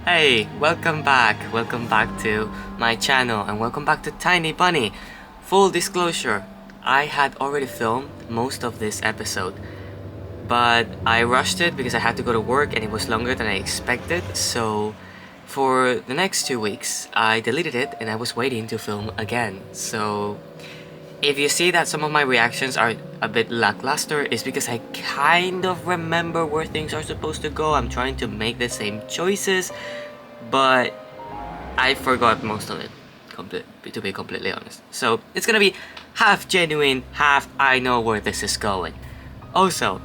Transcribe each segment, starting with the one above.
Hey, welcome back. Welcome back to my channel and welcome back to Tiny Bunny. Full disclosure, I had already filmed most of this episode, but I rushed it because I had to go to work and it was longer than I expected. So for the next 2 weeks, I deleted it and I was waiting to film again. So if you see that some of my reactions are a bit lackluster, it's because I kind of remember where things are supposed to go. I'm trying to make the same choices, but I forgot most of it, to be completely honest. So it's gonna be half genuine, half I know where this is going. Also,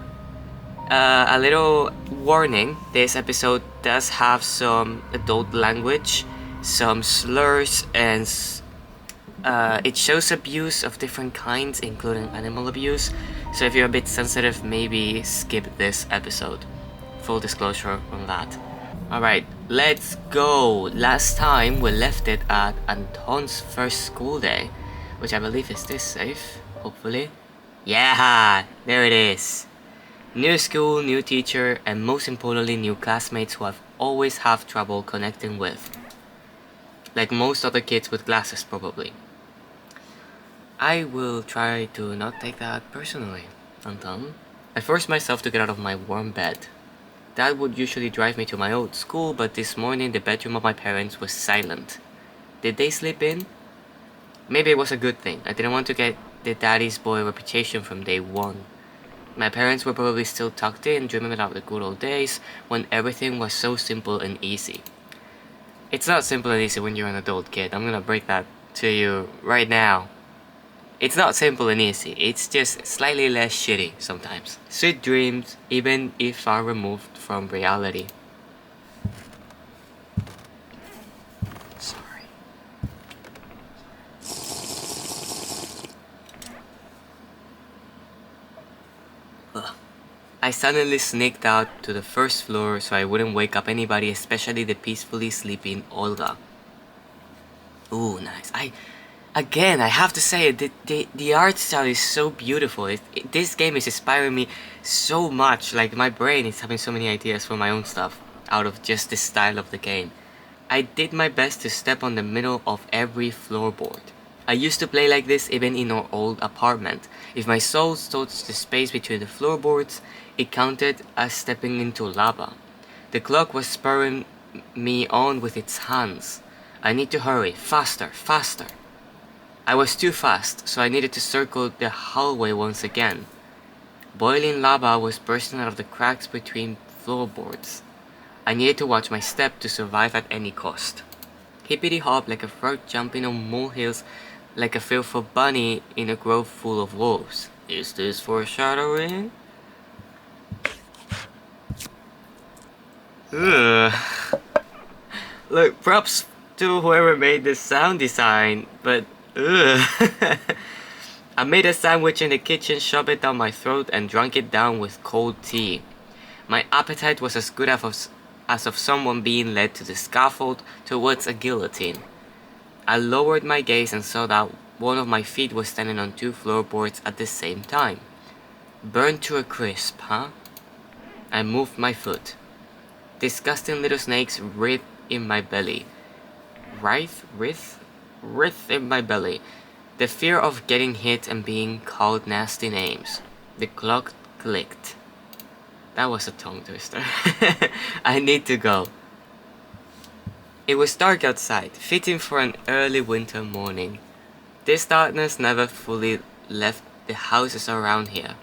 a little warning, this episode does have some adult language, some slurs, and it shows abuse of different kinds, including animal abuse. So if you're a bit sensitive, maybe skip this episode. Full disclosure on that. Alright, let's go. Last time we left it at Anton's first school day, which I believe is this safe, hopefully. Yeah, there it is. New school, new teacher, and most importantly new classmates who I've always have trouble connecting with. Like most other kids with glasses probably. I will try to not take that personally, Anton. I forced myself to get out of my warm bed. Dad would usually drive me to my old school, but this morning the bedroom of my parents was silent. Did they sleep in? Maybe it was a good thing. I didn't want to get the daddy's boy reputation from day one. My parents were probably still tucked in, dreaming about the good old days when everything was so simple and easy. It's not simple and easy when you're an adult kid. I'm gonna break that to you right now. It's not simple and easy, it's just slightly less shitty sometimes. Sweet dreams, even if far removed from reality. Sorry. Ugh. I suddenly sneaked out to the first floor so I wouldn't wake up anybody, especially the peacefully sleeping Olga. Ooh, nice. Again, I have to say, the art style is so beautiful. This game is inspiring me so much. Like, my brain is having so many ideas for my own stuff out of just the style of the game. I did my best to step on the middle of every floorboard. I used to play like this even in our old apartment. If my soul touched the space between the floorboards, it counted as stepping into lava. The clock was spurring me on with its hands. I need to hurry, faster, faster. I was too fast, so I needed to circle the hallway once again. Boiling lava was bursting out of the cracks between floorboards. I needed to watch my step to survive at any cost. Hippity hop like a frog jumping on molehills, like a fearful bunny in a grove full of wolves. Is this foreshadowing? Ugh. Look, props to whoever made this sound design, but ugh. I made a sandwich in the kitchen, shoved it down my throat, and drank it down with cold tea. My appetite was as good as of someone being led to the scaffold towards a guillotine. I lowered my gaze and saw that one of my feet was standing on two floorboards at the same time. Burned to a crisp, huh? I moved my foot. Disgusting little snakes writhed in my belly. Writhed in my belly. The fear of getting hit and being called nasty names. The clock clicked. That was a tongue twister. I need to go. It was dark outside, fitting for an early winter morning. This darkness never fully left the houses around here.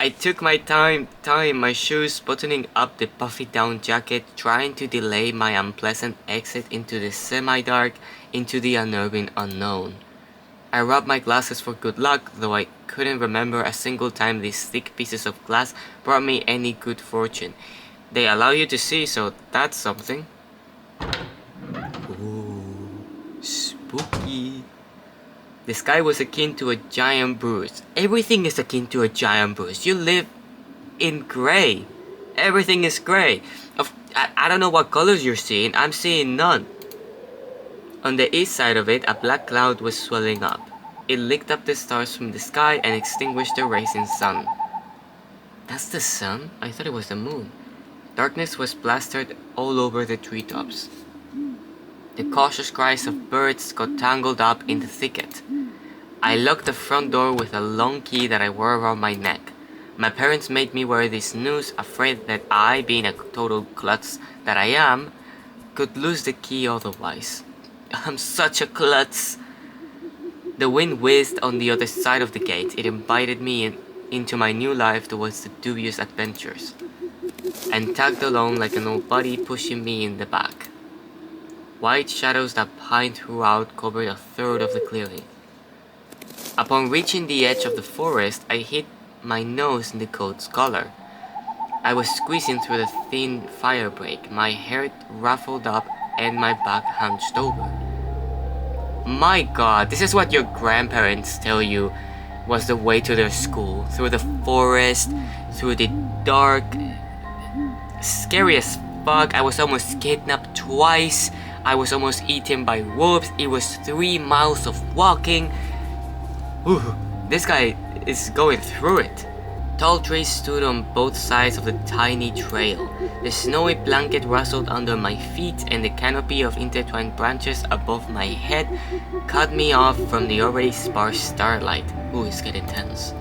I took my time tying my shoes, buttoning up the puffy down jacket, trying to delay my unpleasant exit into the semi-dark, into the unnerving unknown. I rubbed my glasses for good luck, though I couldn't remember a single time these thick pieces of glass brought me any good fortune. They allow you to see, so that's something. Ooh, spooky. The sky was akin to a giant bruise. Everything is akin to a giant bruise. You live in gray. Everything is gray. I don't know what colors you're seeing. I'm seeing none. On the east side of it, a black cloud was swelling up. It licked up the stars from the sky and extinguished the rising sun. That's the sun? I thought it was the moon. Darkness was plastered all over the treetops. The cautious cries of birds got tangled up in the thicket. I locked the front door with a long key that I wore around my neck. My parents made me wear this noose, afraid that I, being a total klutz that I am, could lose the key otherwise. I'm such a klutz. The wind whizzed on the other side of the gate. It invited me into my new life towards the dubious adventures, and tagged along like an old buddy pushing me in the back. White shadows that pined throughout covered a third of the clearing. Upon reaching the edge of the forest, I hit my nose in the coat's collar. I was squeezing through the thin firebreak, my hair ruffled up and my back hunched over. My God, this is what your grandparents tell you was the way to their school. Through the forest, through the dark, scary as fuck. I was almost kidnapped twice. I was almost eaten by wolves. It was 3 miles of walking. Ooh, this guy is going through it. Tall trees stood on both sides of the tiny trail. The snowy blanket rustled under my feet, and the canopy of intertwined branches above my head cut me off from the already sparse starlight. Ooh, it's getting tense.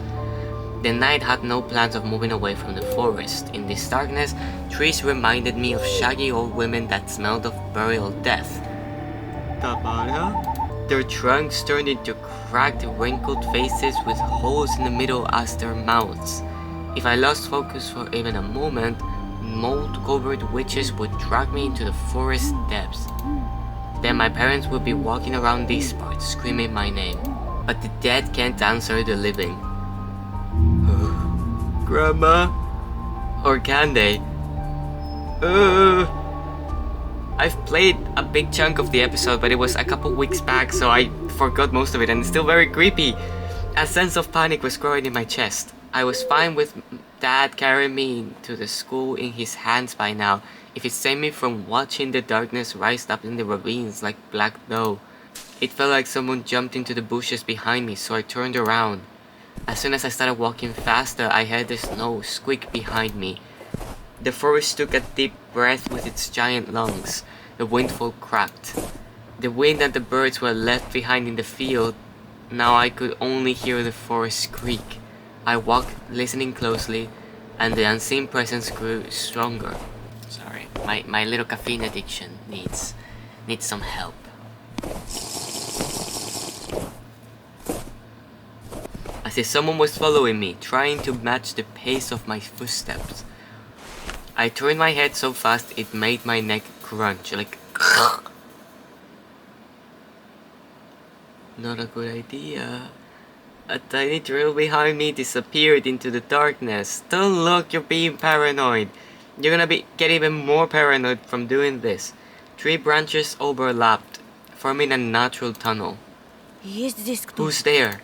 The night had no plans of moving away from the forest. In this darkness, trees reminded me of shaggy old women that smelled of burial death. Their trunks turned into cracked, wrinkled faces with holes in the middle as their mouths. If I lost focus for even a moment, mold-covered witches would drag me into the forest depths. Then my parents would be walking around these parts, screaming my name. But the dead can't answer the living. Grandma? Or can they? I've played a big chunk of the episode, but it was a couple weeks back, so I forgot most of it, and it's still very creepy. A sense of panic was growing in my chest. I was fine with Dad carrying me to the school in his hands by now, if it saved me from watching the darkness rise up in the ravines like black dough. It felt like someone jumped into the bushes behind me, so I turned around. As soon as I started walking faster, I heard the snow squeak behind me. The forest took a deep breath with its giant lungs. The windfall cracked. The wind and the birds were left behind in the field. Now I could only hear the forest creak. I walked, listening closely, and the unseen presence grew stronger. Sorry, my little caffeine addiction needs some help. As if someone was following me, trying to match the pace of my footsteps. I turned my head so fast it made my neck crunch, like not a good idea. A tiny trail behind me disappeared into the darkness. Don't look, you're being paranoid. You're gonna get even more paranoid from doing this. 3 branches overlapped, forming a natural tunnel. Who's there?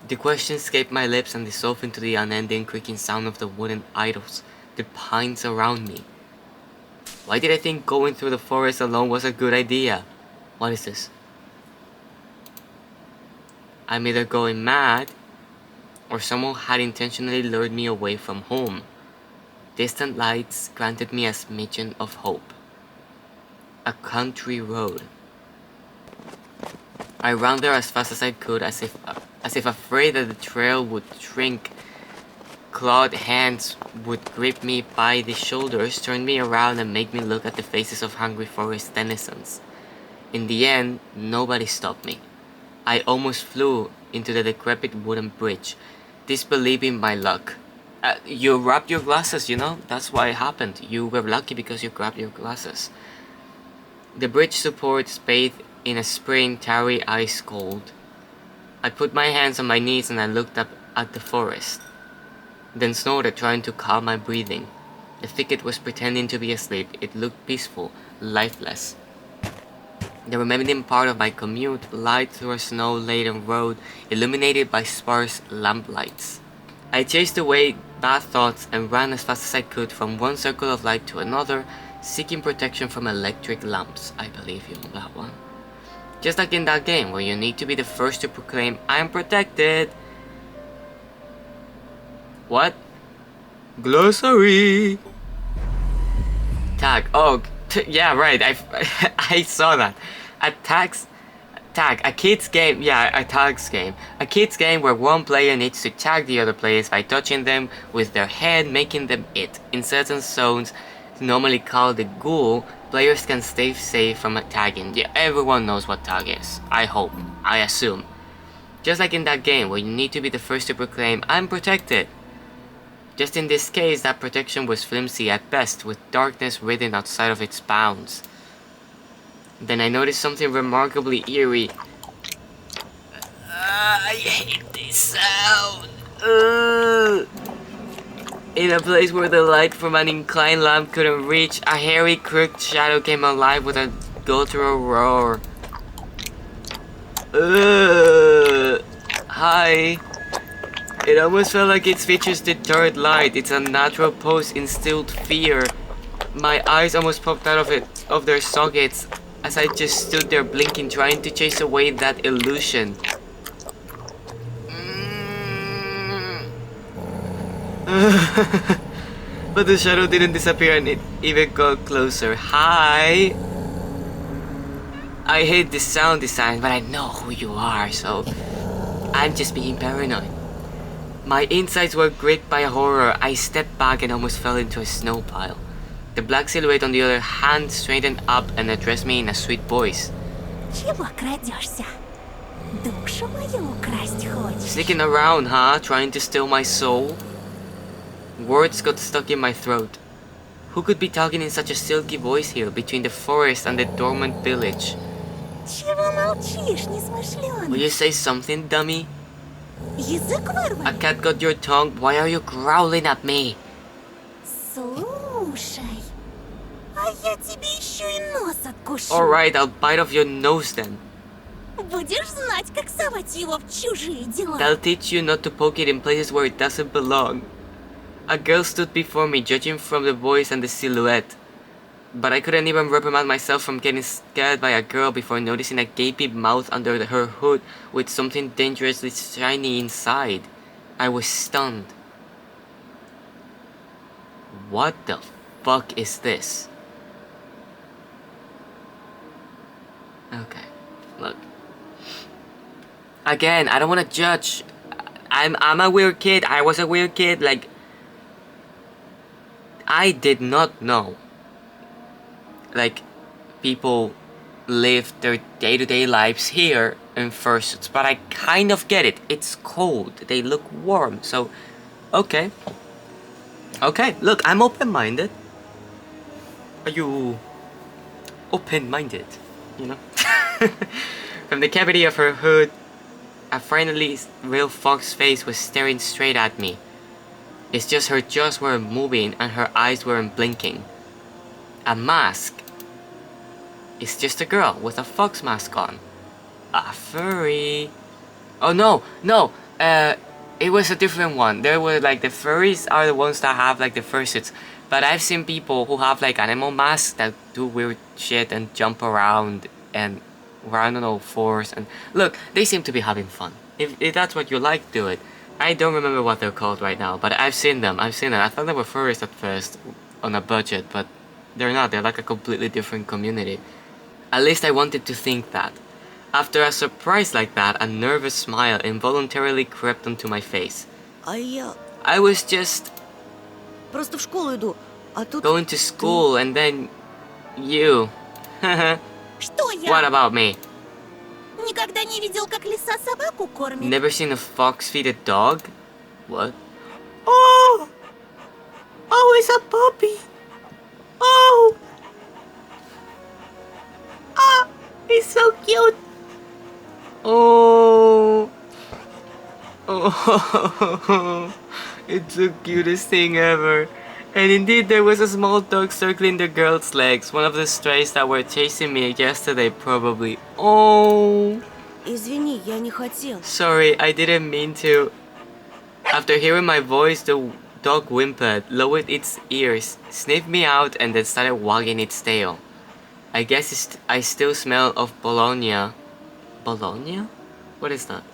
The question escaped my lips and dissolved into the unending creaking sound of the wooden idols, the pines around me. Why did I think going through the forest alone was a good idea? What is this? I'm either going mad, or someone had intentionally lured me away from home. Distant lights granted me a smidgen of hope. A country road. I ran there as fast as I could, as if afraid that the trail would shrink. Clawed hands would grip me by the shoulders, turn me around, and make me look at the faces of hungry forest denizens. In the end, nobody stopped me. I almost flew into the decrepit wooden bridge, disbelieving my luck. You grabbed your glasses, you know? That's why it happened. You were lucky because you grabbed your glasses. The bridge supports bathed in a spring tarry ice cold. I put my hands on my knees and I looked up at the forest. Then snorted, trying to calm my breathing. The thicket was pretending to be asleep. It looked peaceful, lifeless. The remaining part of my commute lied through a snow-laden road, illuminated by sparse lamplights. I chased away bad thoughts and ran as fast as I could from one circle of light to another, seeking protection from electric lamps. I believe you on that one. Just like in that game where you need to be the first to proclaim, "I'm protected." What? Glossary. Tag. Oh, yeah, right. I saw that. A tag. A kid's game. Yeah, a tags game. A kid's game where one player needs to tag the other players by touching them with their head, making them it. In certain zones, normally called the ghoul, players can stay safe from tagging. Yeah, everyone knows what tag is. I hope. I assume. Just like in that game where you need to be the first to proclaim, I'm protected. Just in this case, that protection was flimsy at best, with darkness written outside of its bounds. Then I noticed something remarkably eerie. I hate this sound. In a place where the light from an inclined lamp couldn't reach, a hairy, crooked shadow came alive with a guttural roar. Hi. It almost felt like its features deterred light. Its unnatural pose instilled fear. My eyes almost popped out of their sockets as I just stood there blinking, trying to chase away that illusion. But the shadow didn't disappear and it even got closer. Hi! I hate this sound design, but I know who you are, so I'm just being paranoid. My insides were gripped by horror. I stepped back and almost fell into a snow pile. The black silhouette on the other hand straightened up and addressed me in a sweet voice. Чего крадешься? Душу мою украсть хочешь? Sneaking around, huh? Trying to steal my soul? Words got stuck in my throat. Who could be talking in such a silky voice here between the forest and the dormant village? Чего молчишь, несмышлёный? Will you say something, dummy? Язык вырвали? A cat got your tongue? Why are you growling at me? Слушай, а я тебе еще и нос откушу. Alright, I'll bite off your nose then. Будешь знать, как совать его в чужие дела. I'll teach you not to poke it in places where it doesn't belong. A girl stood before me, judging from the voice and the silhouette. But I couldn't even reprimand myself from getting scared by a girl before noticing a gaping mouth under her hood with something dangerously shiny inside. I was stunned. What the fuck is this? Okay, look. Again, I don't want to judge. I'm a weird kid. I was a weird kid. Like, I did not know. Like, people live their day-to-day lives here in fursuits, but I kind of get it. It's cold. They look warm, so okay. Okay, look, I'm open-minded. Are you open-minded? You know? From the cavity of her hood, a friendly real fox face was staring straight at me. It's just her jaws weren't moving and her eyes weren't blinking. A mask. It's just a girl with a fox mask on. A furry. Oh no, it was a different one. There were like the furries are the ones that have like the fursuits. But I've seen people who have like animal masks that do weird shit and jump around and run on all fours. And look, they seem to be having fun. If that's what you like, do it. I don't remember what they're called right now, but I've seen them. I thought they were furries at first on a budget, but they're not. They're like a completely different community. At least I wanted to think that. After a surprise like that, a nervous smile involuntarily crept onto my face. I was just Просто в школу иду, а тут... going to school and then you. Что я? What about me? Никогда не видел, как лиса собаку кормит. Never seen a fox feed a dog? What? Oh! Oh, it's a puppy! Oh! Ah! It's so cute! Oh! Oh! It's the cutest thing ever. And indeed, there was a small dog circling the girl's legs. One of the strays that were chasing me yesterday, probably. Oh! Извини, я не хотел. Sorry, I didn't mean to. After hearing my voice, the dog whimpered, lowered its ears, sniffed me out, and then started wagging its tail. I guess I still smell of bologna. Bologna? What is that?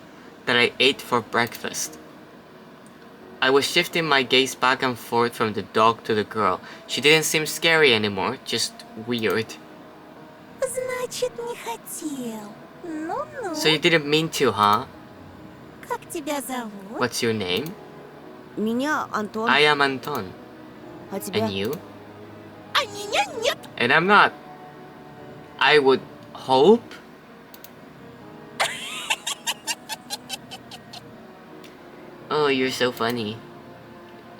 That I ate for breakfast. I was shifting my gaze back and forth from the dog to the girl. She didn't seem scary anymore, just weird. Значит, не хотел. Ну-ну. So you didn't mean to, huh? Как тебя зовут? What's your name? Меня Антон. I am Anton. А тебя? And you? А меня нет. And I'm not. I would hope. Oh, you're so funny.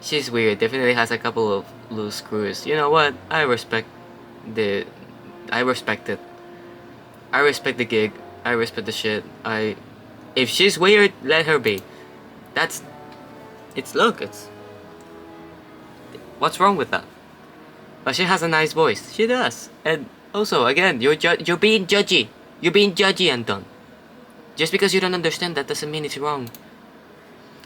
She's weird. Definitely has a couple of loose screws. You know what? I respect it. I respect the gig. I respect the shit. If she's weird, let her be. It's what's wrong with that? But she has a nice voice. She does. And also, again, you're being judgy. You're being judgy, Anton. Just because you don't understand, that doesn't mean it's wrong.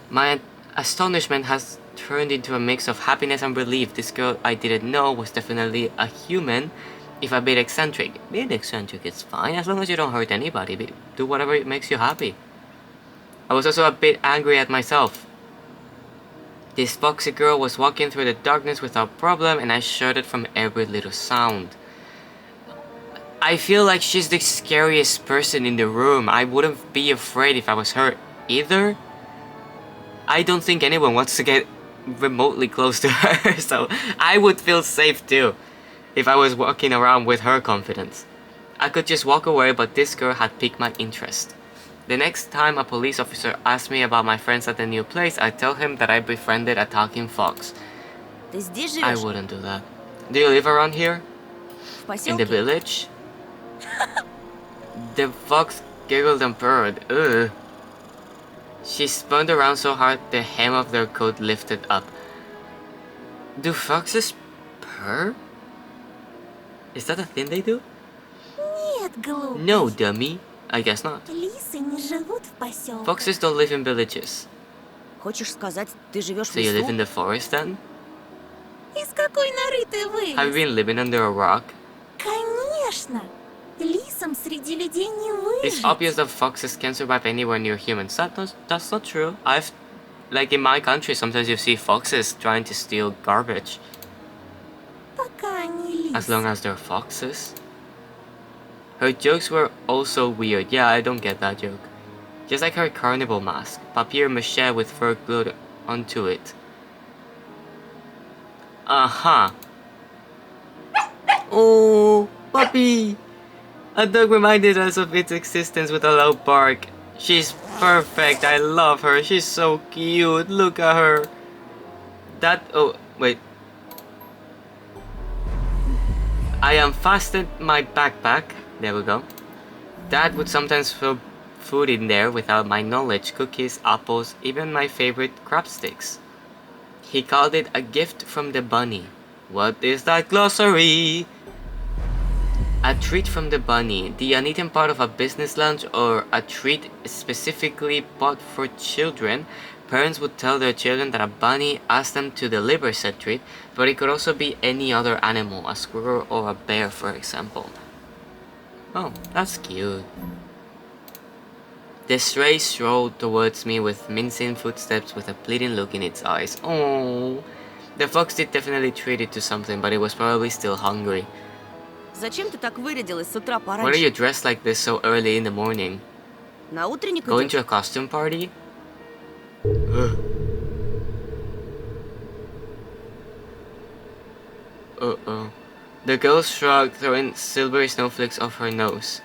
My astonishment has turned into a mix of happiness and relief. This girl I didn't know was definitely a human, if a bit eccentric. Being eccentric is fine, as long as you don't hurt anybody. Do whatever makes you happy. I was also a bit angry at myself. This foxy girl was walking through the darkness without problem, and I shuddered from every little sound. I feel like she's the scariest person in the room. I wouldn't be afraid if I was her either. I don't think anyone wants to get remotely close to her, so I would feel safe too if I was walking around with her confidence. I could just walk away, but this girl had piqued my interest. The next time a police officer asked me about my friends at the new place, I tell him that I befriended a talking fox. Ты здесь I живешь? wouldn't do that. Do you live around here? В поселке? In the village? The fox giggled and purred. Ugh. She spun around so hard the hem of their coat lifted up. Do foxes purr? Is that a thing they do? Нет, глупый. No, dummy. I guess not. Лисы не живут в поселке. Foxes don't live in villages. Хочешь сказать, ты живешь в So you live лесу? in the forest then? Из какой норы ты Have you вылез? been living under a rock? Конечно. Лисам среди людей не It's выжить. obvious that foxes can't survive anywhere near humans. That's not true. Like in my country, sometimes you see foxes trying to steal garbage. Пока они лисы. As long as they're foxes. Her jokes were also weird. Yeah, I don't get that joke. Just like her carnival mask. Papier-mâché with fur glued onto it. Uh-huh. Oh, puppy! A dog reminded us of its existence with a loud bark. She's perfect. I love her. She's so cute. Look at her. Oh, wait. I unfastened my backpack. There we go. Dad would sometimes throw food in there without my knowledge. Cookies, apples, even my favorite crab sticks. He called it a gift from the bunny. What is that glossary? A treat from the bunny, the uneaten part of a business lunch or a treat specifically bought for children. Parents would tell their children that a bunny asked them to deliver said treat, but it could also be any other animal, a squirrel or a bear, for example. Oh, that's cute. The stray strolled towards me with mincing footsteps with a pleading look in its eyes. Oh, the fox did definitely treat it to something, but it was probably still hungry. Зачем ты так вырядилась с утра Why are you пораньше? dressed like this so early in the morning? На утренник Going идешь? to a costume party? Uh-oh. The girl shrugged, throwing silvery snowflakes off her nose,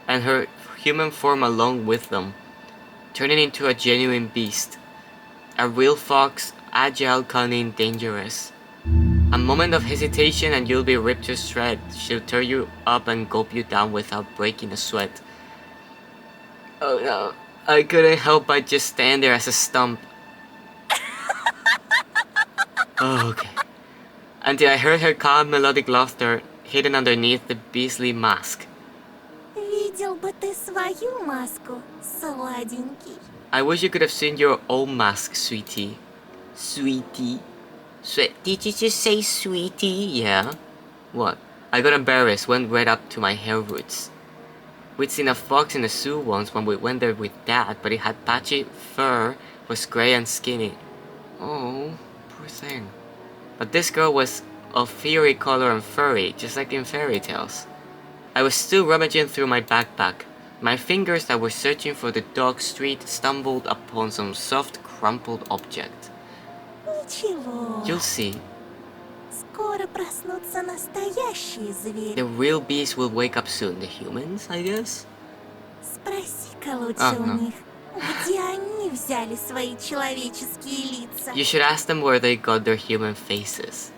and her human form along with them, turning into a genuine beast. A real fox, agile, cunning, dangerous. A moment of hesitation and you'll be ripped to shreds. She'll tear you up and gulp you down without breaking a sweat. Oh no, I couldn't help but just stand there as a stump. Oh, okay. Until I heard her calm melodic laughter hidden underneath the beastly mask. Видел бы ты свою маску, сладенький. I wish you could have seen your own mask, sweetie. Sweetie? Did you just say sweetie? Yeah. What? I got embarrassed, went right up to my hair roots. We'd seen a fox in a zoo once when we went there with Dad, but it had patchy fur, was grey and skinny. Oh, poor thing. But this girl was of fiery color and furry, just like in fairy tales. I was still rummaging through my backpack. My fingers that were searching for the dog's treat stumbled upon some soft, crumpled object. Ничего. You'll see. Скоро проснутся настоящие звери. The real beast will wake up soon. The humans, I guess? Спроси-ка лучше у Ага. них, где они взяли свои человеческие лица. You should ask them where they got their human faces.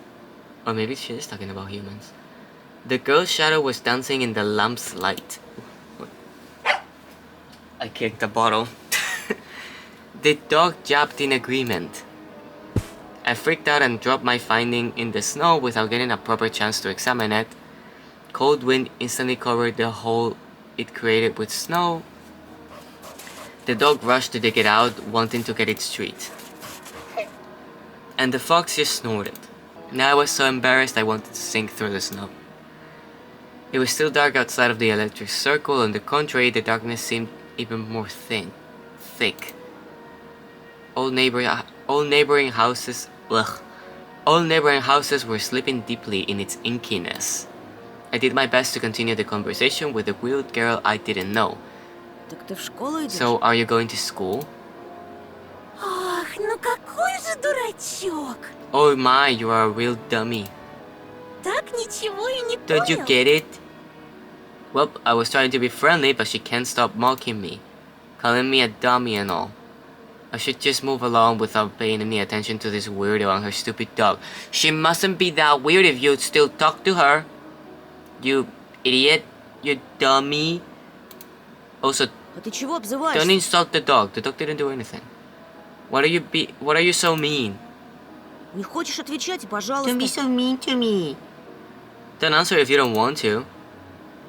Or maybe she is talking about humans. The girl's shadow was dancing in the lamp's light. I kicked the bottle. The dog jabbed in agreement. I freaked out and dropped my finding in the snow without getting a proper chance to examine it. Cold wind instantly covered the hole it created with snow. The dog rushed to dig it out, wanting to get its treat. And the fox just snorted. Now I was so embarrassed I wanted to sink through the snow. It was still dark outside of the electric circle. On the contrary, the darkness seemed even more thick. All neighboring houses were sleeping deeply in its inkiness. I did my best to continue the conversation with the weird girl I didn't know. Так ты в школу идешь? So, are you going to school? Ах, ну какой же дурачок. Oh my, you are a real dummy. Так ничего и не Don't you понял. get it? Well, I was trying to be friendly, but she can't stop mocking me, calling me a dummy and all. I should just move along without paying any attention to this weirdo and her stupid dog. She mustn't be that weird if you still talk to her. You idiot. You dummy. Also, А ты чего обзываешься? don't insult the dog. The dog didn't do anything. What are you so mean? Не хочешь отвечать, и пожалуйста. so mean to me. Don't answer if you don't want to.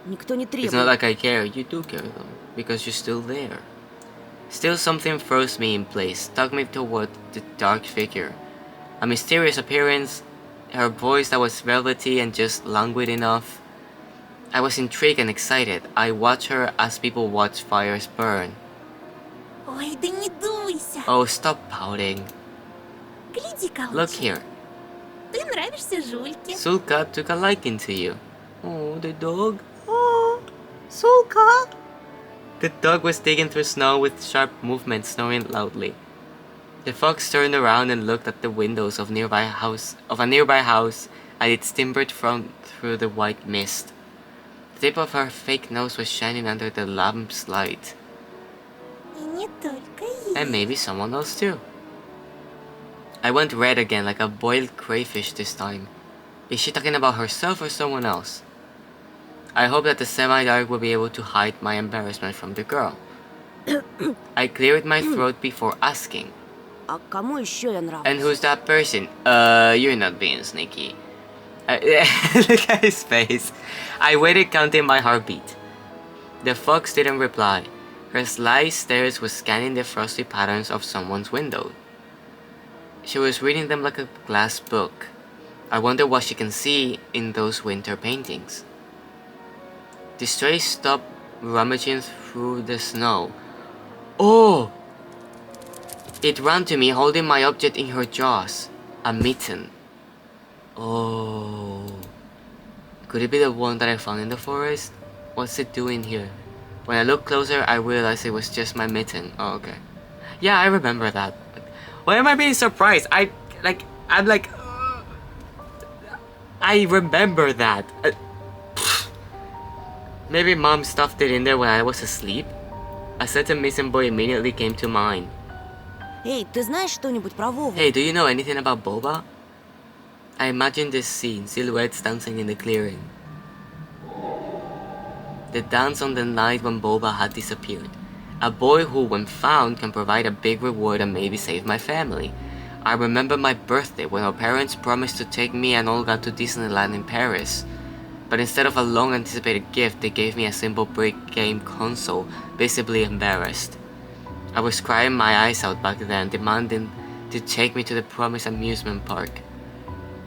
Никто не It's требует. not like I care. You do care though, because you're still there. Still, something froze me in place, stuck me toward the dark figure. A mysterious appearance, her voice that was velvety and just languid enough. I was intrigued and excited. I watched her as people watch fires burn. Ой, да не дуйся. Oh, stop pouting. Гляди-ка Look лучше. here. Ты нравишься Жульке. Sulka took a liking to you. Oh, the dog. Oh, Sulka. The dog was digging through snow with sharp movements, snoring loudly. The fox turned around and looked at the windows of a nearby house at its timbered front through the white mist. The tip of her fake nose was shining under the lamp's light. И не только ей. And maybe someone else too. I went red again like a boiled crayfish this time. Is she talking about herself or someone else? I hope that the semi-dark will be able to hide my embarrassment from the girl. I cleared my throat before asking. А кому еще я нравлюсь? And who's that person? You're not being sneaky. Look at his face. I waited, counting my heartbeat. The fox didn't reply. Her sly stares was scanning the frosty patterns of someone's window. She was reading them like a glass book. I wonder what she can see in those winter paintings. The stray stopped rummaging through the snow. Oh! It ran to me, holding my object in her jaws. A mitten. Oh. Could it be the one that I found in the forest? What's it doing here? When I looked closer, I realized it was just my mitten. Oh, okay. Yeah, I remember that. Why am I being surprised? I remember that. Maybe mom stuffed it in there when I was asleep? A certain missing boy immediately came to mind. Эй, ты знаешь что-нибудь про Вову? Hey, do you know anything about Boba? I imagine this scene, silhouettes dancing in the clearing. The dance on the night when Boba had disappeared. A boy who, when found, can provide a big reward and maybe save my family. I remember my birthday when our parents promised to take me and Olga to Disneyland in Paris. But instead of a long-anticipated gift, they gave me a simple brick game console, visibly embarrassed. I was crying my eyes out back then, demanding to take me to the promised amusement park.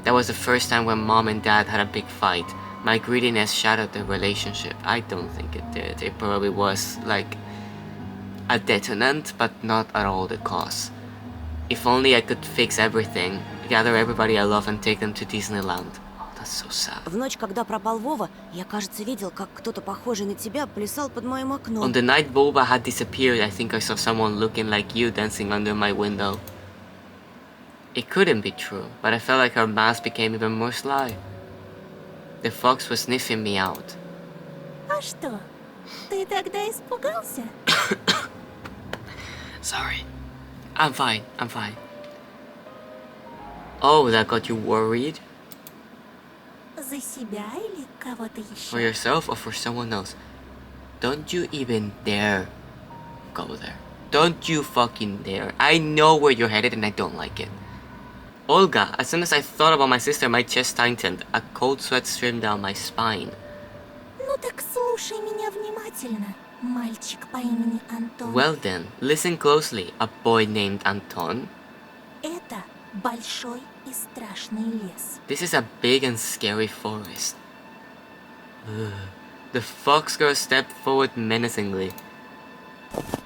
That was the first time when mom and dad had a big fight. My greediness shattered the relationship. I don't think it did. It probably was like a detonant, but not at all the cause. If only I could fix everything, gather everybody I love and take them to Disneyland. Oh, that's so sad. В ночь, когда пропал Вова, я, кажется, видел, как кто-то похожий на тебя плясал под моим On окном. the night Boba had disappeared, I think I saw someone looking like you dancing under my window. It couldn't be true, but I felt like her mask became even more sly. The fox was sniffing me out. А что? Ты тогда испугался? Sorry. I'm fine. Oh, that got you worried? За себя или кого-то For еще? yourself or for someone else? Don't you even dare go there. Don't you fucking dare. I know where you're headed and I don't like it. Olga, as soon as I thought about my sister, my chest tightened. A cold sweat streamed down my spine. Ну так слушай меня внимательно, мальчик по имени Антон. Well then, listen closely. A boy named Anton. Это большой и страшный лес. This is a big and scary forest. Ugh. The fox girl stepped forward menacingly.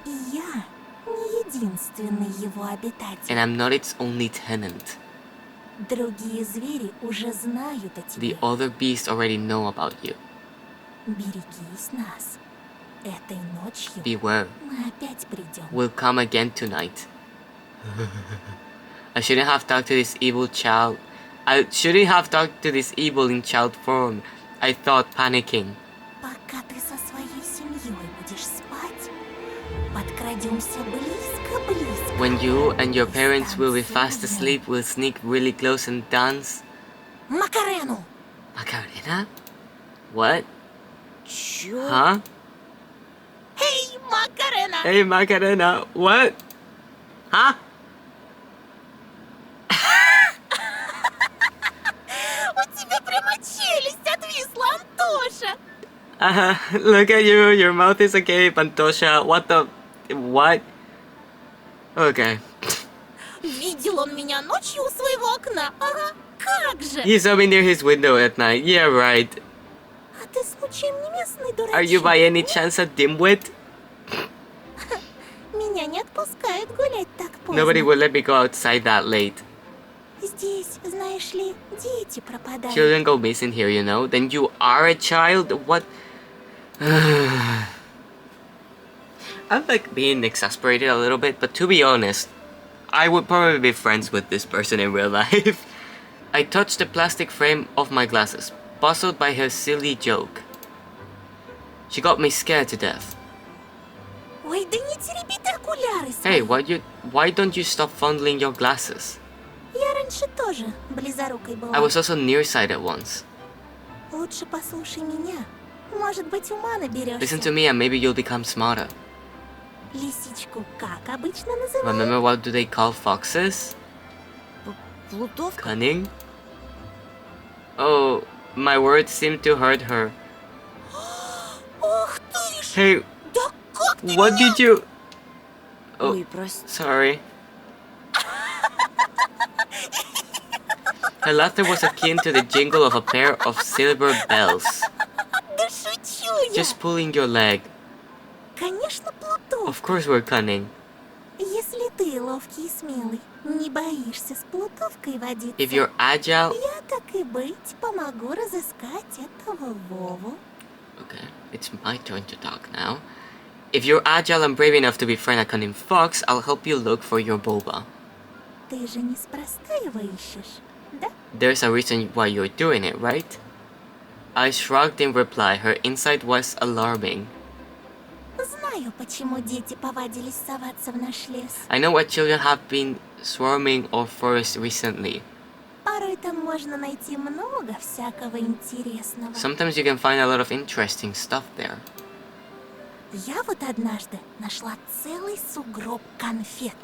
И я не единственный его обитатель. And I'm not its only tenant. Другие звери уже знают о The тебе. other beasts already know about you. Берегись нас. Этой ночью Beware. мы опять придем. Will come again tonight. I shouldn't have talked to this evil child. I shouldn't have talked to this evil in child form. I thought, panicking. Пока ты со своей семьей будешь спать, подкрадемся близко-близко. When you and your parents will be fast asleep, we'll sneak really close and dance. Макарену! Macarena? What? Чё? Huh? Эй, Макарена! Hey, Macarena. What? Huh? У тебя прямо челюсть отвисла, Антоша! Look at you. Your mouth is agape, Pantosha. What the? What? Okay. Видел он меня ночью у своего окна. Ага, как же! He saw me near his window at night. Yeah, right. А ты случаем не местный дурачок? Are you by any chance a dimwit? Меня не отпускают гулять так поздно. Nobody will let me go outside that late. Здесь, знаешь ли, дети пропадают. Children go missing here, you know. Then you are a child? What? I'm like being exasperated a little bit, but to be honest, I would probably be friends with this person in real life. I touched the plastic frame of my glasses, puzzled by her silly joke. She got me scared to death. Ой, да не тереби ты окуляры Hey, свои. why don't you stop fondling your glasses? Я раньше тоже близорукой была. I was also nearsighted once. Лучше послушай меня. Может быть, ума наберешься. Listen to me and maybe you'll become smarter. Лисичку как обычно называют? Remember what do they call foxes? Плутовка? Cunning? Oh, my words seem to hurt her. Ох ты ж! Hey, Да как ты what меня... did you... Oh, Ой, прости. sorry. Her laughter was akin to the jingle of a pair of silver bells. Да шучу я! Just pulling your leg. Конечно, Плутов. Of course we're cunning. Если ты ловкий и смелый, не боишься с Плутовкой водиться, If you're agile... я, так и быть, помогу разыскать этого Вову. Okay, it's my turn to talk now. If you're agile and brave enough to befriend a cunning fox, I'll help you look for your boba. Ты же неспроста его ищешь, да? There's a reason why you're doing it, right? I shrugged in reply. Her insight was alarming. Знаю, почему дети повадились соваться в наш лес. I know why children have been swarming our forest recently. Порой там можно найти много всякого интересного. Sometimes you can find a lot of interesting stuff there. Я вот однажды нашла целый сугроб конфет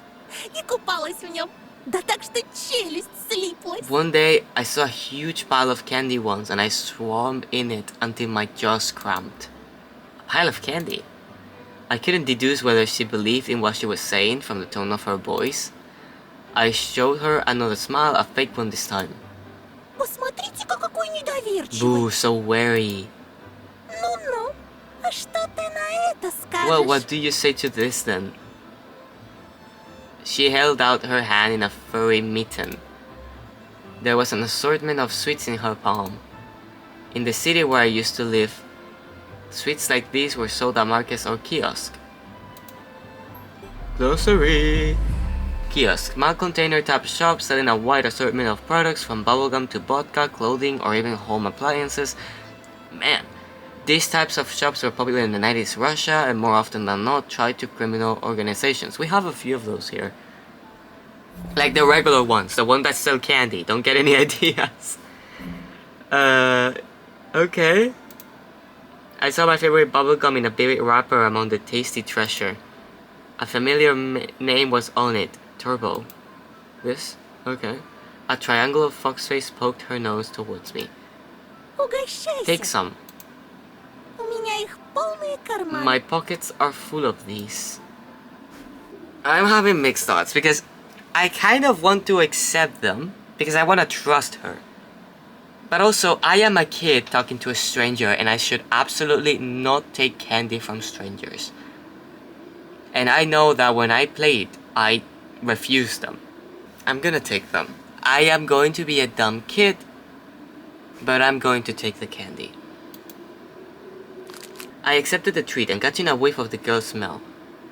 и купалась в нем. Да так что челюсть слиплась. One day, I saw a huge pile of candy ones and I swarmed in it until my jaws cramped. A pile of candy? I couldn't deduce whether she believed in what she was saying from the tone of her voice. I showed her another smile, a fake one this time. Посмотрите-ка, какой недоверчивый. Boo, so wary. Ну-ну, а что ты на это скажешь? Well, what do you say to this then? She held out her hand in a furry mitten. There was an assortment of sweets in her palm. In the city where I used to live, sweets like these were sold at markets or kiosks. Glossary. Kiosk, small container type shop selling a wide assortment of products from bubblegum to vodka, clothing, or even home appliances. Man, these types of shops were popular in the 90s Russia and more often than not tied to criminal organizations. We have a few of those here. Like the regular ones, the one that sell candy. Don't get any ideas. Okay. I saw my favorite bubblegum in a big wrapper among the tasty treasure. A familiar name was on it. Turbo. This? Okay. A triangular fox face poked her nose towards me. Угощайся. Take some. У меня их полные карманы. My pockets are full of these. I'm having mixed thoughts because I kind of want to accept them because I want to trust her. But also, I am a kid talking to a stranger and I should absolutely not take candy from strangers. And I know that when I played, I refused them. I'm gonna take them. I am going to be a dumb kid, but I'm going to take the candy. I accepted the treat and got in a whiff of the girl's smell.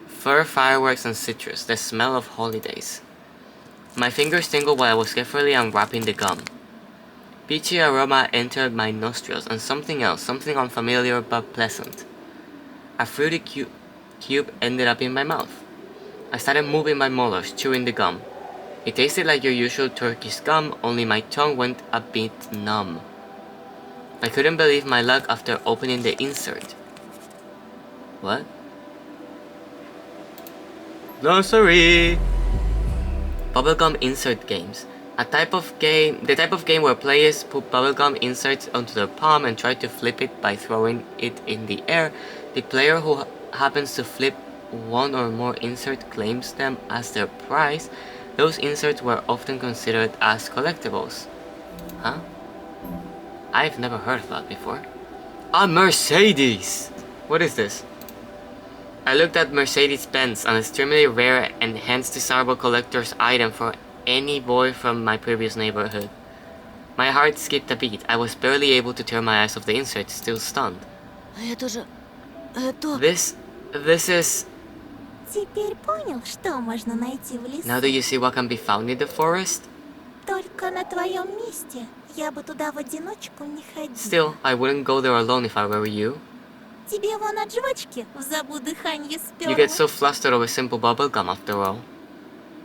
Fur, fireworks, and citrus, the smell of holidays. My fingers tingled while I was carefully unwrapping the gum. Peachy aroma entered my nostrils and something else, something unfamiliar but pleasant. A fruity cube ended up in my mouth. I started moving my molars, chewing the gum. It tasted like your usual Turkish gum, only my tongue went a bit numb. I couldn't believe my luck after opening the insert. What? Glossary! Bubblegum insert games. The type of game where players put bubblegum inserts onto their palm and try to flip it by throwing it in the air. The player who happens to flip one or more insert claims them as their prize. Those inserts were often considered as collectibles. Huh? I've never heard of that before. A Mercedes! What is this? I looked at Mercedes-Benz, an extremely rare and hence desirable collector's item for any boy from my previous neighborhood. My heart skipped a beat. I was barely able to tear my eyes off the insert, still stunned. This is... Теперь понял, что можно найти в лесу? Now do you see what can be found in the forest? Только на твоем месте я бы туда в одиночку не ходила. Still, I wouldn't go there alone if I were you. Тебе вон от жвачки в забу дыхание сперло. You get so flustered over simple bubblegum after all.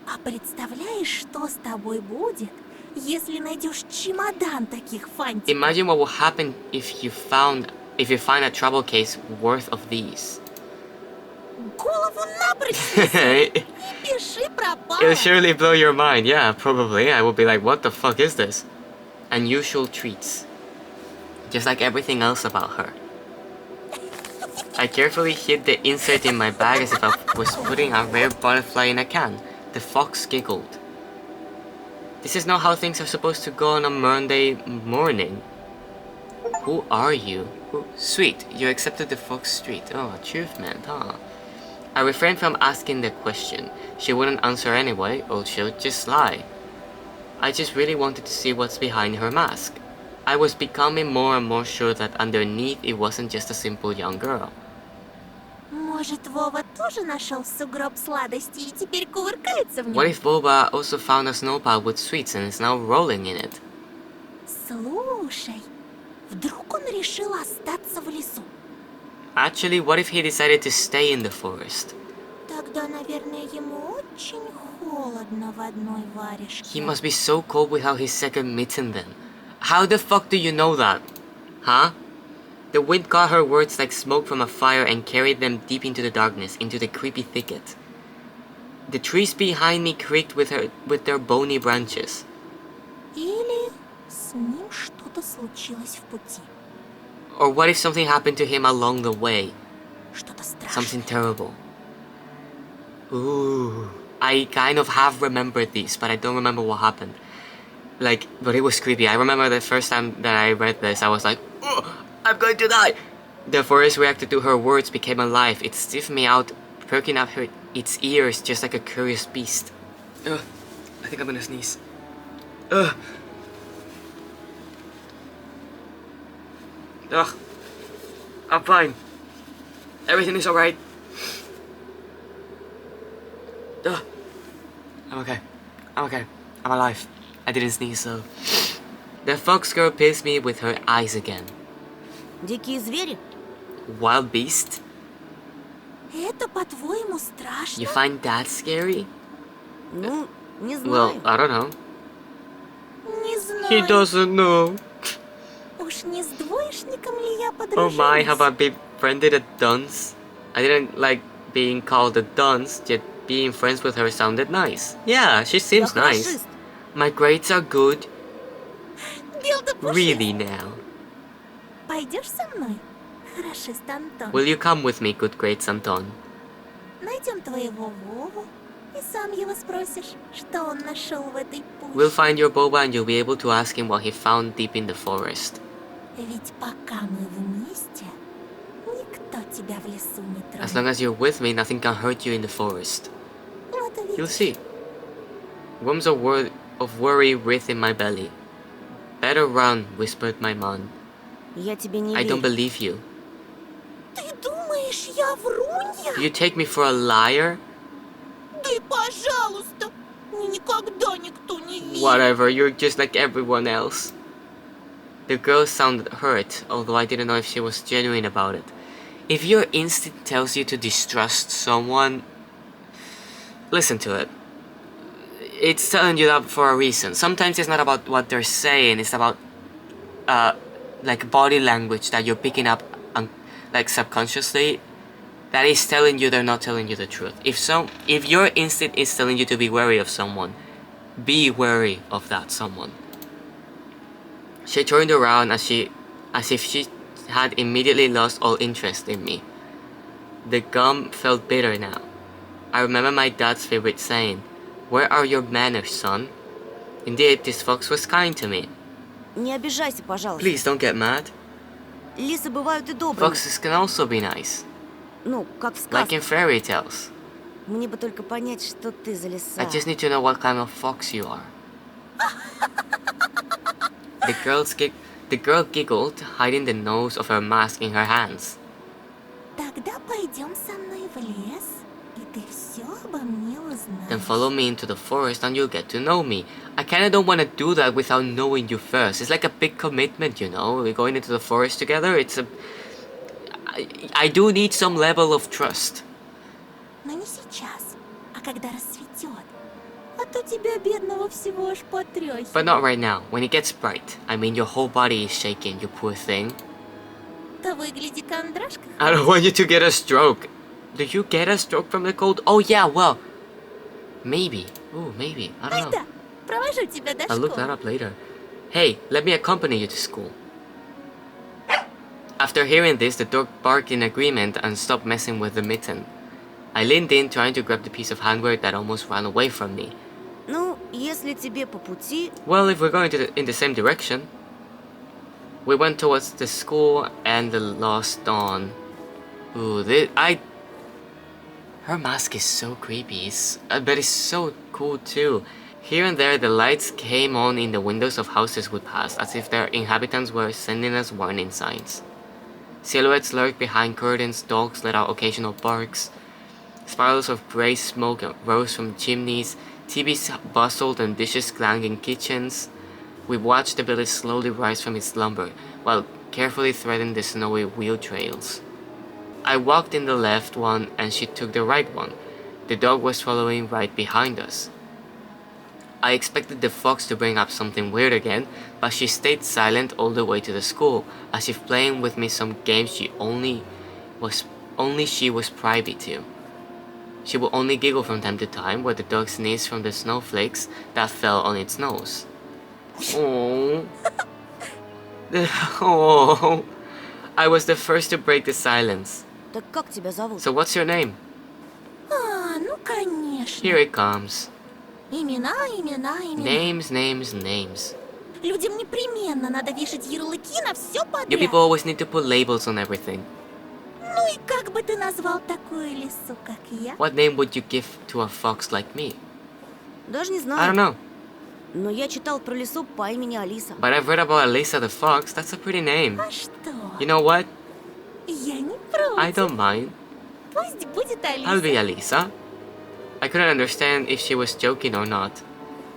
А представляешь, что с тобой будет, если найдешь чемодан таких фантиков? Imagine what will happen if you find a trouble case worth of these. Голову напрочь снесет. И пиши пропало. It'll surely blow your mind. Yeah, probably. I will be like, what the fuck is this? Unusual treats. Just like everything else about her. I carefully hid the insert in my bag as if I was putting a rare butterfly in a can. The fox giggled. This is not how things are supposed to go on a Monday morning. Who are you? Sweet, you accepted the fox treat. Oh, achievement, huh? I refrained from asking the question. She wouldn't answer anyway, or she'll just lie. I just really wanted to see what's behind her mask. I was becoming more and more sure that underneath it wasn't just a simple young girl. Может, Вова тоже нашел сугроб сладостей и теперь кувыркается в нем? What if Boba also found a snow pile with sweets and is now rolling in it? Слушай, вдруг он решил остаться в лесу? Actually, what if he decided to stay in the forest? Тогда, наверное, ему очень холодно в одной варежке. He must be so cold without his second mitten then. How the fuck do you know that? Huh? The wind caught her words like smoke from a fire and carried them deep into the darkness, into the creepy thicket. The trees behind me creaked with their bony branches. Или с ним что-то случилось в пути. Or what if something happened to him along the way? Что-то страшное. Something terrible. Ooh. I kind of have remembered these, but I don't remember what happened. But it was creepy. I remember the first time that I read this, I was like, oh, I'm going to die! The forest reacted to her words, became alive. It sniffed me out, perking up its ears just like a curious beast. Ugh, I think I'm gonna sneeze. Ugh. Ugh. I'm fine. Everything is alright. Ugh. I'm okay. I'm okay. I'm alive. I didn't sneeze, so... The fox girl pissed me with her eyes again. Дикие звери? Wild beast? Это, по-твоему, страшно? You find that scary? Ну, не Well, знаю. I don't know. Не знаю. He doesn't know. Уж не с двоечником ли я Oh подружилась? my, have I befriended a dunce? I didn't like being called a dunce, yet being friends with her sounded nice. Yeah, she Я seems nice. хорошист. My grades are good. Бел да пушист. Really now. Пойдешь со мной? Хорошист Антон. Will you come with me, good grades Anton? Найдем твоего Вову, и сам его спросишь, что он нашел в этой пуще. We'll find your Boba and you'll be able to ask him what he found deep in the forest. Ведь пока мы вместе, никто тебя в лесу не As тронет. long as you're with me, nothing can hurt you in the forest. Вот You'll увидишь. see. Worms of worry writhe in my belly. Better run, whispered my mom. Я тебе не I don't верю. believe you. Ты думаешь, я врунья? You take me for a liar? Да и пожалуйста, мне никогда никто не верит. Whatever, you're just like everyone else. The girl sounded hurt, although I didn't know if she was genuine about it. If your instinct tells you to distrust someone, listen to it. It's telling you that for a reason. Sometimes it's not about what they're saying, it's about like body language that you're picking up like subconsciously that is telling you they're not telling you the truth. If your instinct is telling you to be wary of someone, be wary of that someone. She turned around as if she had immediately lost all interest in me. The gum felt bitter now. I remember my dad's favorite saying, "Where are your manners, son?" Indeed, this fox was kind to me. Не обижайся, пожалуйста. Please don't get mad. Лисы бывают и добрыми. Foxes can also be nice, Ну, как в like in сказке. fairy tales. Мне бы только понять, что ты за лиса. I just need to know what kind of fox you are. The girl giggled, hiding the nose of her mask in her hands. Тогда пойдем со мной в лес, и ты все обо мне узнаешь. Then follow me into the forest and you'll get to know me. I kinda don't wanna do that without knowing you first. It's like a big commitment, you know? We're going into the forest together. I do need some level of trust. Но не сейчас, а когда рассветет. А то тебя, бедного, всего аж потрясет. But not right now, when it gets bright. I mean, your whole body is shaking, you poor thing. Да выгляди, кондрашка. I don't want you to get a stroke. Do you get a stroke from the cold? Oh yeah, well, maybe. Ooh, maybe. I don't know. Да, провожу тебя до I'll look that школы. up later. Hey, let me accompany you to school. After hearing this, the dog barked in agreement and stopped messing with the mitten. I leaned in, trying to grab the piece of handwork that almost ran away from me. Ну, если тебе по пути, Well, if we're going in the same direction. We went towards the school and the lost dawn. Ooh, her mask is so creepy, but it's so cool too. Here and there, the lights came on in the windows of houses we passed, as if their inhabitants were sending us warning signs. Silhouettes lurked behind curtains, dogs let out occasional barks. Spirals of grey smoke rose from chimneys, TVs bustled and dishes clanged in kitchens. We watched the village slowly rise from its slumber, while carefully threading the snowy wheel trails. I walked in the left one and she took the right one. The dog was following right behind us. I expected the fox to bring up something weird again, but she stayed silent all the way to the school, as if playing with me some game only she was privy to. She would only giggle from time to time while the dog sneezed from the snowflakes that fell on its nose. Oh. Oh. I was the first to break the silence. так как тебя зовут? So what's your name? А, ну конечно. Here it comes. Имена, имена, имена. Names. Людям непременно надо вешать ярлыки на все You подряд. people always need to put labels on everything. Ну и как бы ты назвал такую лису, как я? What name would you give to a fox like me? Даже не I don't знаю. know. Но я читал про лису по имени Алиса. But I've read about Alisa the fox. That's a pretty name. А что? You know what? Я не I против. don't mind. Пусть будет I'll be Алиса. Alisa. I couldn't understand if she was joking or not.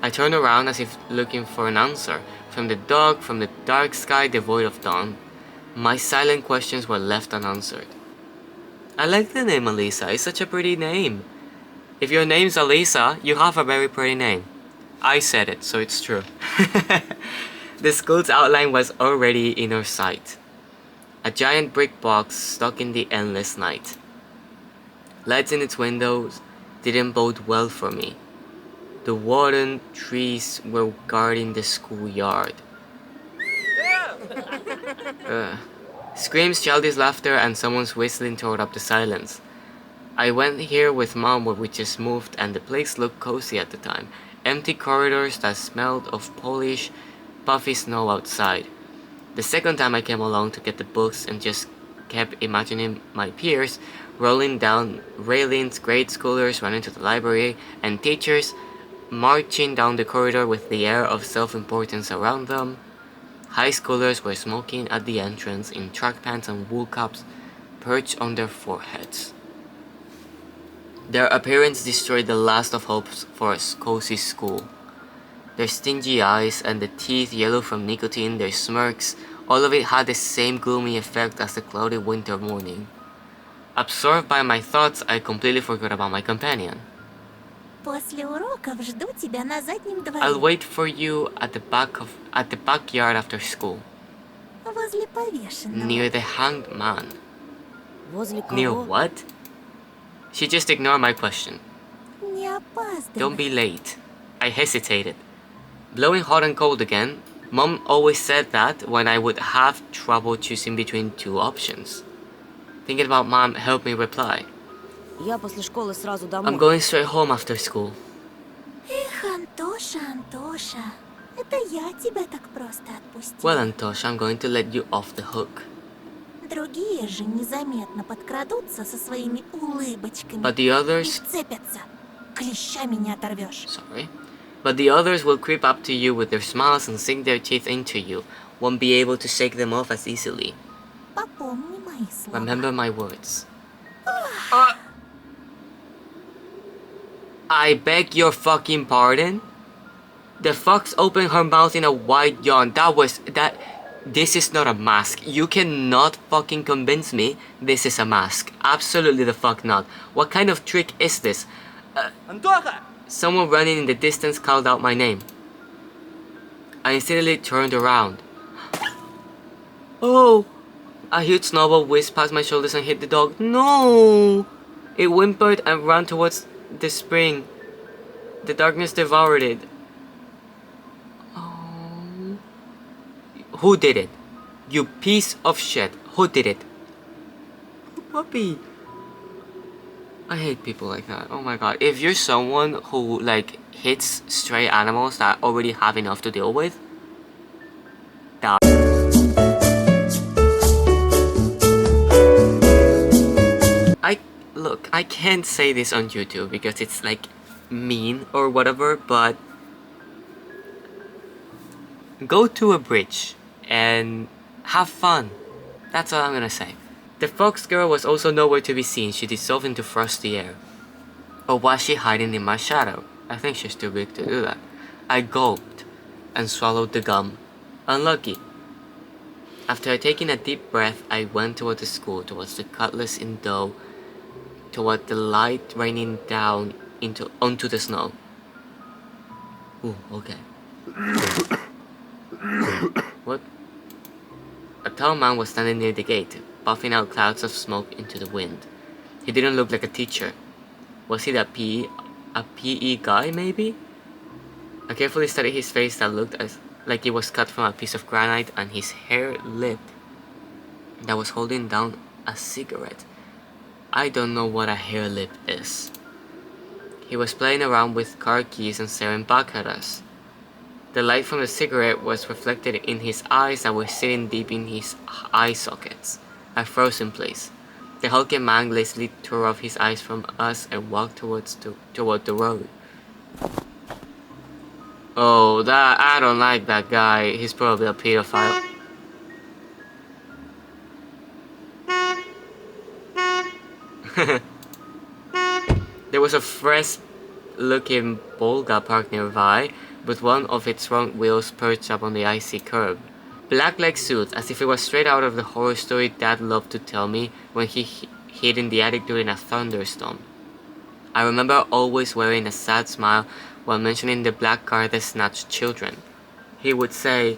I turned around as if looking for an answer. From the dark sky devoid of dawn. My silent questions were left unanswered. I like the name Alisa. It's such a pretty name. If your name's Alisa, you have a very pretty name. I said it, so it's true. The school's outline was already in our sight. A giant brick box stuck in the endless night. Lights in its windows didn't bode well for me. The warden trees were guarding the schoolyard. Screams, childish laughter, and someone's whistling tore up the silence. I went here with Mom, where we just moved, and the place looked cozy at the time. Empty corridors that smelled of polish, puffy snow outside. The second time I came along to get the books and just kept imagining my peers rolling down railings, grade schoolers running to the library, and teachers marching down the corridor with the air of self-importance around them. High schoolers were smoking at the entrance in track pants and wool caps perched on their foreheads. Their appearance destroyed the last of hopes for a cozy school. Their stingy eyes and the teeth yellow from nicotine, their smirks, all of it had the same gloomy effect as the cloudy winter morning. Absorbed by my thoughts, I completely forgot about my companion. После уроков жду тебя на заднем дворе. I'll wait for you at the backyard after school, Возле повешенного. near the hanged man. Возле кого? Near what? She just ignored my question. Не опаздывай. Don't be late. I hesitated. Blowing hot and cold again, Mom always said that when I would have trouble choosing between two options. Thinking about Mom helped me reply. Я после школы сразу домой. I'm going straight home after school. Эх, Антоша, Антоша. Это я тебя так просто отпустила. Well, Antosha, I'm going to let you off the hook. Другие же незаметно подкрадутся со своими улыбочками. But the И others... вцепятся. Клещами не оторвешь. Sorry. But the others will creep up to you with their smiles and sink their teeth into you. Won't be able to shake them off as easily. Попомни мои слова. Remember my words. I beg your fucking pardon? The fox opened her mouth in a wide yawn. This is not a mask. You cannot fucking convince me this is a mask. Absolutely the fuck not. What kind of trick is this? Someone running in the distance called out my name. I instantly turned around. Oh! A huge snowball whizzed past my shoulders and hit the dog. No! It whimpered and ran towards the spring. The darkness devoured it. Oh. Who did it? You piece of shit. Who did it? Puppy. I hate people like that. Oh my god. If you're someone who like hits stray animals that already have enough to deal with, die. Look, I can't say this on YouTube because it's like mean or whatever, but go to a bridge and have fun. That's all I'm gonna say. The fox girl was also nowhere to be seen. She dissolved into frosty air. Or was she hiding in my shadow? I think she's too big to do that. I gulped and swallowed the gum. Unlucky. After taking a deep breath, I went toward the school, towards the cutlass in dough, toward the light raining down onto the snow. Ooh, okay. What? A tall man was standing near the gate, puffing out clouds of smoke into the wind. He didn't look like a teacher. Was he a PE guy, maybe? I carefully studied his face that looked like it was cut from a piece of granite, and his hair lip that was holding down a cigarette. I don't know what a hair lip is. He was playing around with car keys and staring back at us. The light from the cigarette was reflected in his eyes that were sitting deep in his eye sockets. I froze in place. The hulking man lazily tore off his eyes from us and walked toward the road. Oh, I don't like that guy. He's probably a pedophile. There was a fresh-looking Volga parked nearby, with one of its front wheels perched up on the icy curb. Black-like suit, as if it was straight out of the horror story Dad loved to tell me when he hid in the attic during a thunderstorm. I remember always wearing a sad smile while mentioning the black car that snatched children. He would say,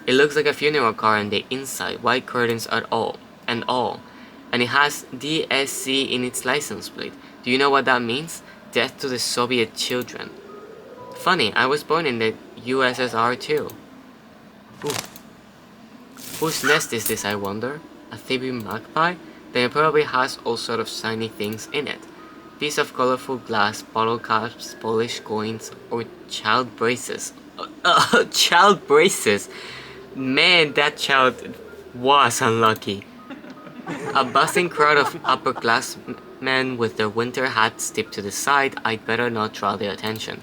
"It looks like a funeral car on the inside, white curtains and all, and it has DSC in its license plate. Do you know what that means? Death to the Soviet children." Funny, I was born in the USSR too. Ooh. Whose nest is this, I wonder? A thieving magpie? Then it probably has all sort of shiny things in it. Piece of colorful glass, bottle caps, polished coins, or child braces. Child braces! Man, that child was unlucky. A buzzing crowd of upperclassmen with their winter hats tipped to the side. I'd better not draw their attention.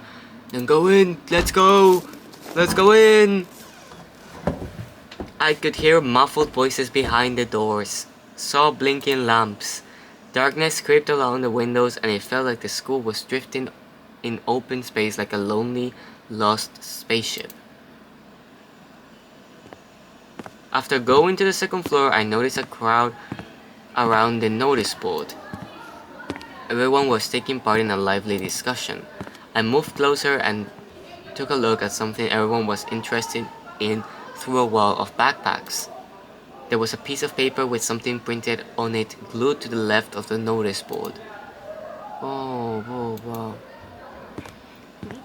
Then go in! Let's go! Let's go in! I could hear muffled voices behind the doors. Saw blinking lamps. Darkness crept along the windows, and it felt like the school was drifting in open space like a lonely, lost spaceship. After going to the second floor, I noticed a crowd around the notice board. Everyone was taking part in a lively discussion. I moved closer and took a look at something everyone was interested in through a wall of backpacks. There was a piece of paper with something printed on it glued to the left of the notice board. Oh, whoa, whoa.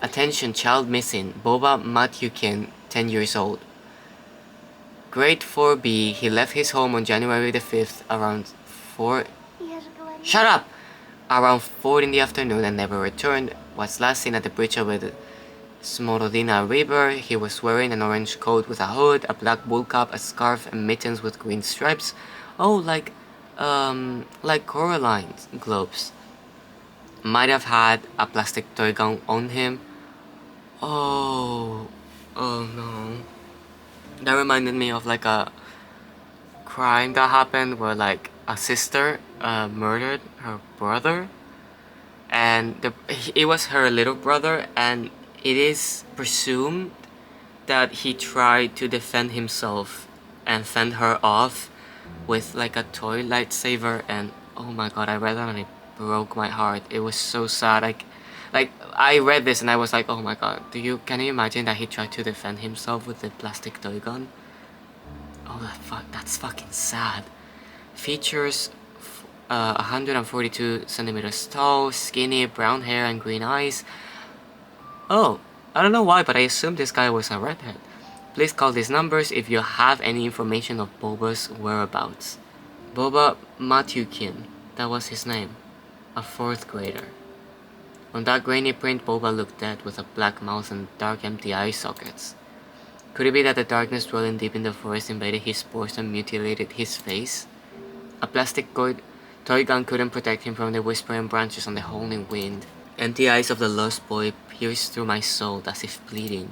Attention, child missing. Boba Matyukin, 10 years old. Grade 4B, he left his home on January the 5th around 4... Shut up! Around 4 in the afternoon and never returned. Was last seen at the bridge over the Smorodina River. He was wearing an orange coat with a hood, a black wool cap, a scarf, and mittens with green stripes. Oh, like Coraline globes. Might have had a plastic toy gun on him. Oh no. That reminded me of like a crime that happened where like a sister murdered her brother, and it was her little brother, and it is presumed that he tried to defend himself and fend her off with like a toy lightsaber, and oh my god, I read that and it broke my heart. It was so sad. Like I read this and I was like, oh my god, can you imagine that he tried to defend himself with the plastic toy gun? Oh, that's fucking sad. Features 142 centimeters tall, skinny, brown hair and green eyes. Oh, I don't know why, but I assumed this guy was a redhead. Please call these numbers if you have any information of Boba's whereabouts. Boba Matyukin, that was his name. A 4th grader. On that grainy print, Boba looked dead with a black mouth and dark empty eye sockets. Could it be that the darkness dwelling deep in the forest invaded his pores and mutilated his face? A plastic toy gun couldn't protect him from the whispering branches and the howling wind. Empty eyes of the lost boy pierced through my soul as if bleeding.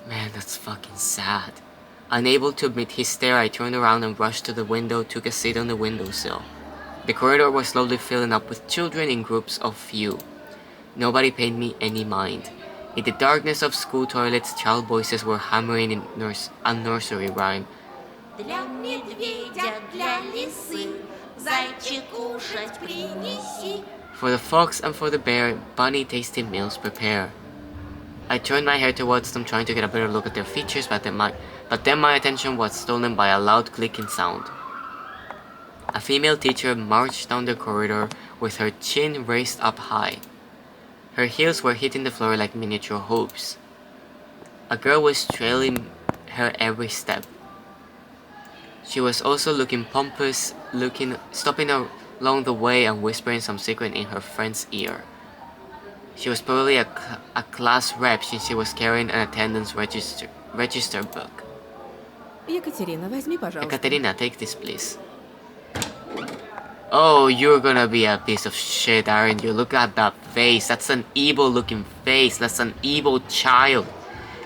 Man, that's fucking sad. Unable to meet his stare, I turned around and rushed to the window, took a seat on the windowsill. The corridor was slowly filling up with children in groups of few. Nobody paid me any mind. In the darkness of school toilets, child voices were hammering in a nursery rhyme. Для медведя, для лисы, зайчик кушать принеси. For the fox and for the bear, bunny tasty meals prepare. I turned my head towards them, trying to get a better look at their features, but then my attention was stolen by a loud clicking sound. A female teacher marched down the corridor with her chin raised up high. Her heels were hitting the floor like miniature hoops. A girl was trailing her every step. She was also looking pompous, stopping along the way and whispering some secret in her friend's ear. She was probably a class rep since she was carrying an attendance register book. Екатерина, возьми, пожалуйста. Ekaterina, take this please. Oh, you're gonna be a piece of shit, aren't you? Look at that face. That's an evil looking face. That's an evil child.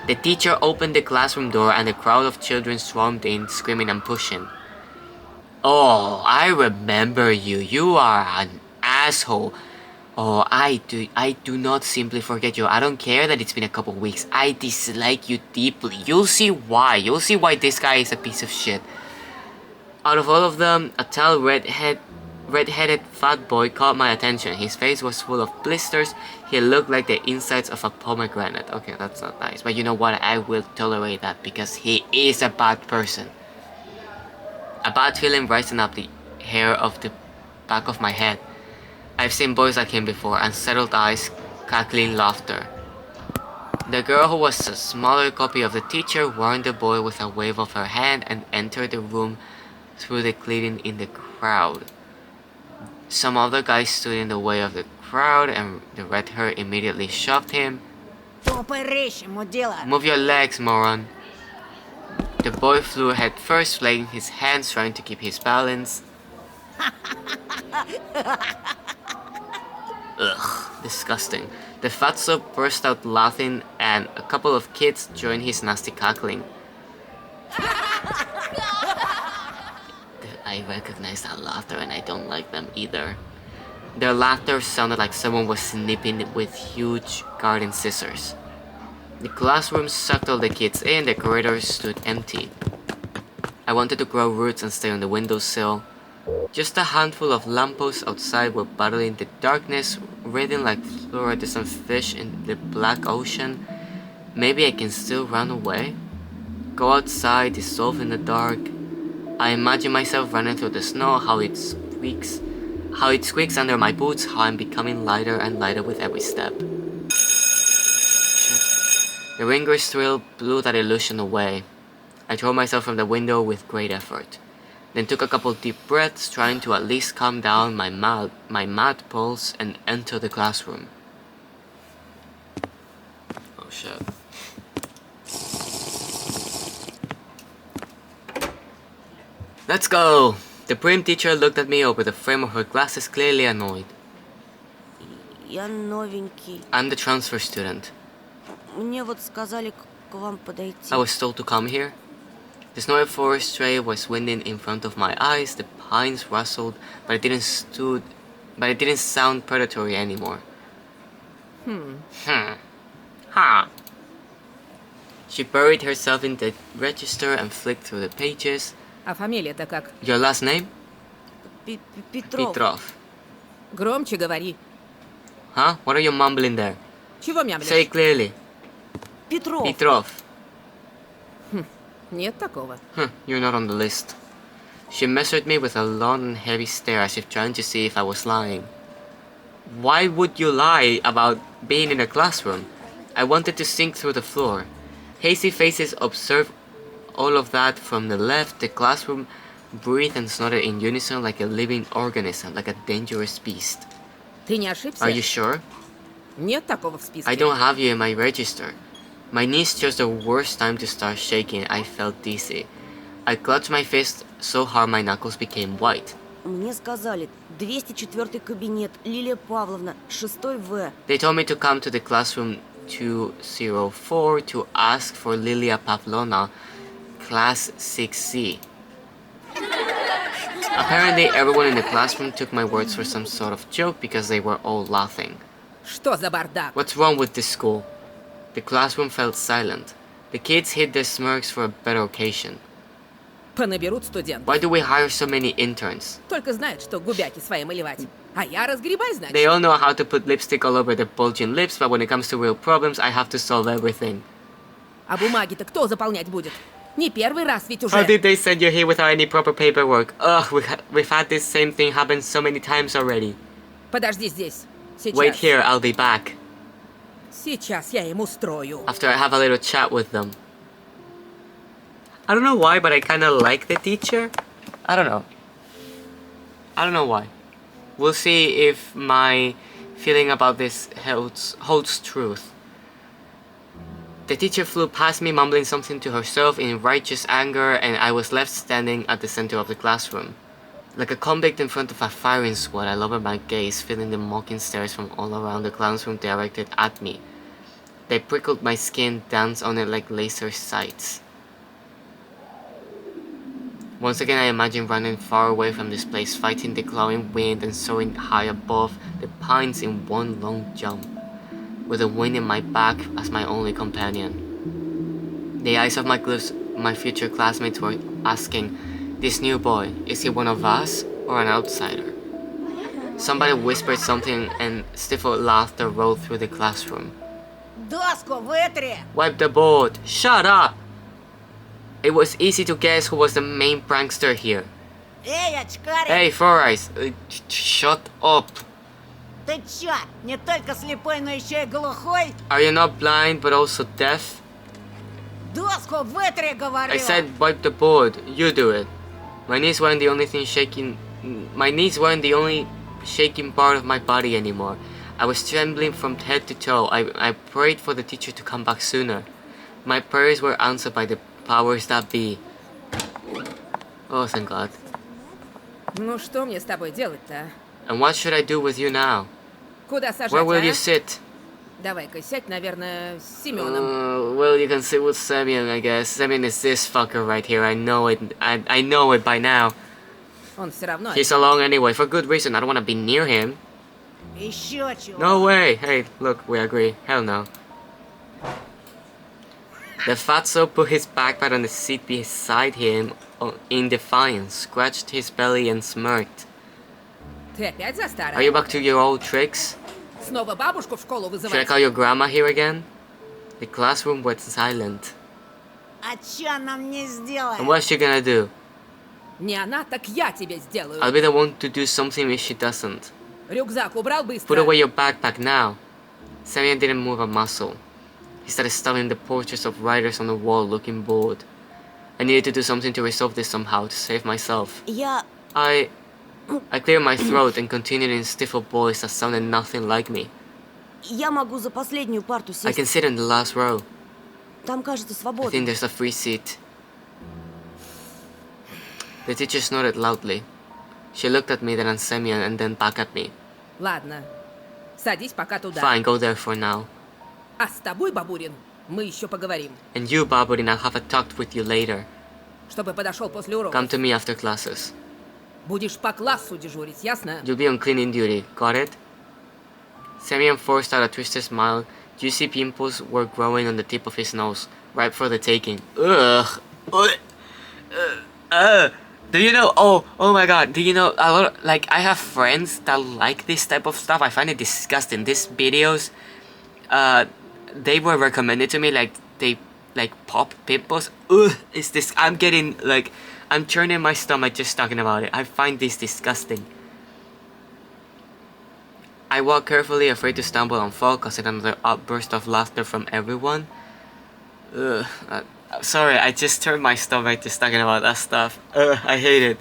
The teacher opened the classroom door and a crowd of children swarmed in, screaming and pushing. Oh, I remember you. You are an asshole. Oh, I do not simply forget you. I don't care that it's been a couple weeks. I dislike you deeply. You'll see why. You'll see why this guy is a piece of shit. Out of all of them, a tall red-headed fat boy caught my attention. His face was full of blisters. He looked like the insides of a pomegranate. Okay, that's not nice. But you know what? I will tolerate that because he is a bad person. A bad feeling rising up the hair of the back of my head. I've seen boys like him before, unsettled eyes, cackling laughter. The girl, who was a smaller copy of the teacher, warned the boy with a wave of her hand and entered the room through the clearing in the crowd. Some other guys stood in the way of the crowd and the red hair immediately shoved him. Move your legs, moron. The boy flew head first, flailing his hands, trying to keep his balance. Ugh, disgusting. The fatso burst out laughing and a couple of kids joined his nasty cackling. I recognize that laughter and I don't like them either. Their laughter sounded like someone was snipping with huge garden scissors. The classroom sucked all the kids in, the corridor stood empty. I wanted to grow roots and stay on the windowsill. Just a handful of lampposts outside were battling the darkness, writhing like fluorescent fish in the black ocean. Maybe I can still run away? Go outside, dissolve in the dark. I imagine myself running through the snow, how it squeaks under my boots, how I'm becoming lighter and lighter with every step. The ringer's thrill blew that illusion away. I threw myself from the window with great effort, then took a couple deep breaths, trying to at least calm down my mad pulse and enter the classroom. Oh shit. Let's go! The prim teacher looked at me over the frame of her glasses, clearly annoyed. Я новенький. I'm the transfer student. Мне вот сказали к вам подойти. I was told to come here. The snowy forest trail was winding in front of my eyes, the pines rustled, but it didn't sound predatory anymore. Ha. She buried herself in the register and flicked through the pages. А фамилия-то как? Your last name? Петров. Petrov. Громче говори. Huh? What are you mumbling there? Чего мямлишь? Say it clearly. Петров. Petrov. Нет такого. You're not on the list. She measured me with a long and heavy stare as if trying to see if I was lying. Why would you lie about being in a classroom? I wanted to sink through the floor. Hazy faces observed all of that from the left. The classroom breathed and snorted in unison like a living organism, like a dangerous beast. Ты не ошибся? Are you sure? Нет такого в списке. I don't have you in my register. My knees chose the worst time to start shaking. I felt dizzy. I clutched my fist so hard my knuckles became white. Мне сказали, 204 кабинет, Лилия Павловна, 6 В. They told me to come to the classroom 204 to ask for Lilia Pavlovna, class 6C. Apparently, everyone in the classroom took my words for some sort of joke because they were all laughing. Что за бардак? What's wrong with this school? The classroom felt silent. The kids hid their smirks for a better occasion. Понаберут студентов. Why do we hire so many interns? Только знают, что губяки свои малевать. А я разгребай, значит. They all know how to put lipstick all over their bulging lips, but when it comes to real problems, I have to solve everything. А бумаги-то кто заполнять будет? Не первый раз ведь уже. How did they send you here without any proper paperwork? Ugh, we've had this same thing happen so many times already. Подожди здесь. Сейчас. Wait here, I'll be back. Сейчас я им устрою. After I have a little chat with them. I don't know why, but I kinda like the teacher. I don't know why. We'll see if my feeling about this holds truth. The teacher flew past me, mumbling something to herself in righteous anger, and I was left standing at the center of the classroom. Like a convict in front of a firing squad, I lowered my gaze, feeling the mocking stares from all around the clown's room directed at me. They prickled my skin, danced on it like laser sights. Once again, I imagined running far away from this place, fighting the clawing wind and soaring high above the pines in one long jump, with the wind in my back as my only companion. The eyes of my future classmates were asking, "This new boy, is he one of us or an outsider?" Somebody whispered something and stifled laughter rolled through the classroom. Доску вытри! Wipe the board! Shut up! It was easy to guess who was the main prankster here. Эй, очкарик! Hey, Four Eyes, shut up! Ты чё, не только слепой, но еще и глухой? Are you not blind but also deaf? Доску вытри, говорю! I said wipe the board. You do it. My knees weren't the only thing shaking. My knees weren't the only shaking part of my body anymore. I was trembling from head to toe. I prayed for the teacher to come back sooner. My prayers were answered by the powers that be. Oh, thank God. Ну что мне с тобой делать-то? And what should I do with you now? Куда сажать, Where will а? you sit? Давай-ка сядь, наверное, с Семеном. Well, you can sit with Semyon, I guess. Semyon is this fucker right here. I know it. I know it by now. Он все равно... He's alone anyway, for good reason. I don't want to be near him. Еще чего? No way! Hey, look, we agree. Hell no. The fatso put his backpack on the seat beside him in defiance, scratched his belly and smirked. Ты опять за Are старое? you back to your old tricks? Снова бабушку в школу Should I вызывать? call your grandma here again? The classroom went silent. А чё она мне сделает? And what's she gonna do? Не она, так я тебе сделаю. I'll be the one to do something if she doesn't. Рюкзак убрал Put быстро. away your backpack now. Semyon didn't move a muscle. He started studying the portraits of writers on the wall, looking bored. I needed to do something to resolve this somehow, to save myself. Я... I cleared my throat and continued in stifled voice that sounded nothing like me. Я могу за последнюю парту I can сесть. sit in the last row. Там, кажется, I свободно. think there's a free seat. The teacher snorted loudly. She looked at me, then at Semyon, and then back at me. Ладно, садись пока туда. Fine, go there for now. А с тобой, Бабурин, мы еще поговорим. And you, Baburin, I'll have a talk with you later. Чтобы подошел после урока. Come to me after classes. Будешь по классу дежурить, ясно? You'll be on cleaning duty, got it? Semyon forced out a twisted smile. Juicy pimples were growing on the tip of his nose, ripe for the taking. Ugh. Do you know? Oh my God. Do you know? A lot. Like, I have friends that like this type of stuff. I find it disgusting. These videos, they were recommended to me. Like, they pop pimples. Ugh. It's this. I'm getting like, I'm churning my stomach just talking about it. I find this disgusting. I walked carefully, afraid to stumble and fall, causing another outburst of laughter from everyone. Ugh. Sorry, I just turned my stomach just talking about that stuff. Ugh, I hate it.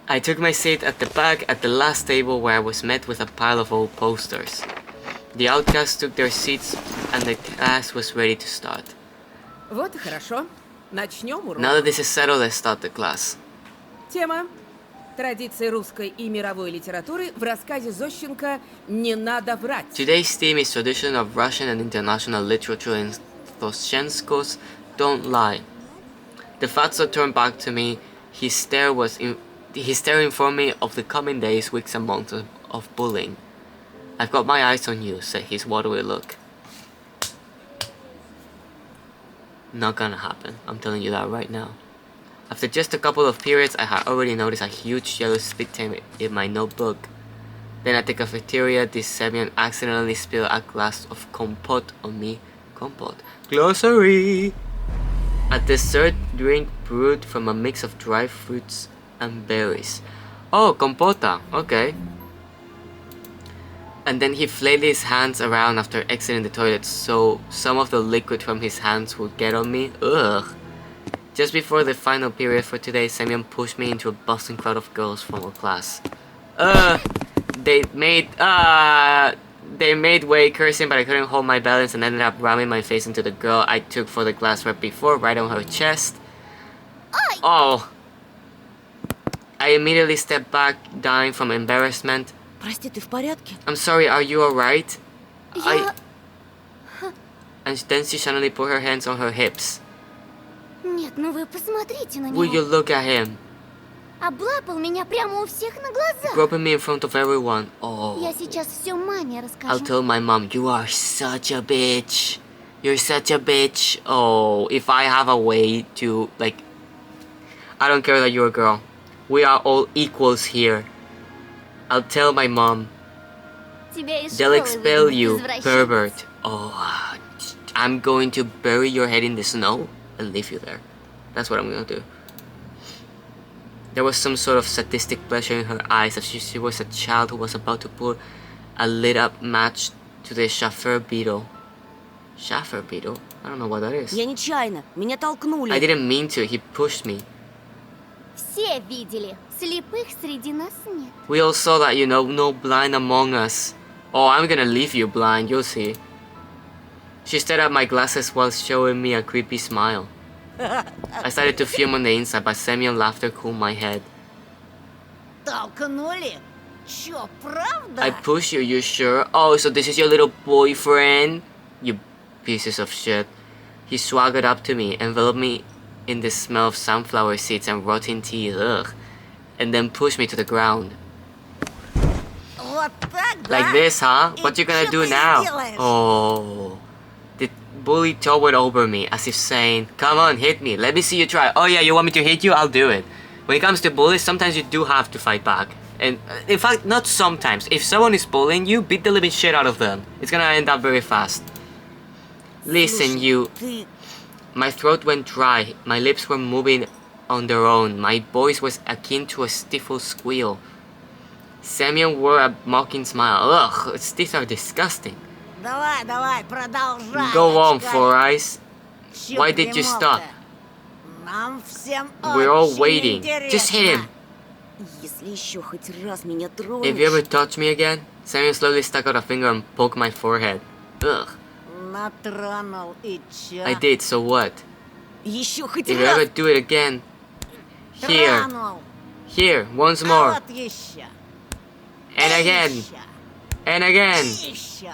I took my seat at the back at the last table where I was met with a pile of old posters. The outcasts took their seats and the class was ready to start. Вот и хорошо. Начнем урок. Now that this is settled, let's start the class. Тема. Традиции русской и мировой литературы в рассказе Зощенко «Не надо врать». Today's theme is tradition of Russian and international literature in Toshensko's Don't Lie. The fatso turned back to me. His stare informed me of the coming days, weeks and months of bullying. I've got my eyes on you, said his watery look. Not gonna happen, I'm telling you that right now. After just a couple of periods, I had already noticed a huge yellow spit stain in my notebook. Then at the cafeteria, this Semyon accidentally spilled a glass of compote on me. Compote. Glossary! A dessert drink brewed from a mix of dried fruits and berries. Oh, compota. Okay. And then he flailed his hands around after exiting the toilet so some of the liquid from his hands would get on me. Ugh. Just before the final period for today, Semyon pushed me into a bustling crowd of girls from our class. They made way cursing, but I couldn't hold my balance and ended up ramming my face into the girl I took for the class right before, right on her chest. Oh! I I immediately stepped back, dying from embarrassment. Прости, ты в порядке? I'm sorry, are you alright? Я... And then she suddenly put her hands on her hips. Нет, ну вы посмотрите на Will you него. look at him? Облапал меня прямо у всех на глазах. Groping me in front of everyone. Oh. Я сейчас все маме I'll расскажу. tell my mom, you are such a bitch. You're such a bitch. Oh, if I have a way to, like... I don't care that you're a girl. We are all equals here. I'll tell my mom. Тебя из They'll школы expel выгонят, you, извращенец. pervert. Oh, I'm going to bury your head in the snow and leave you there. That's what I'm gonna do. There was some sort of sadistic pleasure in her eyes as if she was a child who was about to put a lit up match to the chauffeur beetle. Chauffeur beetle? I don't know what that is. Я нечаянно. Меня толкнули. I didn't mean to, he pushed me. Все видели. Слепых среди нас нет. We all saw that, you know, no blind among us. Oh, I'm gonna leave you blind, you'll see. She stared at my glasses while showing me a creepy smile. I started to fume on the inside, but semi laughter cooled my head. Толкнули? Чё, правда? I push you, you sure? Oh, so this is your little boyfriend? You pieces of shit. He swaggered up to me, enveloped me in the smell of sunflower seeds and rotten tea, ugh, and then pushed me to the ground. Вот так, да? Like this, huh? What you gonna do now? Oh. The bully towered over me as if saying, come on, hit me, let me see you try. Oh yeah, you want me to hit you? I'll do it. When it comes to bullies, sometimes you do have to fight back. And in fact, not sometimes. If someone is bullying you, beat the living shit out of them. It's gonna end up very fast. Listen, Слушай, you. ты... My throat went dry. My lips were moving on their own. My voice was akin to a stifled squeal. Semyon wore a mocking smile. Ugh, its teeth are disgusting. Давай, давай, продолжай. Go on, очкарик. Four Eyes. Чё Why did you примолк-то? stop? Нам всем We're all очень waiting. интересно. Just hit him. Если еще хоть раз меня тронешь... If you ever touch me again, Semyon slowly stuck out a finger and poked my forehead. Ugh. Натронул и чё? I did, so what? Еще хоть If you раз ever do it again, here, тронул. here, once А more, вот еще. and again, Еще. and again, Еще.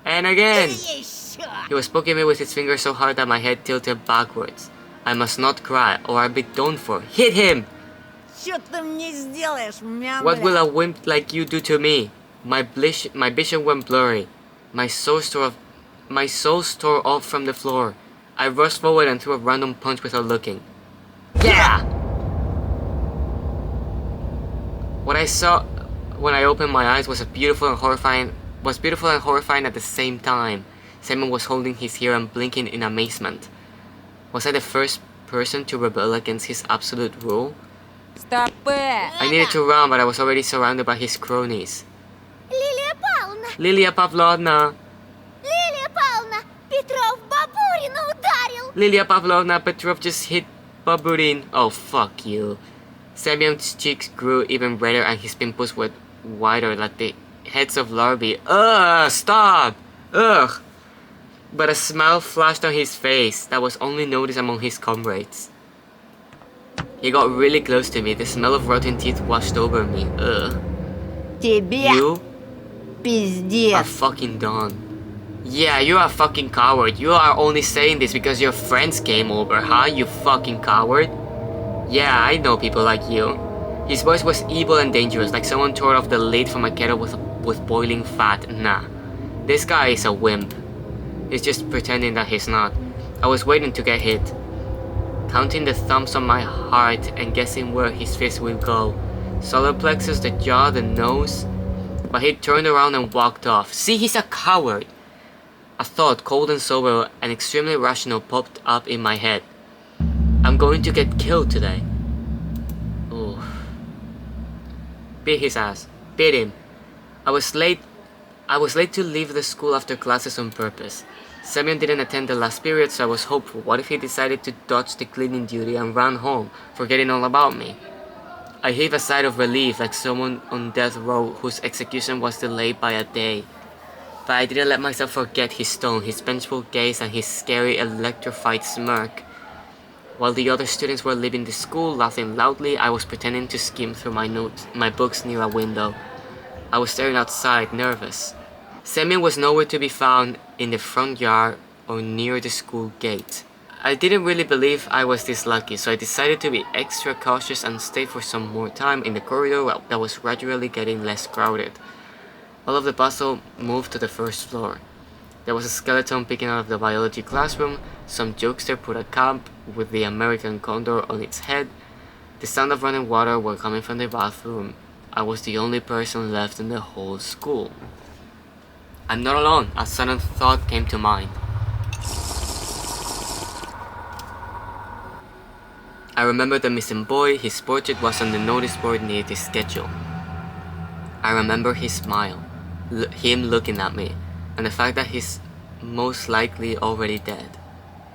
and again. Еще. He was poking me with his finger so hard that my head tilted backwards. I must not cry, or I'll be done for. Hit him! Что ты мне сделаешь, мямля? What will a wimp like you do to me? My vision went blurry. My soul tore off from the floor. I rushed forward and threw a random punch without looking. Yeah! What I saw when I opened my eyes was beautiful and horrifying at the same time. Simon was holding his ear and blinking in amazement. Was I the first person to rebel against his absolute rule? Стопэ! I needed to run, but I was already surrounded by his cronies. Лилия Павловна! Lilia Pavlovna! Лилия Павловна! Петров Бабурина ударил! Lilia Pavlovna, Petrov just hit Baburin. Oh, fuck you. Semyon's cheeks grew even redder and his pimples were wider like the heads of larvae. Ugh, stop! Ugh! But a smile flashed on his face that was only noticed among his comrades. He got really close to me. The smell of rotten teeth washed over me. Ugh. Тебе You are пиздец. fucking done. Yeah, you're a fucking coward. You are only saying this because your friends came over, huh? You fucking coward. Yeah, I know people like you. His voice was evil and dangerous, like someone tore off the lid from a kettle with boiling fat. Nah. This guy is a wimp. He's just pretending that he's not. I was waiting to get hit, counting the thumbs on my heart and guessing where his fist will go. Solar plexus, the jaw, the nose. But he turned around and walked off. See, he's a coward. A thought, cold and sober and extremely rational, popped up in my head. I'm going to get killed today. Ooh. Beat his ass. Beat him. I was late to leave the school after classes on purpose. Semyon didn't attend the last period, so I was hopeful. What if he decided to dodge the cleaning duty and ran home, forgetting all about me? I heaved a sigh of relief, like someone on death row whose execution was delayed by a day. But I didn't let myself forget his tone, his vengeful gaze, and his scary, electrified smirk. While the other students were leaving the school, laughing loudly, I was pretending to skim through my books near a window. I was staring outside, nervous. Semyon was nowhere to be found in the front yard or near the school gate. I didn't really believe I was this lucky, so I decided to be extra cautious and stay for some more time in the corridor that was gradually getting less crowded. All of the bustle moved to the first floor. There was a skeleton peeking out of the biology classroom, some jokester put a cap with the American condor on its head. The sound of running water were coming from the bathroom. I was the only person left in the whole school. I'm not alone, a sudden thought came to mind. I remember the missing boy, his portrait was on the notice board near the schedule. I remember his smile, him looking at me, and the fact that he's most likely already dead.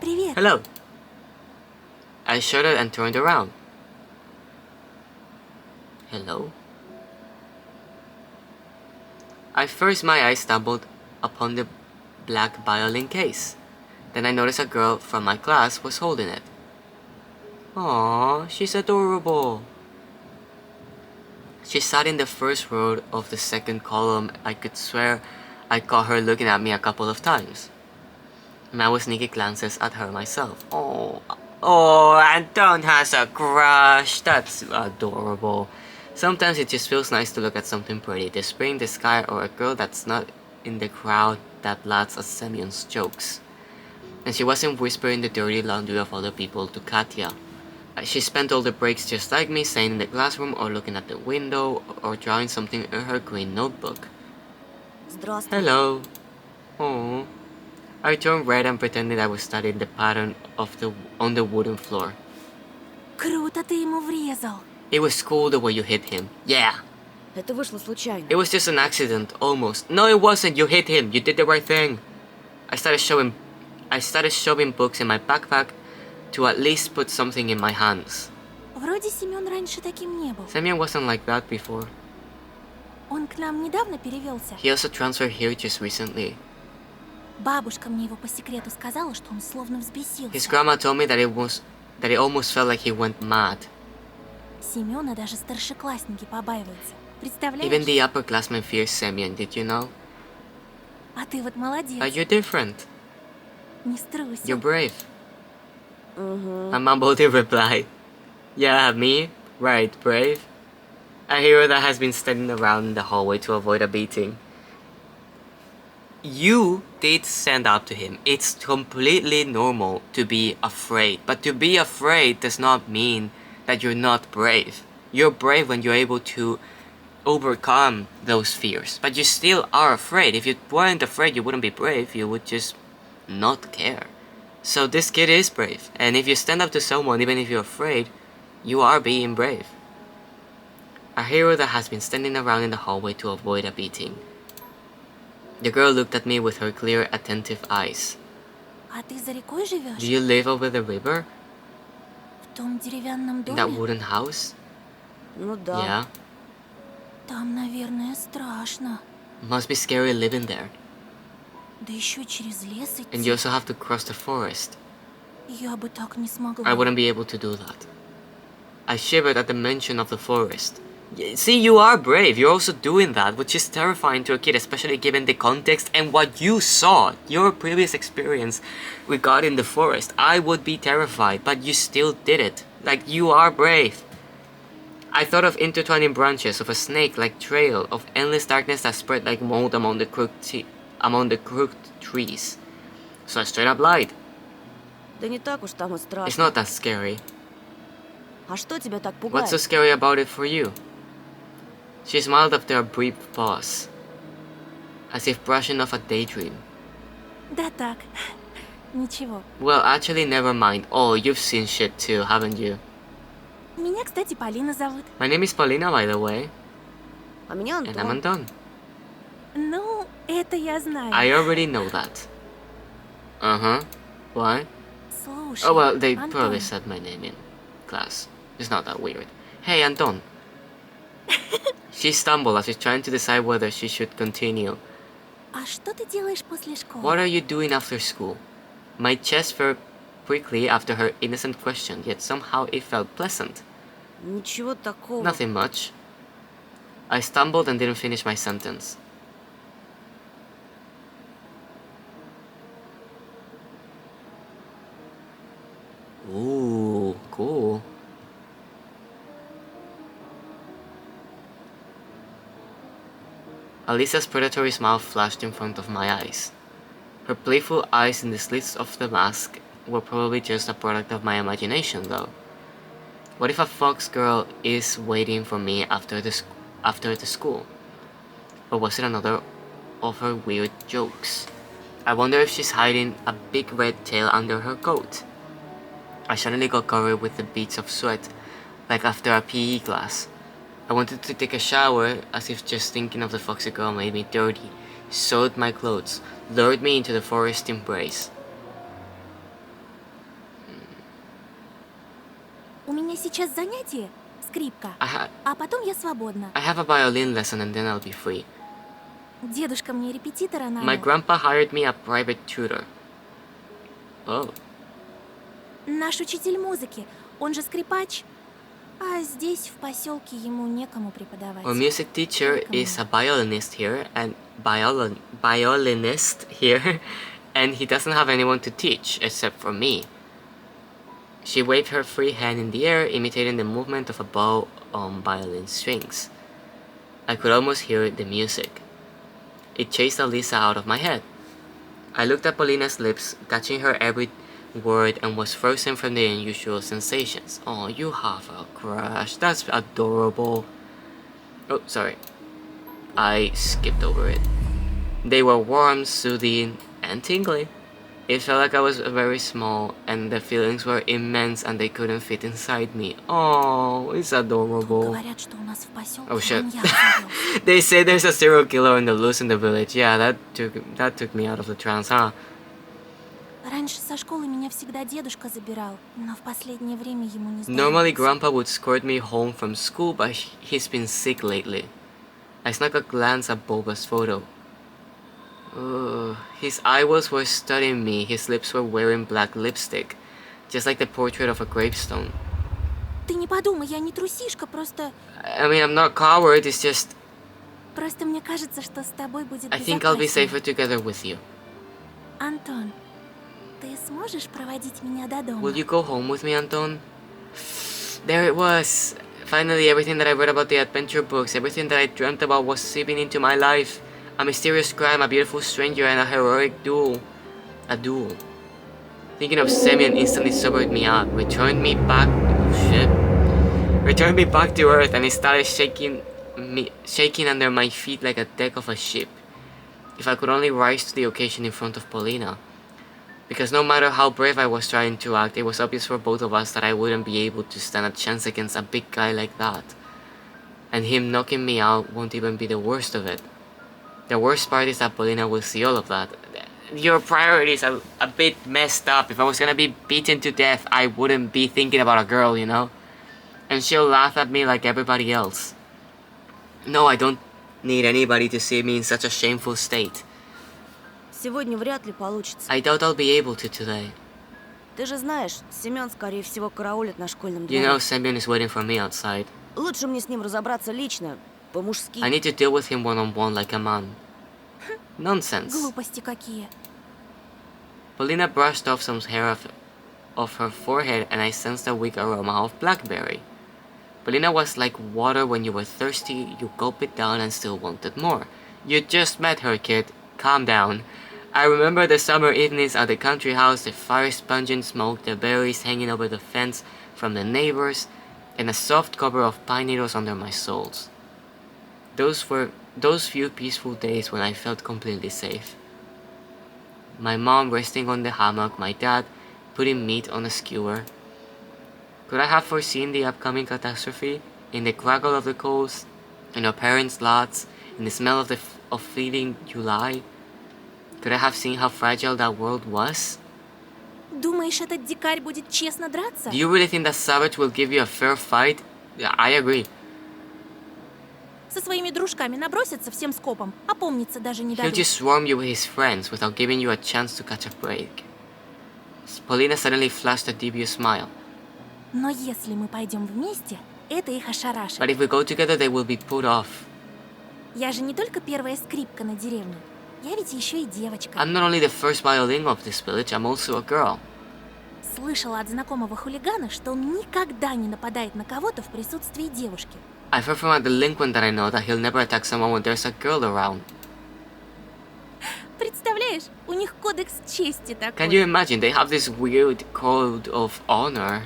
Привет. Hello! I shuddered and turned around. Hello? At first my eyes stumbled upon the black violin case. Then I noticed a girl from my class was holding it. Aww, she's adorable. She sat in the first row of the second column. I could swear I caught her looking at me a couple of times. And I was sneaking glances at her myself. Oh, Anton has a crush. That's adorable. Sometimes it just feels nice to look at something pretty. The spring, the sky, or a girl that's not in the crowd that laughs at Semyon's jokes. And she wasn't whispering the dirty laundry of other people to Katya. She spent all the breaks just like me, staying in the classroom or looking at the window or drawing something in her green notebook. Здравствуй. Hello. Oh. I turned red and pretended I was studying the pattern on the wooden floor. Круто ты ему врезал. It was cool the way you hit him. Yeah. Это вышло случайно. It was just an accident, almost. No, it wasn't. You hit him. You did the right thing. I started shoving books in my backpack to at least put something in my hands. Вроде Семен раньше таким не был. Semyon wasn't like that before. Он к нам недавно перевелся. He also transferred here just recently. Бабушка мне его по секрету сказала, что он словно His взбесился. grandma told me that it almost felt like he went mad. Семена даже старшеклассники побаиваются. Представляешь? Even the upperclassmen fear Semyon, did you know? А ты вот молодец. But you're different. Не струсил. You're brave. Угу. I mumbled in reply. Yeah, me? Right, brave? A hero that has been standing around in the hallway to avoid a beating. You did stand up to him. It's completely normal to be afraid. But to be afraid does not mean that you're not brave. You're brave when you're able to overcome those fears. But you still are afraid. If you weren't afraid, you wouldn't be brave. You would just not care. So this kid is brave. And if you stand up to someone, even if you're afraid, you are being brave. A hero that has been standing around in the hallway to avoid a beating. The girl looked at me with her clear, attentive eyes. А ты за рекой живешь? Do you live over the river? В том деревянном In that доме? wooden house? Ну да. Yeah. Там, наверное, страшно. Must be scary living there. Да еще через лес And идти. you also have to cross the forest. Я бы так не смогла. I wouldn't be able to do that. I shivered at the mention of the forest. See, you are brave. You're also doing that, which is terrifying to a kid, especially given the context and what you saw, your previous experience regarding the forest. I would be terrified, but you still did it. Like, you are brave. I thought of intertwining branches of a snake-like trail of endless darkness that spread like mold among the crooked trees. So I straight up lied. Да не так уж там и It's страшно. not that scary. А что тебя так What's so пугает? scary about it for you? She smiled after a brief pause, as if brushing off a daydream. Да так. Ничего. Well, actually, never mind. Oh, you've seen shit too, haven't you? Меня, кстати, Полина зовут. My name is Paulina, by the way, А меня and I'm Антон. Anton. Ну, это я знаю. I already know that. Uh-huh. Why? Слушай, Oh, well, they Антон, probably said my name in class. It's not that weird. Hey, Anton. She stumbled as if trying to decide whether she should continue. А что ты делаешь после школы? What are you doing after school? My chest felt quickly after her innocent question, yet somehow it felt pleasant. Ничего такого. Nothing much. I stumbled and didn't finish my sentence. Ooh, cool. Alisa's predatory smile flashed in front of my eyes. Her playful eyes in the slits of the mask were probably just a product of my imagination, though. What if a fox girl is waiting for me after the school? Or was it another of her weird jokes? I wonder if she's hiding a big red tail under her coat. I suddenly got covered with the beads of sweat, like after a PE class. I wanted to take a shower, as if just thinking of the foxy girl made me dirty, soiled my clothes, lured me into the forest embrace. У меня сейчас занятие, скрипка, а потом я свободна. I have a violin lesson and then I'll be free. Дедушка мне репетитора надо. My grandpa hired me a private tutor. Oh. Наш учитель музыки, он же скрипач. А здесь, в поселке, ему некому преподавать. Our music teacher is a violinist here, and violinist here, and he doesn't have anyone to teach except for me. She waved her free hand in the air, imitating the movement of a bow on violin strings. I could almost hear the music. It chased Alisa out of my head. I looked at Paulina's lips, catching her every word, and was frozen from the unusual sensations. Oh, you have a crush. That's adorable. Oh, sorry. I skipped over it. They were warm, soothing, and tingly. It felt like I was very small, and the feelings were immense, and they couldn't fit inside me. Oh, it's adorable. Oh shit. They say there's a serial killer on the loose in the village. Yeah, that took me out of the trance, huh? Раньше со школы меня всегда дедушка забирал, но в последнее время ему не здоровится. Normally, Grandpa would escort me home from school, but he's been sick lately. I snuck a glance at Boba's photo. His eyeballs were studying me, his lips were wearing black lipstick, just like the portrait of a gravestone. Ты не подумай, я не трусишка, просто... I mean, I'm not a coward, it's just... Просто мне кажется, что с тобой будет I think I'll be безопаснее. safer together with you. Антон, ты сможешь проводить меня до дома? Will you go home with me, Anton? There it was! Finally, everything that I read about the adventure books, everything that I dreamt about was seeping into my life. A mysterious crime, a beautiful stranger, and a heroic duel. A duel. Thinking of Semyon instantly sobered me up, returned me back to earth, and it started shaking under my feet like a deck of a ship. If I could only rise to the occasion in front of Paulina. Because no matter how brave I was trying to act, it was obvious for both of us that I wouldn't be able to stand a chance against a big guy like that. And him knocking me out won't even be the worst of it. The worst part is that Paulina will see all of that. Your priorities are a bit messed up. If I was gonna be beaten to death, I wouldn't be thinking about a girl, you know? And she'll laugh at me like everybody else. No, I don't need anybody to see me in such a shameful state. Сегодня вряд ли получится. I doubt I'll be able to today. Ты же знаешь, Семен, скорее всего, караулит на школьном дворе. You know, Semyon is waiting for me outside. Лучше мне с ним разобраться лично, по-мужски. I need to deal with him one-on-one like a man. Nonsense. Глупости какие. Paulina brushed off some hair off her forehead, and I sensed a weak aroma of blackberry. Paulina was like water when you were thirsty, you gulp it down and still wanted more. You just met her, kid. Calm down. I remember the summer evenings at the country house, the fire sponging smoke, the berries hanging over the fence from the neighbors, and a soft cover of pine needles under my soles. Those were those few peaceful days when I felt completely safe. My mom resting on the hammock, my dad putting meat on a skewer. Could I have foreseen the upcoming catastrophe? In the crackle of the coals, in our parents' lots, in the smell of fleeting July? Could I have seen how fragile that world was? Думаешь, этот дикарь будет честно драться? Do you really think that Savage will give you a fair fight? Yeah, I agree. Со своими дружками набросится всем скопом, опомниться даже не He'll дадут. just swarm you with his friends without giving you a chance to catch a break. Paulina suddenly flashed a dubious smile. Но если мы пойдем вместе, это их ошарашит. But if we go together, they will be put off. Я же не только первая скрипка на деревне. Я ведь еще и девочка. I'm not only the first violin of this village, I'm also a girl. Слышала от знакомого хулигана, что он никогда не нападает на кого-то в присутствии девушки. I've heard from a delinquent that I know that he'll never attack someone when there's a girl around. Представляешь, у них кодекс чести такой. Can you imagine? They have this weird code of honor.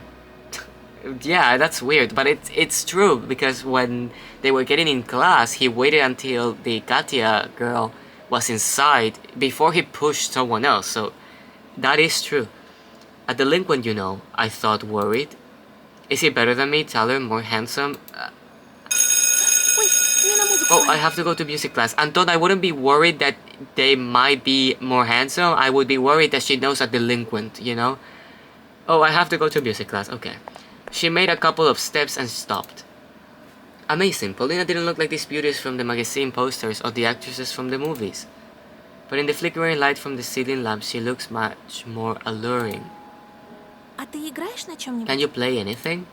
Yeah, that's weird, but it's true because when they were getting in class, he waited until the Katia girl was inside before he pushed someone else, so that is true. A delinquent, you know, I thought, worried. Is he better than me, taller, more handsome? Ой, мне на музыку Oh, надо. I have to go to music class. And thought I wouldn't be worried that they might be more handsome. I would be worried that she knows a delinquent, you know? Oh, I have to go to music class. Okay. She made a couple of steps and stopped. Amazing. Paulina didn't look like these beauties from the magazine posters or the actresses from the movies. But in the flickering light from the ceiling lamp, she looks much more alluring. А ты играешь на чем-нибудь? Can you play anything?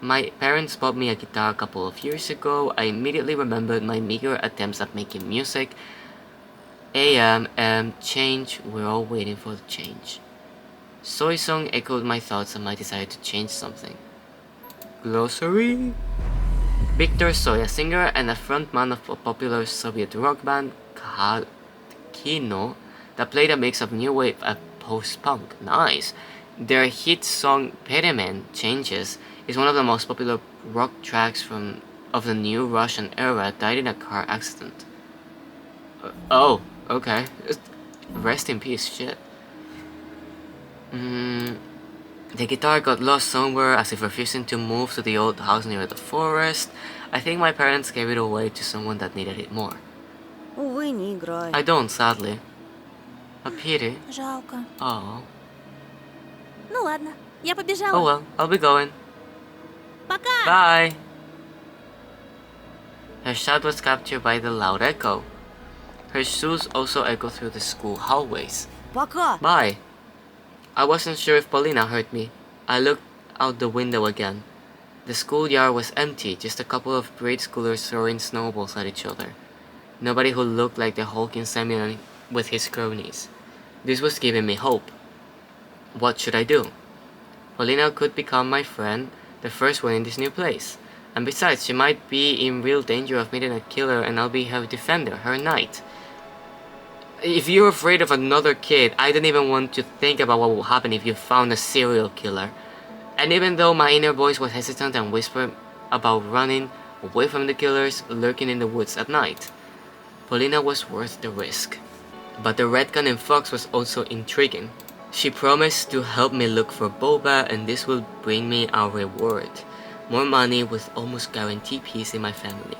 My parents bought me a guitar a couple of years ago. I immediately remembered my meager attempts at making music. Change. We're all waiting for the change. Soy song echoed my thoughts and my desire to change something. Glossary? Victor Soy, a singer and a frontman of a popular Soviet rock band, Kino, that played a mix of new wave and post-punk. Nice. Their hit song Peremen, Changes, is one of the most popular rock tracks of the new Russian era. Died in a car accident. Oh, okay. Rest in peace, shit. The guitar got lost somewhere as if refusing to move to the old house near the forest. I think my parents gave it away to someone that needed it more. Увы, не играй. I don't, sadly. A pity. Жалко. Oh. Ну ладно, я побежала. Oh well, I'll be going. Пока! Bye! Her shout was captured by the loud echo. Her shoes also echoed through the school hallways. Пока! Bye! I wasn't sure if Paulina heard me. I looked out the window again. The schoolyard was empty, just a couple of grade schoolers throwing snowballs at each other. Nobody who looked like the hulking Semyon with his cronies. This was giving me hope. What should I do? Paulina could become my friend, the first one in this new place. And besides, she might be in real danger of meeting a killer and I'll be her defender, her knight. If you're afraid of another kid, I don't even want to think about what will happen if you found a serial killer. And even though my inner voice was hesitant and whispered about running away from the killers lurking in the woods at night, Paulina was worth the risk. But the red gun in Fox was also intriguing. She promised to help me look for Boba and this will bring me a reward. More money with almost guaranteed peace in my family.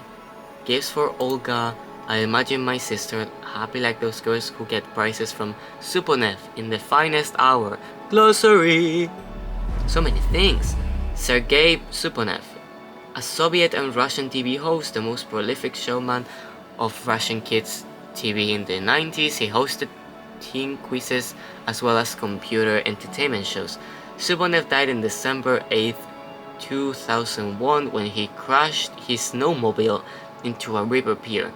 Gifts for Olga. I imagine my sister happy like those girls who get prizes from Suponev in the finest hour. Glossary! So many things. Sergei Suponev, a Soviet and Russian TV host, the most prolific showman of Russian kids TV in the 90s. He hosted teen quizzes as well as computer entertainment shows. Suponev died on December 8th, 2001 when he crashed his snowmobile into a river pier.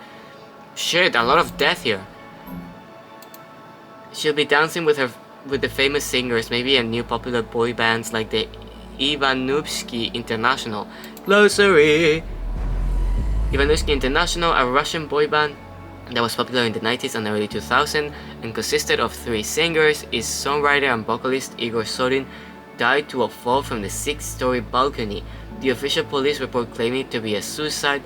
Shit, a lot of death here. She'll be dancing with the famous singers, maybe a new popular boy bands like the Ivanuvsky International. Glossary! Ivanuvsky International, a Russian boy band that was popular in the 90s and early 2000s and consisted of 3 singers. Its songwriter and vocalist Igor Sorin died to a fall from the 6th-story balcony. The official police report claimed it to be a suicide.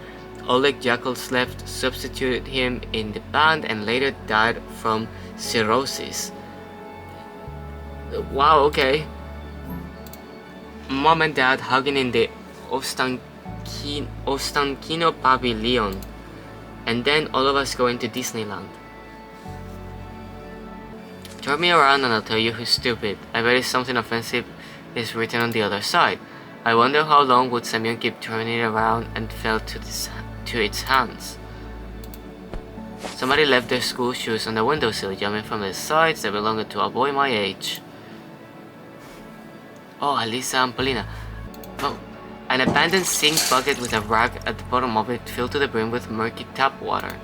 Oleg Yakovlev substituted him in the band and later died from cirrhosis. Wow, okay. Mom and dad hugging in the Ostankino Pavilion. And then all of us going to Disneyland. Turn me around and I'll tell you who's stupid. I bet it's something offensive is written on the other side. I wonder how long would Semyon keep turning it around and fell to its hands. Somebody left their school shoes on the windowsill, jumping from the sides that belonged to a boy my age. Oh, Alisa and Paulina. Oh, an abandoned sink bucket with a rag at the bottom of it filled to the brim with murky tap water.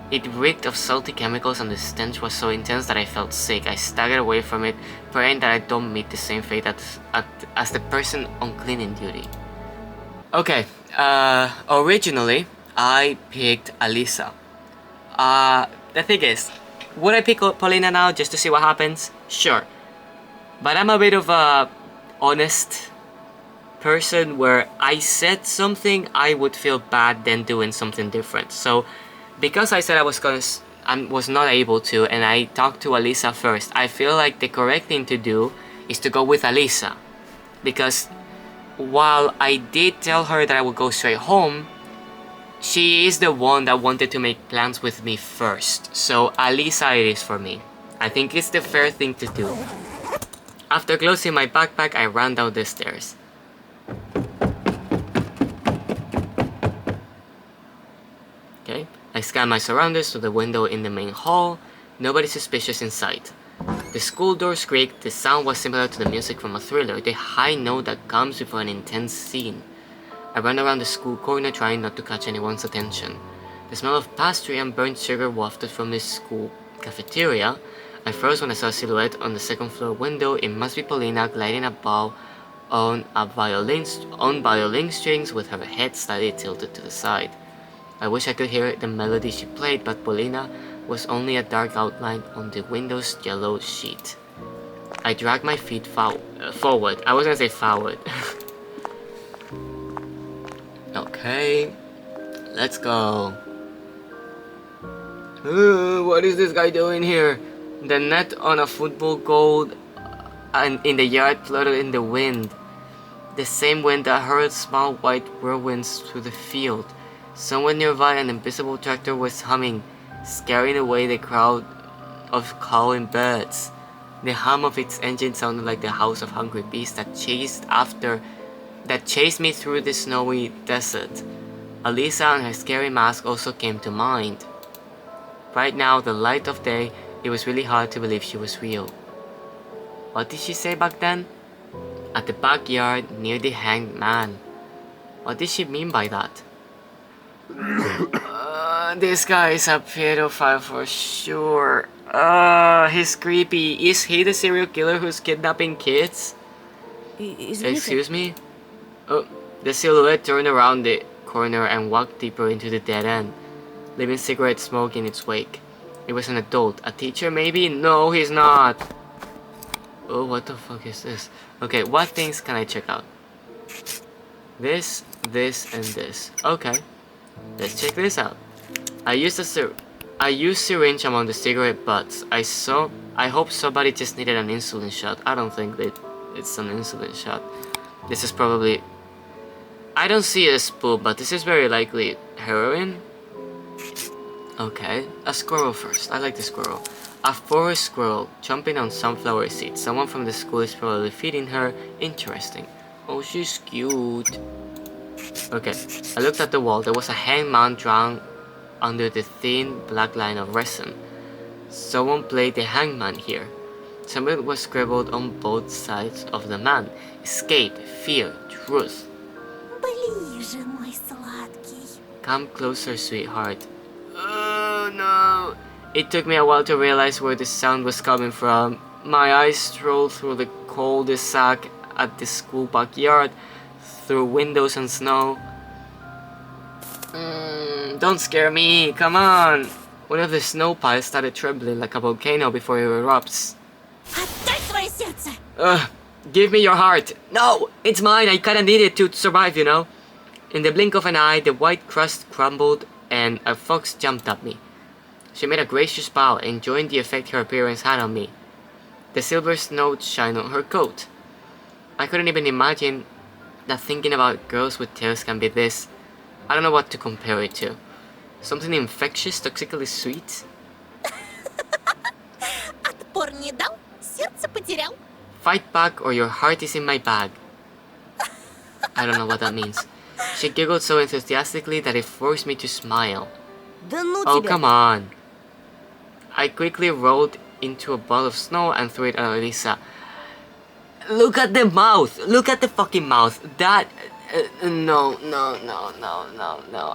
It reeked of salty chemicals and the stench was so intense that I felt sick. I staggered away from it, praying that I don't meet the same fate as the person on cleaning duty. Okay, originally, I picked Alisa. The thing is, would I pick Paulina now just to see what happens? Sure. But I'm a bit of a honest person where I said something, I would feel bad then doing something different. So, because I said I was not able to, and I talked to Alisa first, I feel like the correct thing to do is to go with Alisa. Because while I did tell her that I would go straight home, she is the one that wanted to make plans with me first. So Alisa it is for me. I think it's the fair thing to do. After closing my backpack, I ran down the stairs. Okay, I scanned my surroundings through the window in the main hall. Nobody suspicious in sight. The school doors creaked. The sound was similar to the music from a thriller, the high note that comes before an intense scene. I ran around the school corner trying not to catch anyone's attention. The smell of pastry and burnt sugar wafted from the school cafeteria. I froze when I saw a silhouette on the second floor window. It must be Paulina gliding about on violin strings with her head slightly tilted to the side. I wish I could hear the melody she played, but Paulina was only a dark outline on the window's yellow sheet. I dragged my feet forward. I was gonna say forward. Okay, let's go. What is this guy doing here? The net on a football goal and in the yard fluttered in the wind. The same wind that hurled small white whirlwinds through the field. Somewhere nearby, an invisible tractor was humming, scaring away the crowd of cawing birds. The hum of its engine sounded like the house of hungry beasts that chased me through the snowy desert. Alisa and her scary mask also came to mind. Right now, the light of day, it was really hard to believe she was real. What did she say back then? At the backyard near the hanged man. What did she mean by that? This guy is a pedophile for sure. He's creepy. Is he the serial killer who's kidnapping kids? Excuse me? Oh, the silhouette turned around the corner and walked deeper into the dead end, leaving cigarette smoke in its wake. It was an adult. A teacher maybe? No, he's not. Oh, what the fuck is this? Okay, what things can I check out? This, and this. Okay. Let's check this out. I used syringe among the cigarette butts. I hope somebody just needed an insulin shot. I don't think that it's an insulin shot. This is probably... I don't see a spool, but this is very likely heroin. Okay, a squirrel first. I like the squirrel. A forest squirrel chomping on sunflower seeds. Someone from the school is probably feeding her. Interesting. Oh, she's cute. Okay, I looked at the wall. There was a hangman drawn under the thin black line of resin. Someone played the hangman here. Something was scribbled on both sides of the man. Escape, fear, truth. Ближе, мой сладкий. Come closer, sweetheart. Oh no! It took me a while to realize where the sound was coming from. My eyes strolled through the cul-de-sac at the school backyard, through windows and snow. Don't scare me, come on! One of the snow piles started trembling like a volcano before it erupts. Отдай свое сердце! Give me your heart! No! It's mine! I kinda need it to survive, you know? In the blink of an eye, the white crust crumbled and a fox jumped at me. She made a gracious bow, enjoying the effect her appearance had on me. The silver snow shined on her coat. I couldn't even imagine that thinking about girls with tails can be this. I don't know what to compare it to. Something infectious, toxically sweet? Отпор не дал, сердце потерял. Fight back or your heart is in my bag. I don't know what that means. She giggled so enthusiastically that it forced me to smile. Да ну Oh, тебя. come on. I quickly rolled into a ball of snow and threw it at Alisa. Look at the mouth. Look at the fucking mouth. That... no.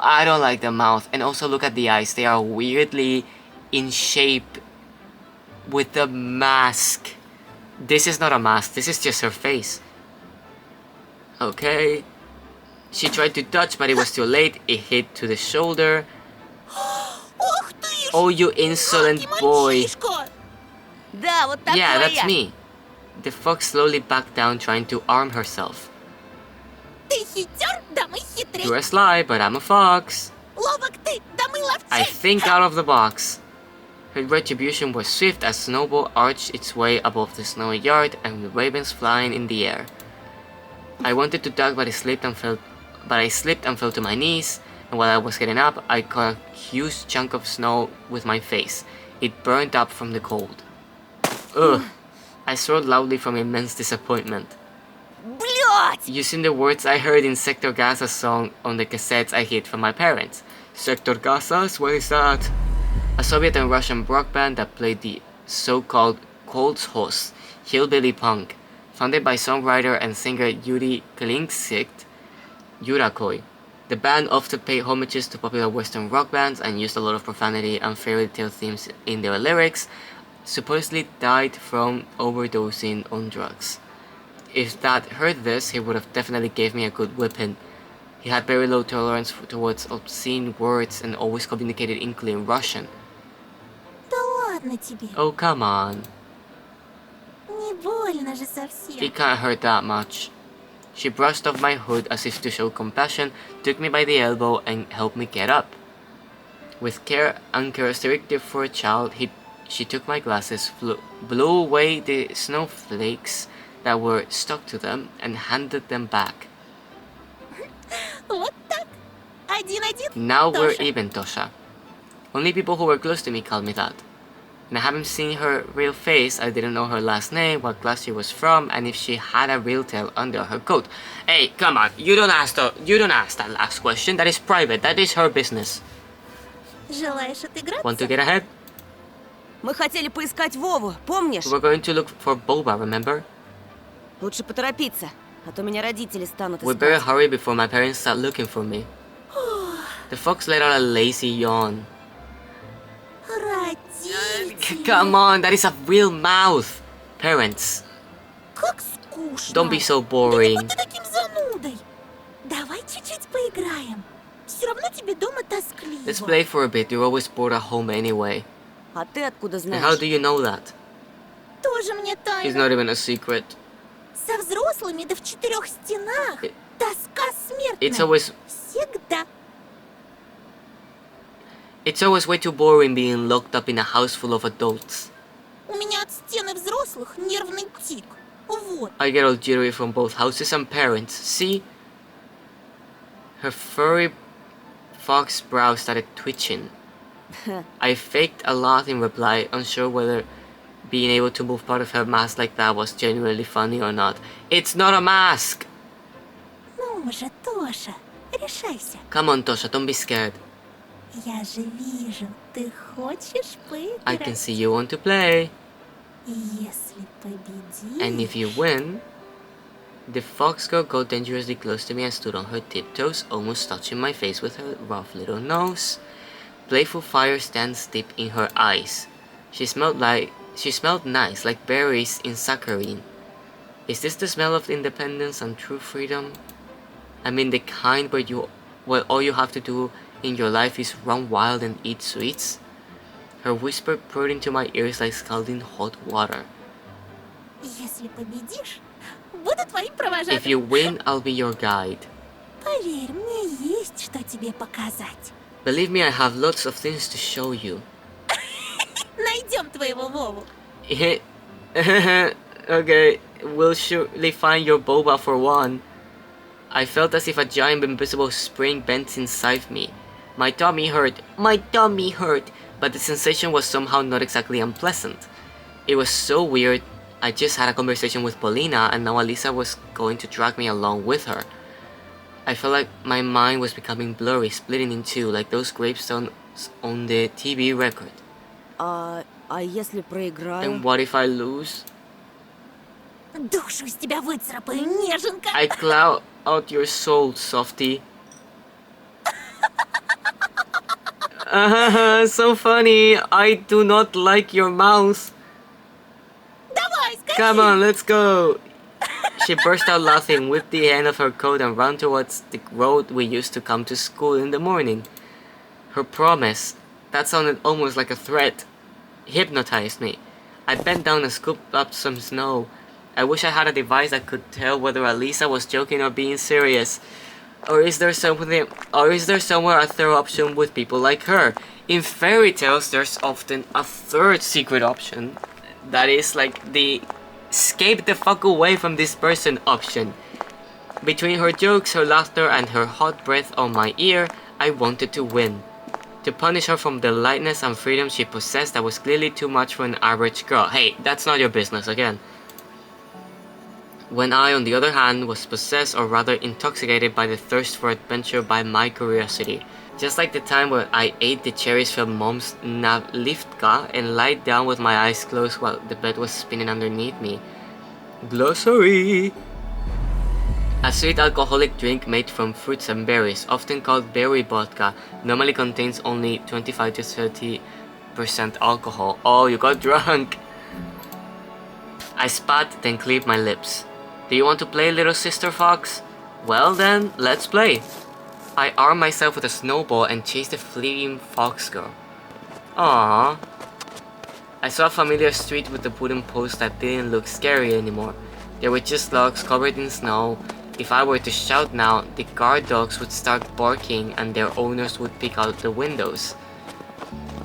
I don't like the mouth. And also look at the eyes. They are weirdly in shape with the mask. This is not a mask. This is just her face. Okay. She tried to touch, but it was too late. It hit to the shoulder. Ух ты ж! Oh, you insolent Гадкий boy. мальчишка! Да, вот такое. Yeah, that's me. The fox slowly backed down, trying to arm herself. Ты хитер, да мы хитрее. You're a sly, but I'm a fox. Ловок ты, да мы I ловчей. think out of the box. Her retribution was swift as Snowball arched its way above the snowy yard and with ravens flying in the air. I wanted to duck, but I slipped and fell to my knees. And while I was getting up, I caught a huge chunk of snow with my face. It burned up from the cold. Ugh! I swore loudly from immense disappointment. Блять! Using the words I heard in Sector Gaza's song on the cassettes I hid from my parents. Sector Gaza's? What is that? A Soviet and Russian rock band that played the so-called Kolzhos, hillbilly punk, founded by songwriter and singer Yuri Klinksik, Yurakoi. The band often paid homages to popular Western rock bands and used a lot of profanity and fairy tale themes in their lyrics. Supposedly died from overdosing on drugs. If Dad heard this, he would have definitely gave me a good whipping. He had very low tolerance towards obscene words and always communicated in clean Russian. Да ладно тебе. Oh, come on. Не больно же совсем. It can't hurt that much. She brushed off my hood as if to show compassion, took me by the elbow and helped me get up. With care uncharacteristic for a child, she took my glasses, blew away the snowflakes that were stuck to them, and handed them back. Вот так. 1-1. Now we're Tosha. even, Tosha. Only people who were close to me called me that. And I haven't seen her real face. I didn't know her last name, what class she was from, and if she had a real tail under her coat. Hey, come on! You don't ask that last question. That is private. That is her business. Желаешь отыграться? Want to get ahead? Мы хотели поискать Вову, помнишь? We're going to look for Boba, remember? Лучше поторопиться, а то меня родители станут We better искать. hurry before my parents start looking for me. The fox let out a lazy yawn. Родители. Come on, that is a real mouth. Parents, Как скучно. don't be so Да не boring. будь ты таким занудой. Давай чуть-чуть поиграем. Все равно тебе дома тоскливо. Let's play for a bit. You're always bored at home anyway. А ты откуда And how знаешь? do you know that? Тоже мне It's тайна. not even a secret. Со взрослыми да в 4 стенах. Тоска смертная. It's always Всегда. It's always way too boring being locked up in a house full of adults. У меня от стены взрослых нервный тик. Вот. I get all jittery from both houses and parents. See? Her furry fox brow started twitching. I faked a laugh in reply, unsure whether being able to move part of her mask like that was genuinely funny or not. It's not a mask! Ну же, Тоша, решайся. Come on, Tosha, don't be scared. Я же вижу, ты хочешь поиграть. I can see you want to play. И если победишь... And if you win... The fox girl got dangerously close to me and stood on her tiptoes, almost touching my face with her rough little nose. Playful fire stands deep in her eyes. She smelled nice, like berries in saccharine. Is this the smell of independence and true freedom? I mean the kind where all you have to do in your life is run wild and eat sweets? Her whisper poured into my ears like scalding hot water. Если победишь, буду твоим провожатым. If you win, I'll be your guide. Поверь, мне есть что тебе показать. Believe me, I have lots of things to show you. Найдем твоего Вову. Okay, we'll surely find your boba for one. I felt as if a giant invisible spring bent inside me. My tummy hurt, but the sensation was somehow not exactly unpleasant. It was so weird. I just had a conversation with Paulina and now Alisa was going to drag me along with her. I felt like my mind was becoming blurry, splitting in two, like those gravestones on the TV record. А если проиграем? And what if I lose? Душу из тебя выцарапаю, неженка. I claw out your soul, softie. So funny. I do not like your mouth. Давай, скорее. Come on, let's go. She burst out laughing, whipped the end of her coat and ran towards the road we used to come to school in the morning. Her promise, that sounded almost like a threat, hypnotized me. I bent down and scooped up some snow. I wish I had a device that could tell whether Alisa was joking or being serious. Or is there somewhere a third option with people like her? In fairy tales, there's often a third secret option. That is like the escape the fuck away from this person option. Between her jokes, her laughter, and her hot breath on my ear, I wanted to win. To punish her from the lightness and freedom she possessed that was clearly too much for an average girl. Hey, that's not your business again. When I, on the other hand, was possessed or rather intoxicated by the thirst for adventure by my curiosity. Just like the time when I ate the cherries from Mom's navlivka and lied down with my eyes closed while the bed was spinning underneath me. Glossary! A sweet alcoholic drink made from fruits and berries, often called berry vodka, normally contains only 25 to 30% alcohol. Oh, you got drunk! I spat, then cleared my lips. Do you want to play, little sister fox? Well then, let's play. I armed myself with a snowball and chased the fleeing fox girl. Aww. I saw a familiar street with a wooden post that didn't look scary anymore. There were just logs covered in snow. If I were to shout now, the guard dogs would start barking and their owners would peek out the windows.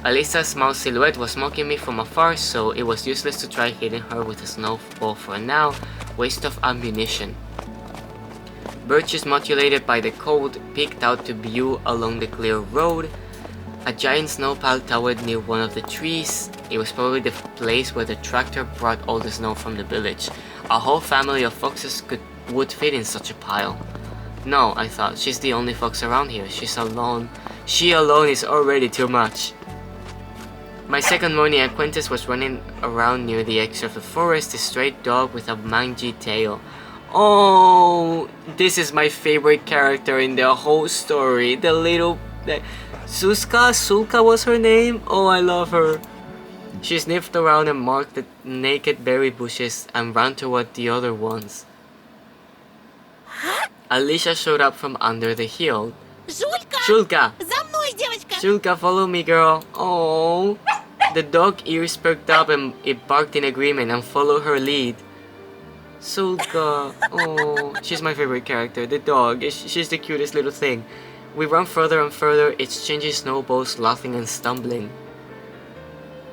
Alisa's small silhouette was mocking me from afar, so it was useless to try hitting her with a snowball for now. Waste of ammunition. Birches modulated by the cold peeked out to view along the clear road. A giant snow pile towered near one of the trees. It was probably the place where the tractor brought all the snow from the village. A whole family of foxes would fit in such a pile. No, I thought, she's the only fox around here. She's alone. She alone is already too much. My second morning acquaintance was running around near the edge of the forest, a stray dog with a mangy tail. Oh, this is my favorite character in the whole story. The little... Sulka was her name? Oh, I love her. She sniffed around and marked the naked berry bushes and ran toward the other ones. Alicia showed up from under the hill. Жулька! Shulka! За мной, девочка! Shulka, follow me, girl. Oh. The dog ears perked up and it barked in agreement and followed her lead. Shulka. Oh, she's my favorite character. The dog. She's the cutest little thing. We ran further and further, exchanging snowballs, laughing and stumbling.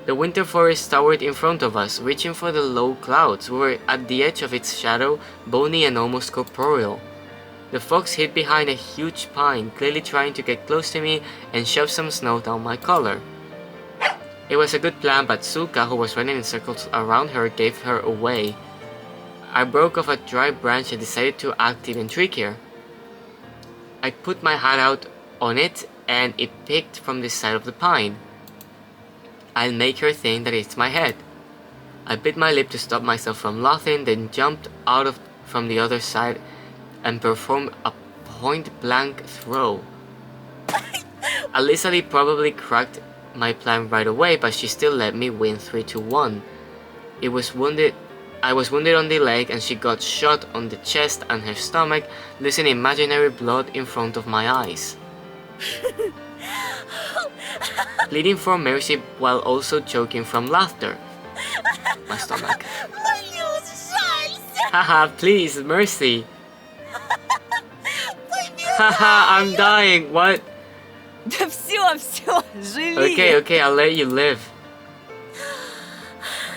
The winter forest towered in front of us, reaching for the low clouds. We were at the edge of its shadow, bony and almost corporeal. The fox hid behind a huge pine, clearly trying to get close to me and shove some snow down my collar. It was a good plan, but Sulka, who was running in circles around her, gave her away. I broke off a dry branch and decided to act even trickier. I put my hand out on it and it picked from the side of the pine. I'll make her think that it's my head. I bit my lip to stop myself from laughing, then jumped out from the other side and performed a point-blank throw. Alisa probably cracked my plan right away, but she still let me win 3-1. I was wounded on the leg and she got shot on the chest and her stomach, losing imaginary blood in front of my eyes. Pleading for mercy while also choking from laughter. My stomach. Молюсь, жалься! Haha, please, mercy. Haha, I'm dying. What? Да все, живи! Okay, I'll let you live.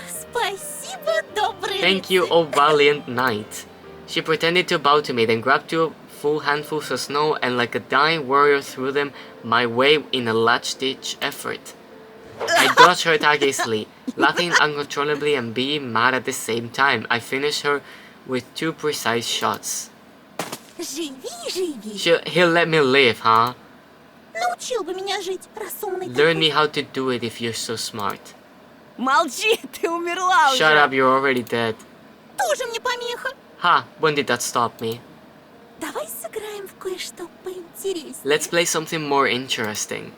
Спасибо, добрый Thank you, O valiant knight. She pretended to bow to me, then grabbed 2 full handfuls of snow and like a dying warrior threw them my way in a last-ditch effort. I dodged her attack easily, laughing uncontrollably and being mad at the same time. I finished her with 2 precise shots. Живи! He'll let me live, huh? Научил бы меня жить, раз умный Learn такой. me how to do it if you're so smart. Молчи, ты умерла уже! Shut up, you're already dead. тоже мне помеха. Ha, when did that stop me? Давай сыграем в кое-что поинтереснее. Let's play something more interesting.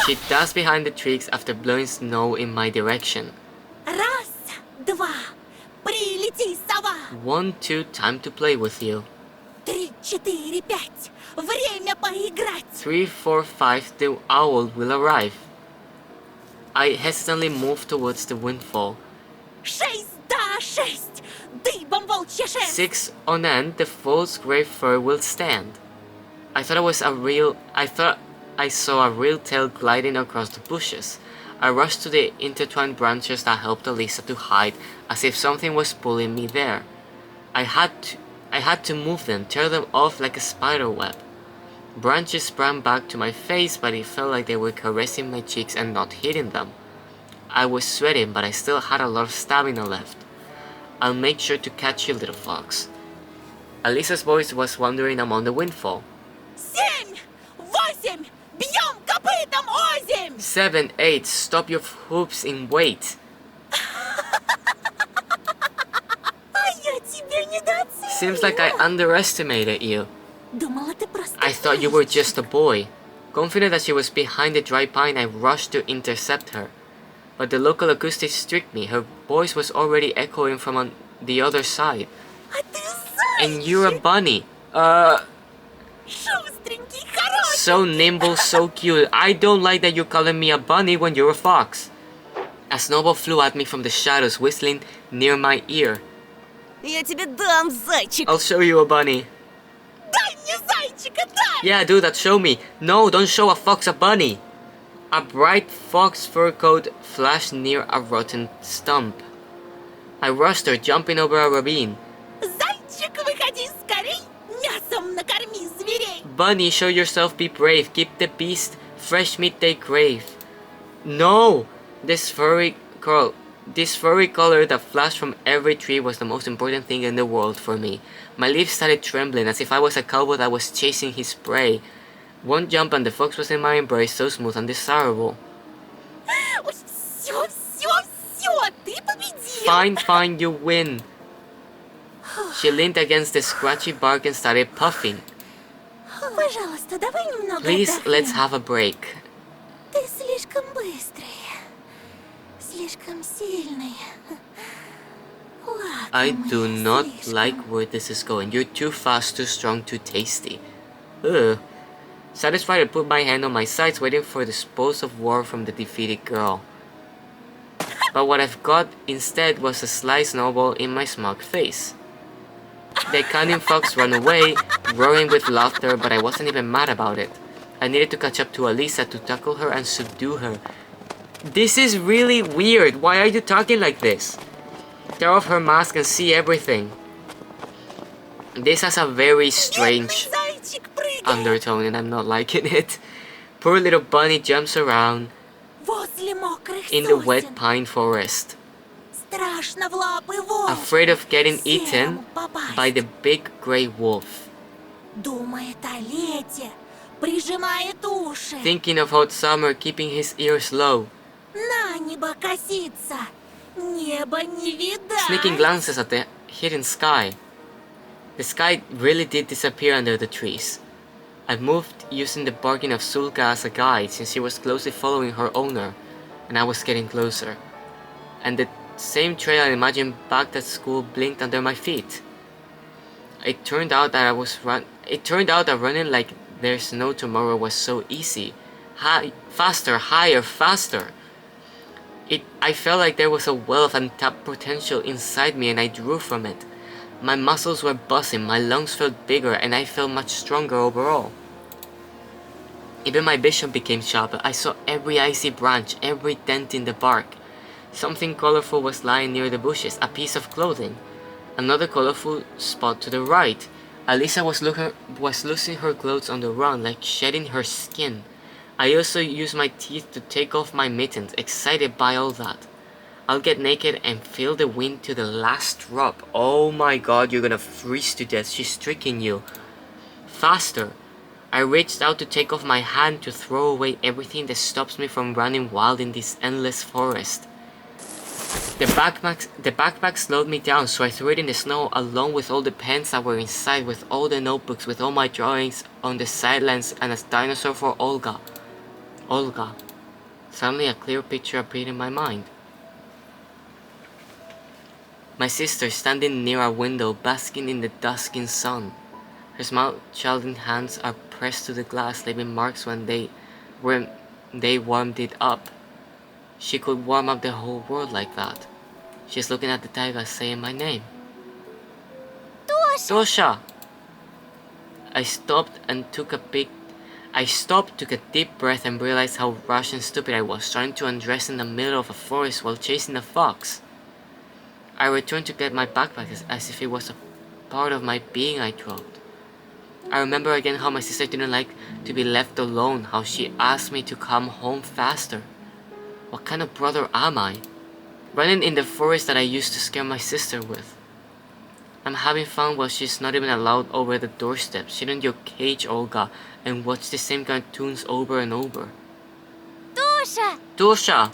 She dashed behind the trees after blowing snow in my direction. Раз, два, прилети, сова. 1, 2, time to play with you. 3, 4, 5, время поиграть. 3, 4, 5, the owl will arrive. I hesitantly moved towards the windfall. 6, да, 6, дыбом волчья шерсть. 6 on end, the false grey fur will stand. I thought I saw a real tail gliding across the bushes. I rushed to the intertwined branches that helped Elisa to hide, as if something was pulling me there. I had to move them, tear them off like a spider web. Branches sprang back to my face, but it felt like they were caressing my cheeks and not hitting them. I was sweating, but I still had a lot of stamina left. I'll make sure to catch you, little fox. Alisa's voice was wandering among the windfall. 7, 8, бьем копытом озимь. 7, 8, stop your hoops in wait. А я тебя недооценила. Seems like I underestimated you. Думала, ты просто I thought you were мальчик. just a boy. Confident that she was behind the dry pine, I rushed to intercept her. But the local acoustics tricked me. Her voice was already echoing from on the other side. А ты зайчик. And you're a bunny. Шустренький, хороший. So nimble, so cute. I don't like that you're calling me a bunny when you're a fox. A snowball flew at me from the shadows, whistling near my ear. Я тебе дам, зайчик. I'll show you a bunny. Дай мне зайчика, дай. Yeah, do that, show me. No, don't show a fox a bunny. A bright fox fur coat flashed near a rotten stump. I rushed her, jumping over a ravine. Зайчик, выходи скорей. Мясом накорми зверей. Bunny, show yourself, be brave. Keep the beast fresh meat they crave. No! This furry color that flashed from every tree was the most important thing in the world for me. My leaves started trembling as if I was a cowboy that was chasing his prey. One jump and the fox was in my embrace, so smooth and desirable. Ой, все, ты победил. Fine, fine, you win. She leaned against the scratchy bark and started puffing. Пожалуйста, давай немного Please, отдохнем. let's have a break. Ты слишком быстрый. Слишком сильный. I do Лакомый, not слишком. like where this is going. You're too fast, too strong, too tasty. Ugh. Satisfied, I put my hand on my sides, waiting for the spoils of war from the defeated girl. But what I've got instead was a sly snowball in my smug face. The cunning fox ran away, roaring with laughter, but I wasn't even mad about it. I needed to catch up to Alisa to tackle her and subdue her. This is really weird. Why are you talking like this? Tear off her mask and see everything. This has a very strange Бедный зайчик, прыгай. undertone and I'm not liking it. Poor little bunny jumps around Возле мокрых in the сосен. wet pine forest, Страшно в лапы волк. afraid of getting Всем eaten попасть. by the big grey wolf. Думает о лете, прижимает уши. Thinking of hot summer, keeping his ears low, На небо косится, небо не видать. sneaking glances at the hidden sky. The sky really did disappear under the trees. I moved using the barking of Sulka as a guide since she was closely following her owner, and I was getting closer. And the same trail I imagined back at school blinked under my feet. It turned out that running like there's no tomorrow was so easy. Faster, higher, faster. I felt like there was a well of untapped potential inside me and I drew from it. My muscles were buzzing, my lungs felt bigger, and I felt much stronger overall. Even my vision became sharper. I saw every icy branch, every dent in the bark. Something colorful was lying near the bushes, a piece of clothing. Another colorful spot to the right. Alisa was losing her clothes on the run, like shedding her skin. I also used my teeth to take off my mittens, excited by all that. I'll get naked and feel the wind to the last drop. Oh my god, you're gonna freeze to death. She's tricking you. Faster. I reached out to take off my hand to throw away everything that stops me from running wild in this endless forest. The backpack slowed me down, so I threw it in the snow along with all the pens that were inside, with all the notebooks, with all my drawings on the sidelines, and a dinosaur for Olga. Olga. Suddenly a clear picture appeared in my mind. My sister standing near a window, basking in the dusking sun. Her small children hands are pressed to the glass, leaving marks when they warmed it up. She could warm up the whole world like that. She's looking at the taiga, saying my name. Tosha! I stopped, took a deep breath and realized how rash and stupid I was, trying to undress in the middle of a forest while chasing a fox. I returned to get my backpack as if it was a part of my being I dropped. I remember again how my sister didn't like to be left alone, how she asked me to come home faster. What kind of brother am I? Running in the forest that I used to scare my sister with. I'm having fun while she's not even allowed over the doorstep. Sit in your cage, Olga, and watch the same cartoons over and over. Тоша! Tosha!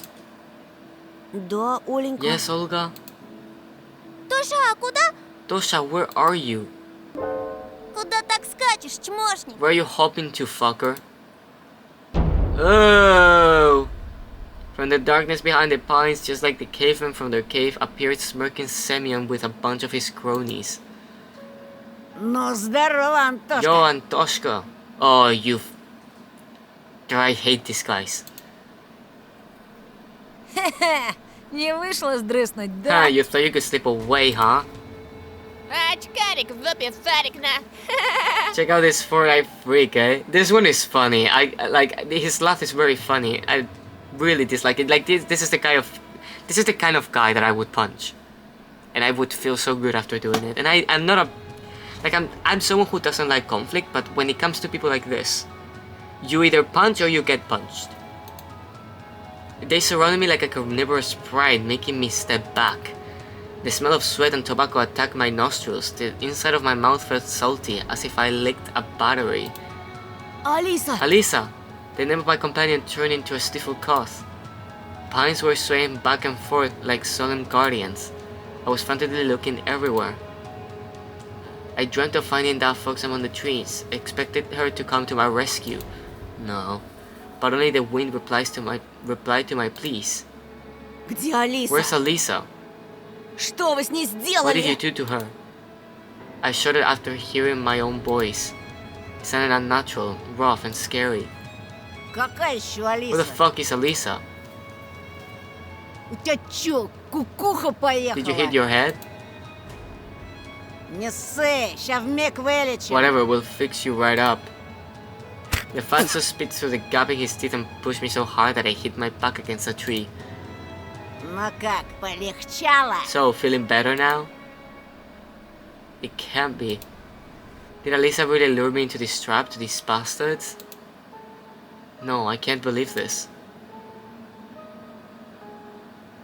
Да, Оленька. Yes, Olga? Тоша, а куда? Tosha, where are you? Куда так скачешь, чмошник? Where are you hopping to, fucker? Oh! From the darkness behind the pines, just like the cavemen from their cave, appeared smirking Semyon with a bunch of his cronies. Ну, здорово, Антошка. Yo, Antoshka! Oh, you... I hate these guys. Не вышло сдрыснуть, Huh, да? you thought you could slip away, huh? Очкарик в дупе Сарик на. Check out this 4-eyed freak, eh? This one is funny. I like his laugh is very funny. I really dislike it. Like this is the kind of guy that I would punch, and I would feel so good after doing it. And I'm not a like I'm someone who doesn't like conflict, but when it comes to people like this, you either punch or you get punched. They surrounded me like a carnivorous pride, making me step back. The smell of sweat and tobacco attacked my nostrils. The inside of my mouth felt salty, as if I licked a battery. Алиса. Alisa! The name of my companion turned into a stifled cough. Pines were swaying back and forth like solemn guardians. I was frantically looking everywhere. I dreamt of finding that fox among the trees. I expected her to come to my rescue. No. But only the wind replied to my pleas. Где Алиса? Where's Alisa? Что вы с ней What did you сделали? do to her? I shuddered after hearing my own voice. It sounded unnatural, rough, and scary. Какая еще Who the Алиса? fuck is Alisa? У тебя чё, кукуха поехала? Did you hit your head? Не ссы, ща вмиг вылечим. Whatever, we'll fix you right up. The fatso spit through the gap in his teeth and pushed me so hard that I hit my back against a tree. Ну как, полегчало? So, feeling better now? It can't be. Did Alisa really lure me into this trap, to these bastards? No, I can't believe this.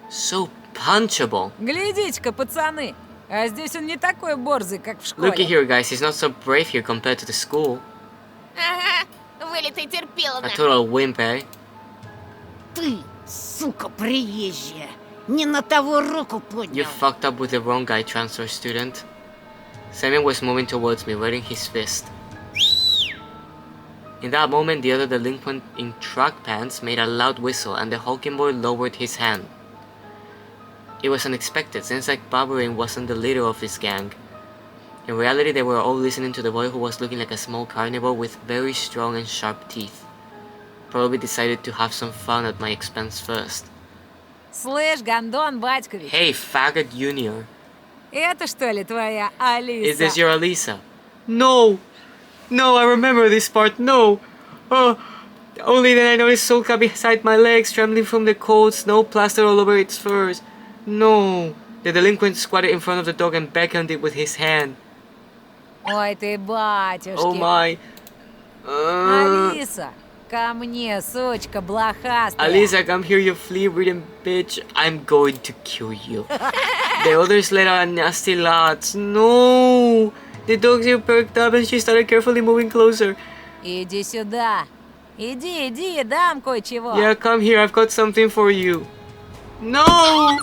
So punchable. Глядите-ка, пацаны, а здесь он не такой борзый, как в Looky школе. here, guys, he's not so brave here compared to the school. Ага, вылитый терпиловна. A total wimp, eh? Ты, сука, приезжая, не на того руку You поднял. fucked up with the wrong guy, transfer student. Semyon was moving towards me, wetting his fist. In that moment, the other delinquent in track pants made a loud whistle, and the hulking boy lowered his hand. It was unexpected, since like Barbarin wasn't the leader of his gang. In reality, they were all listening to the boy who was looking like a small carnivore with very strong and sharp teeth. Probably decided to have some fun at my expense first. Слышь, Гондон Батькович, Hey, faggot junior, это что ли твоя Алиса? is this your Alisa? No! No, I remember this part, no! Oh, only then I noticed Solka beside my legs, trembling from the cold, snow plastered all over its furs. No! The delinquent squatted in front of the dog and beckoned it with his hand. Ой ты, батюшки. Oh my... Алиса, ко мне, сучка блохастая. Alisa, come here, you flea-ridden bitch. I'm going to kill you. The others let out a nasty laugh. No! The dog's ear perked up and she started carefully moving closer. Иди сюда. Иди, дам кое-чего. Yeah, come here, I've got something for you. No!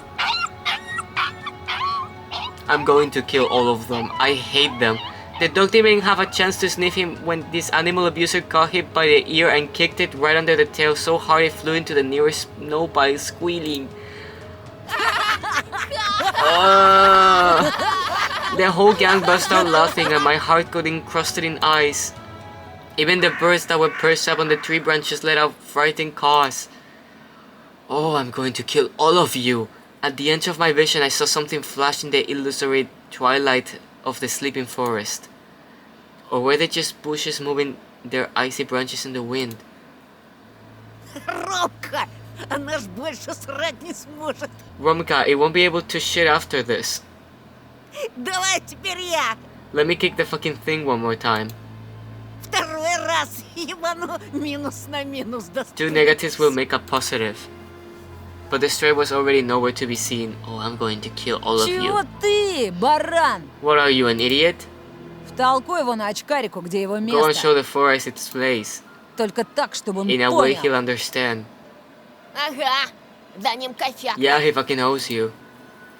I'm going to kill all of them. I hate them. The dog didn't even have a chance to sniff him when this animal abuser caught him by the ear and kicked it right under the tail so hard it flew into the nearest snowpile, squealing. The whole gang burst out laughing and my heart got encrusted in ice. Even the birds that were perched up on the tree branches let out frightened caws. Oh, I'm going to kill all of you. At the edge of my vision, I saw something flash in the illusory twilight of the sleeping forest. Or were they just bushes moving their icy branches in the wind? Робка! Она ж больше срать не сможет. Romka, it won't be able to shit after this. Давай теперь я. Let me kick the fucking thing one more time. Второй раз ебану минус на минус достать. 2 negatives will make a positive. But the stray was already nowhere to be seen. Oh, I'm going to kill all of Чего you. ты, баран? What are you, an idiot? Втолкуй его на очкарику, где его Go and show место. the forest its place. Только так, чтобы он In a way he'll понял. understand. Ага, за ним кофяк. Yeah, he fucking owes you.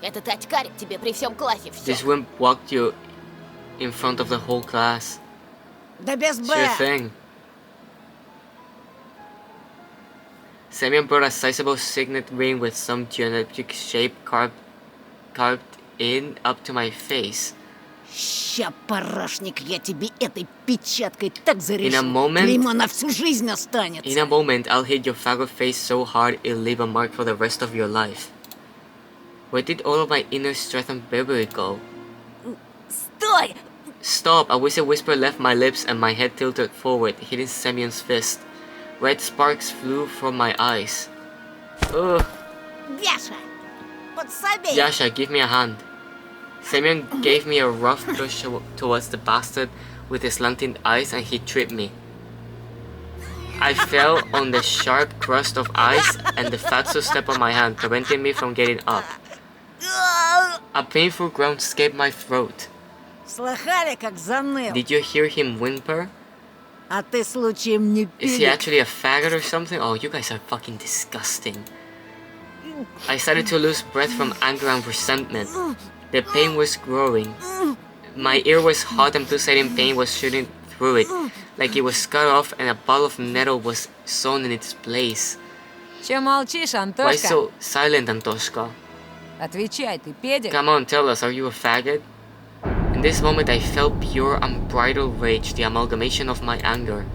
Этот очкарик тебе при всем классе This все. wimp walked you in front of the whole class. Да без It's your Б. thing. Semyon brought a sizable signet ring with some geometric shape carved in up to my face. Ща, парашник, я тебе этой печаткой так In a зарежу. moment- Клеймо на всю жизнь останется. In a moment, I'll hit your faggot face so hard it'll leave a mark for the rest of your life. Where did all of my inner strength and bravery go? Стой! Stop! A whistle whisper left my lips and my head tilted forward, hitting Semyon's fist. Red sparks flew from my eyes. Ugh. Яша, подсоби. Yasha, give me a hand. Semyon gave me a rough push towards the bastard with his slanting eyes and he tripped me. I fell on the sharp crust of ice and the fatso stepped on my hand, preventing me from getting up. A painful groan escaped my throat. Слыхали, как заныл? Did you hear him whimper? А ты случаем не Is he пилик? actually a faggot or something? Oh, you guys are fucking disgusting. I started to lose breath from anger and resentment. The pain was growing. My ear was hot and pulsating pain was shooting through it, like it was cut off and a ball of metal was sewn in its place. Че молчишь, Why Антошка? so silent, Antoshka? Отвечай, ты педик? Come on, tell us, are you a faggot? In this moment, I felt pure, unbridled rage, the amalgamation of my anger.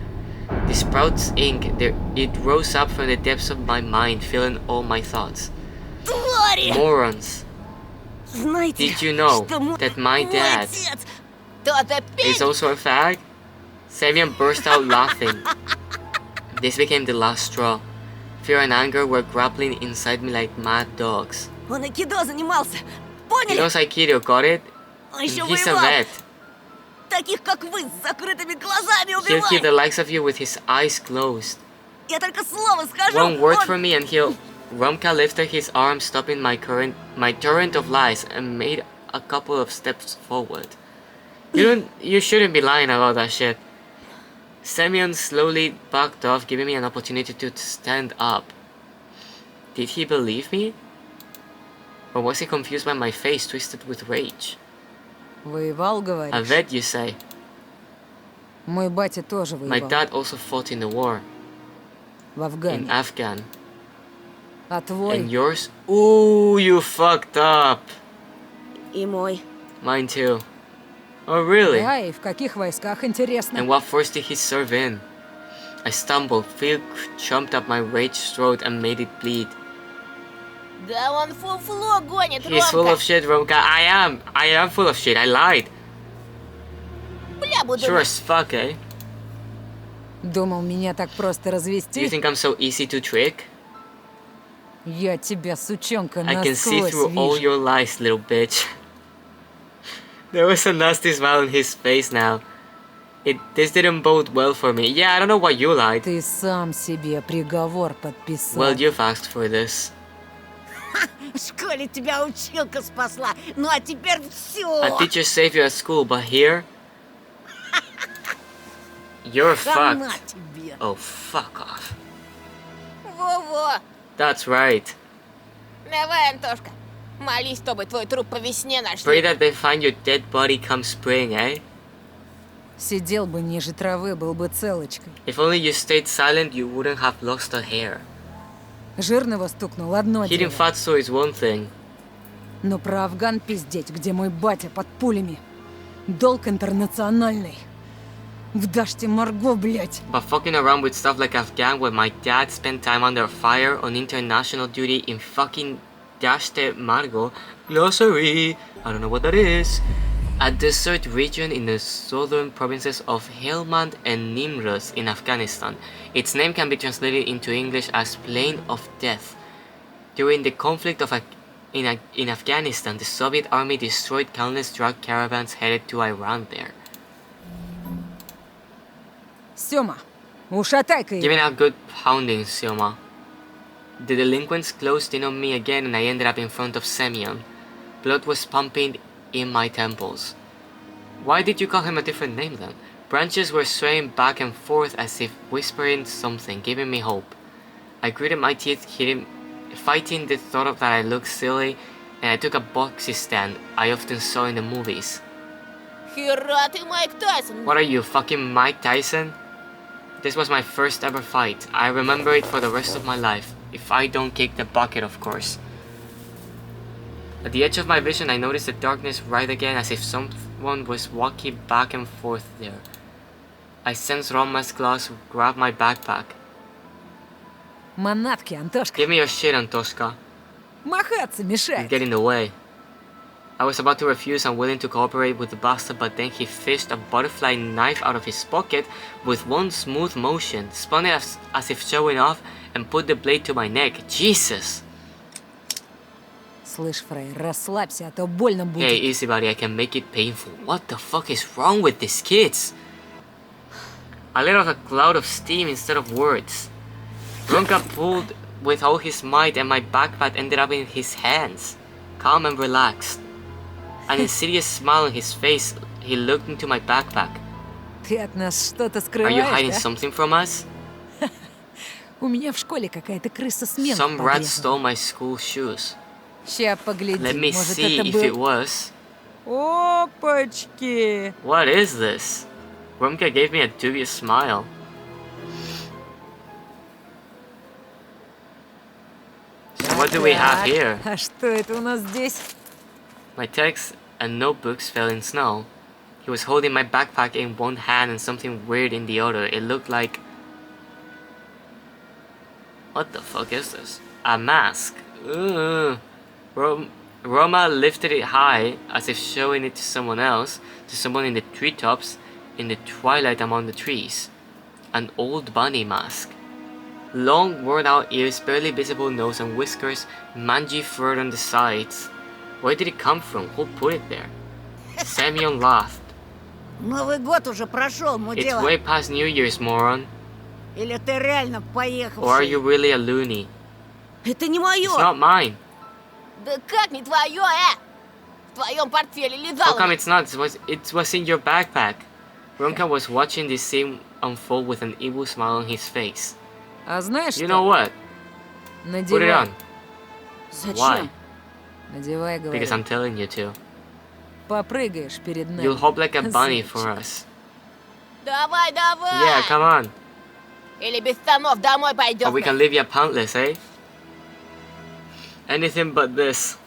The sprout's ink, it rose up from the depths of my mind, filling all my thoughts. Твари! Morons! Знаете, Did you know что мой that my dad отец кто-то is also a fag? Semyon burst out laughing. This became the last straw. Fear and anger were grappling inside me like mad dogs. Он айкидо занимался. He Поняли? knows Aikido, got it? Он And еще he's a воевал. vet. Таких, как вы, с закрытыми глазами He'll kill the убивать. likes of you with his eyes closed. Я только слово скажу. One word он- from me and he'll... Romka lifted his arm, stopping my torrent of lies, and made a couple of steps forward. You shouldn't be lying about that shit. Semyon slowly backed off, giving me an opportunity to stand up. Did he believe me? Or was he confused by my face twisted with rage? Воевал, A говоришь? vet, you say? Мой батя тоже My воевал. dad also fought in the war, В in Афгане. Afghan. А твой? And yours? Ooh, you fucked up! И мой. Mine too. Oh, really? Да, и в каких войсках, интересно? And what force did he serve in? I stumbled, fear chomped up my raged throat and made it bleed. Да он фуфло гонит, He's full Ромка. of shit, Romka. I am full of shit. I lied. Бля, буду... Sure as fuck, eh? Думал, меня так просто Do you развести? think I'm so easy to trick? Я тебя, сучонка, I can see насквозь through all вижу. your lies, little bitch. There was a nasty smile on his face now. This didn't bode well for me. Yeah, I don't know why you lied. Ты сам себе приговор подписал. Well, you've asked for this. В школе тебя училка спасла. Ну а теперь все. A teacher saved you at school, but here... You're Хана fucked. тебе. Oh, fuck off. Во-во. That's right. Давай, Антошка. Молись, чтобы твой труп по весне Pray нашли. that they find your dead body come spring, eh? Сидел бы ниже травы, был бы целочкой. If only you stayed silent, you wouldn't have lost a hair. Жирного стукнул одно Hitting дело. fatso is one thing. Но про Афган пиздеть, где мой батя под пулями. Долг интернациональный. В Даште Марго, блядь. But fucking around with stuff like Afghan where my dad spent time under fire on international duty in fucking Dashte Margo. Glossary. I don't know what that is. A desert region in the southern provinces of Helmand and Nimruz in Afghanistan. Its name can be translated into English as Plain of Death. During the conflict in Afghanistan, the Soviet army destroyed countless drug caravans headed to Iran there. Сёма, ушатай-ка его. Giving out good pounding, Sioma. The delinquents closed in on me again and I ended up in front of Semyon. Blood was pumping in my temples. Why did you call him a different name then? Branches were swaying back and forth as if whispering something, giving me hope. I gritted my teeth, fighting the thought of that I looked silly, and I took a boxing stand I often saw in the movies. Хера ты, Майк Тайсон. What are you, fucking Mike Tyson? This was my first ever fight. I remember it for the rest of my life. If I don't kick the bucket, of course. At the edge of my vision, I noticed the darkness right again as if someone was walking back and forth there. I sensed Roma's claws grab my backpack. Манатки, Антошка. Give me your shit, Antoshka. Махаться You мешает. get in the way. I was about to refuse, unwilling to cooperate with the bastard, but then he fished a butterfly knife out of his pocket with one smooth motion, spun it as if showing off, and put the blade to my neck. Jesus! Слышь, Фрей, расслабься, а то больно будет. Hey, easy buddy, I can make it painful. What the fuck is wrong with these kids? I let out a cloud of steam instead of words. Ronka pulled with all his might and my backpack ended up in his hands. Calm and relaxed. An insidious smile on his face, he looked into my backpack. Ты от нас что-то Are you hiding скрываешь, да? something from us? У меня в школе какая-то крыса смен Some rat подрезала. stole my school shoes. Ща погляди, Let me может see это if it был... was. Опачки! What is this? Romka gave me a dubious smile. So what do we have Так, here? А что это у нас здесь? My texts and notebooks fell in snow. He was holding my backpack in one hand and something weird in the other. It looked like... What the fuck is this? A mask. Ugh. Roma lifted it high, as if showing it to someone else, to someone in the treetops, in the twilight among the trees. An old bunny mask. Long, worn-out ears, barely visible nose and whiskers, mangy fur on the sides. Where did it come from? Who put it there? Semyon laughed. Новый год уже прошел, It's мудила. way past New Year's, moron. Или ты реально Or are поехавший? you really a loony? Это не It's мое! not mine. Да как не твое, В твоем портфеле How лежало. come it's not? It was in your backpack. Ronka was watching this scene unfold with an evil smile on his face. А знаешь You что? know what? Put it Надевай. on. Why? Зачем? Надевай, говорю. Because I'm telling you to. Попрыгаешь перед нами. You'll hop like a bunny for Зайчик. us. Давай, давай. Yeah, come on. Или без штанов домой Or пойдем. we can leave you pantless, eh? Anything but this.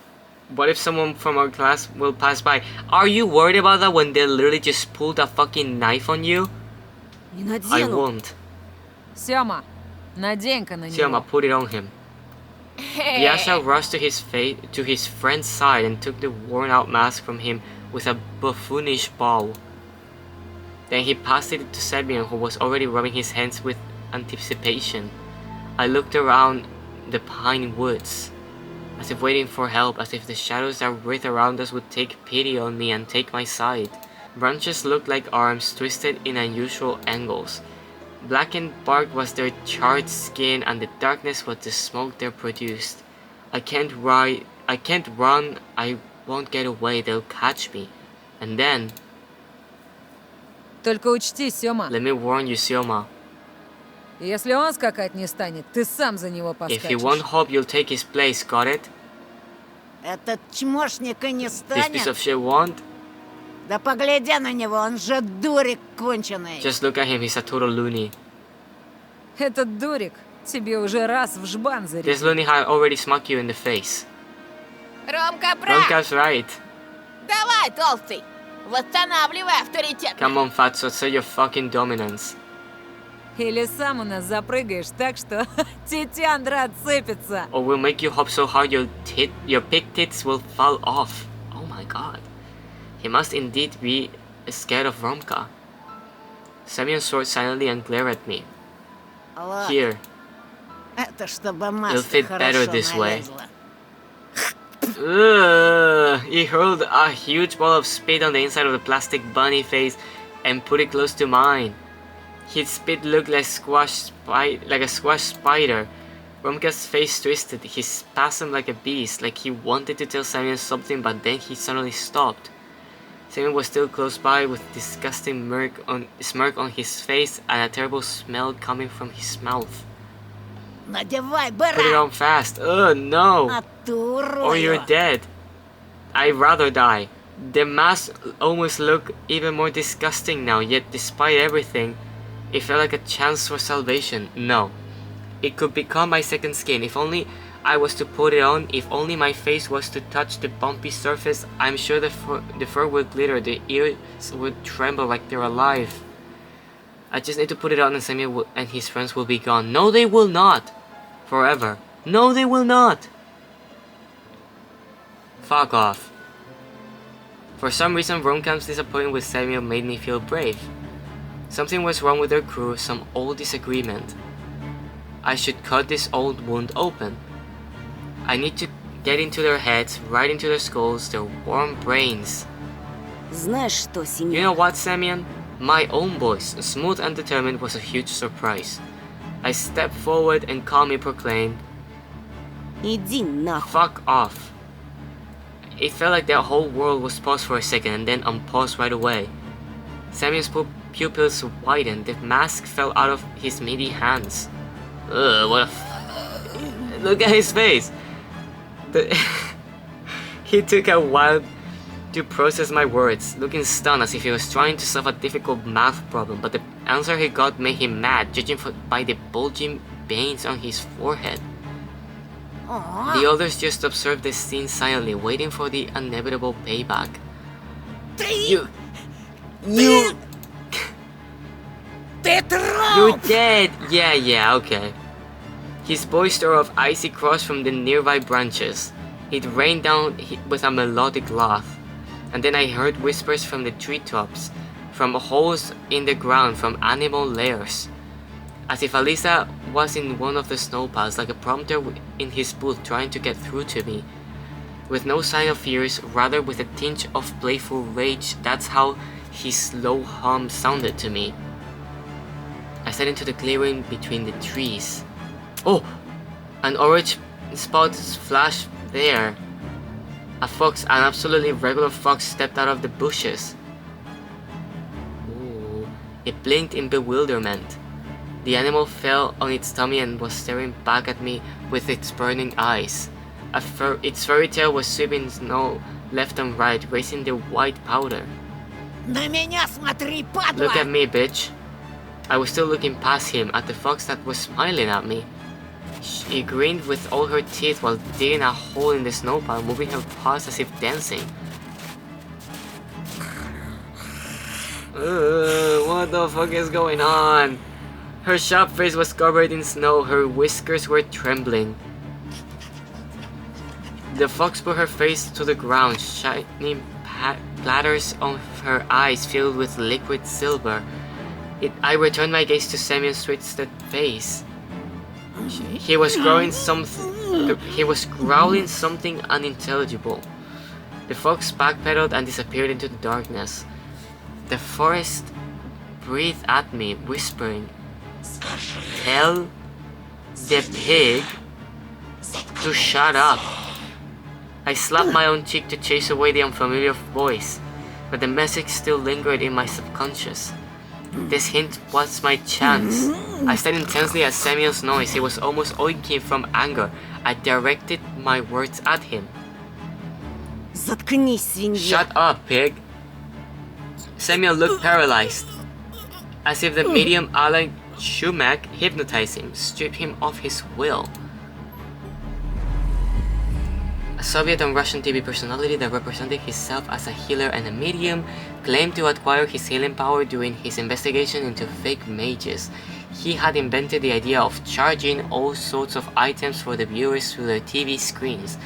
What if someone from our class will pass by? Are you worried about that when they literally just pulled a fucking knife on you? Не I надену. won't. Сёма, надень-ка на Sioma, него. put it on him. Yasha rushed to his friend's side and took the worn-out mask from him with a buffoonish bow. Then he passed it to Semyon, who was already rubbing his hands with anticipation. I looked around the pine woods, as if waiting for help, as if the shadows that writhed around us would take pity on me and take my side. Branches looked like arms twisted in unusual angles. Blackened bark was their charred skin, and the darkness was the smoke they produced. I can't run, I won't get away, they'll catch me. And then, Только учти, Сёма, let me warn you, Sioma, если он скакать не станет, ты сам за него if he won't поскачешь. hop, you'll take his place, got it? Этот чмошник и не This piece станет. of shit won't. Да погляди на него, он же дурик конченый. Just look at him, he's a total loony. Этот дурик тебе уже раз в жбан зарядил. This loony had already smacked you in the face. Ромка прав. Romcap's right. Давай, толстый, восстанавливай авторитет. Come on, Fatso, say your fucking dominance. Или сам у нас запрыгаешь так, что тетяндра отцепится. Or we'll make you hop so hard your pig tits will fall off. Oh my god. He must indeed be scared of Romka. Semyon swore silently and glared at me. Вот. Here. Это чтобы It'll масло fit better хорошо this way. налезло. Ugh. He hurled a huge ball of spit on the inside of the plastic bunny face and put it close to mine. His spit looked like a squashed spider. Romka's face twisted. He spasmed like a beast, like he wanted to tell Samuel something, but then he suddenly stopped. Samuel was still close by with a disgusting smirk on his face and a terrible smell coming from his mouth. Надевай, Put it быра! on fast. Ugh, no. А ты урою. Or you're dead. I'd rather die. The mask almost looked even more disgusting now, yet despite everything, it felt like a chance for salvation. No. It could become my second skin. If only I was to put it on, if only my face was to touch the bumpy surface, I'm sure the fur would glitter, the ears would tremble like they're alive. I just need to put it on and Samuel and his friends will be gone. No, they will not! Forever. No, they will not! Fuck off. For some reason, Romcamp's disappointment with Samuel made me feel brave. Something was wrong with their crew, some old disagreement. I should cut this old wound open. I need to get into their heads, right into their skulls, their warm brains. Знаешь что, Семен? You know what, Semyon? My own voice, smooth and determined, was a huge surprise. I stepped forward and calmly proclaimed, Иди нахуй. "Fuck off." It felt like the whole world was paused for a second and then unpaused right away. Semyon's pupils widened, the mask fell out of his meaty hands. Ugh, what a look at his face! He took a while to process my words, looking stunned as if he was trying to solve a difficult math problem, but the answer he got made him mad, judging by the bulging veins on his forehead. The others just observed the scene silently, waiting for the inevitable payback. You... Ты труп! You're dead! Yeah, okay. His voice tore off icy cross from the nearby branches. It rained down with a melodic laugh. And then I heard whispers from the treetops, from holes in the ground, from animal lairs. As if Alisa was in one of the snowpiles, like a prompter in his booth trying to get through to me. With no sign of fears, rather with a tinge of playful rage, that's how his low hum sounded to me. I stepped into the clearing between the trees. Oh! An orange spot flashed there. A fox, an absolutely regular fox, stepped out of the bushes. Ooh. It blinked in bewilderment. The animal fell on its tummy and was staring back at me with its burning eyes. Its furry tail was sweeping snow left and right, raising the white powder. На меня смотри, падла! Look at me, bitch. I was still looking past him, at the fox that was smiling at me. She grinned with all her teeth while digging a hole in the snowpile, moving her paws as if dancing. What the fuck is going on? Her sharp face was covered in snow, her whiskers were trembling. The fox put her face to the ground, shining platters on her eyes filled with liquid silver. I returned my gaze to Semyon's twisted face. He was growling something unintelligible. The fox backpedaled and disappeared into the darkness. The forest breathed at me, whispering, "Tell the pig to shut up." I slapped my own cheek to chase away the unfamiliar voice, but the message still lingered in my subconscious. This hint was my chance. I stared intensely at Samuel's noise. He was almost oinking from anger. I directed my words at him. Заткнись, свинья. Shut up, pig. Samuel looked paralyzed, as if the medium Alan Schumack hypnotized him, stripped him of his will. A Soviet and Russian TV personality that represented himself as a healer and a medium claimed to acquire his healing power during his investigation into fake mages. He had invented the idea of charging all sorts of items for the viewers through their TV screens.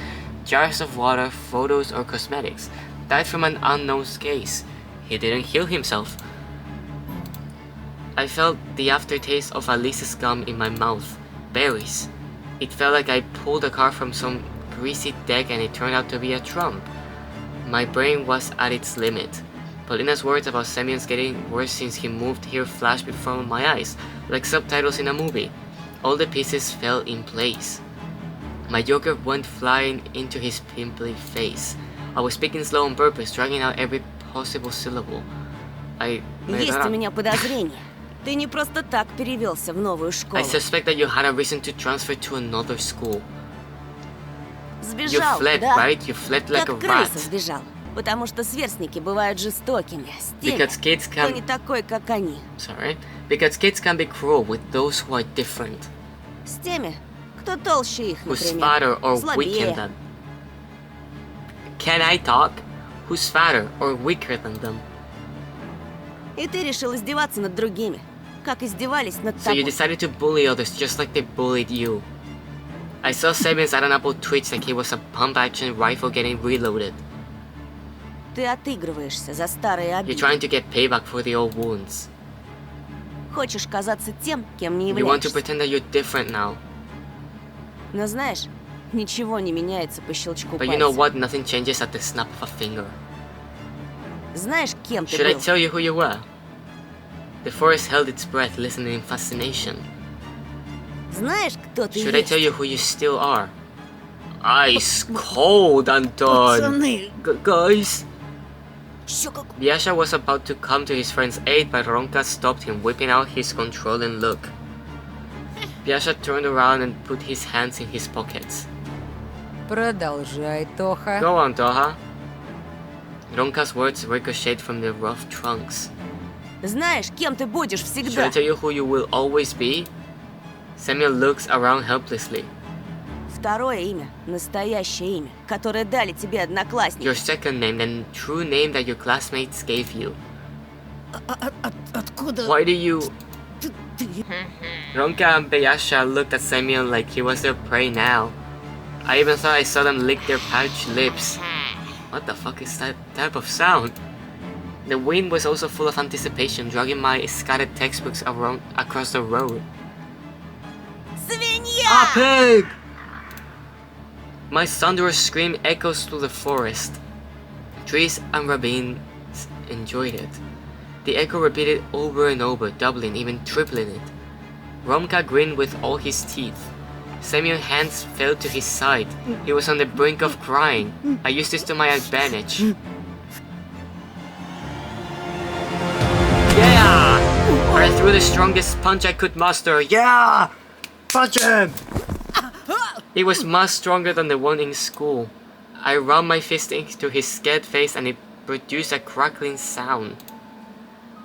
Jars of water, photos, or cosmetics. Died from an unknown case. He didn't heal himself. I felt the aftertaste of Alice's gum in my mouth. Berries. It felt like I pulled a car from some greasy deck and it turned out to be a trump. My brain was at its limit. Paulina's words about Semyon's getting worse since he moved here flashed before my eyes, like subtitles in a movie. All the pieces fell in place. My joker went flying into his pimply face. I was speaking slow on purpose, dragging out every possible syllable. Есть у меня подозрение. Ты не просто так перевелся в новую школу. I suspect that you had a reason to transfer to another school. You Сбежал, fled, да? right? You fled like a Как rat. крыса сбежал. Потому что сверстники бывают жестокими. С теми, Because kids кто не can... такой, как они. Sorry? Because kids can be cruel with those who are different. С теми, кто толще их, Who's например. fatter or Слабее. weaker than... Can I talk? Who's fatter or weaker than them? И ты решил издеваться над другими. Как издевались над So you тобой. decided to bully others just like they bullied you. I saw Semyon's apple twitch like he was a pump-action rifle getting reloaded. Ты отыгрываешься за старые You're обиды. trying to get payback for the old wounds. Хочешь казаться тем, кем не You want to являешься. pretend that you're different now. Но знаешь, ничего не меняется по щелчку But you know пальца. what? Nothing changes at the snap of a finger. Знаешь, кем ты Should I был? tell you who you were? The forest held its breath, listening in fascination. Знаешь, кто ты Should I есть? tell you who you still are? Ice cold, Anton! Пацаны, Guys! Ещё как... Biasha was about to come to his friend's aid, but Ronka stopped him, whipping out his controlling look. Biasha turned around and put his hands in his pockets. Продолжай, Тоха. Go on, Toha. Ronka's words ricocheted from the rough trunks. Знаешь, кем ты будешь Should I всегда? tell you who you will always be? Samuel looks around helplessly. Второе имя, настоящее имя, которое дали тебе одноклассники. Your second name, the true name that your classmates gave you. откуда Why do you... ты? Ronka and Biasha looked at Samuel like he was their prey now. I even thought I saw them lick their pouch lips. What the fuck is that type of sound? The wind was also full of anticipation, dragging my scattered textbooks around across the road. Свинья! Pig! My thunderous scream echoes through the forest. Trees and ravines enjoyed it. The echo repeated over and over, doubling, even tripling it. Romka grinned with all his teeth. Samuel's hands fell to his side. He was on the brink of crying. I used this to my advantage. Yeah! I threw the strongest punch I could muster. Yeah! Punch him! It was much stronger than the one in school. I rammed my fist into his scared face and it produced a crackling sound.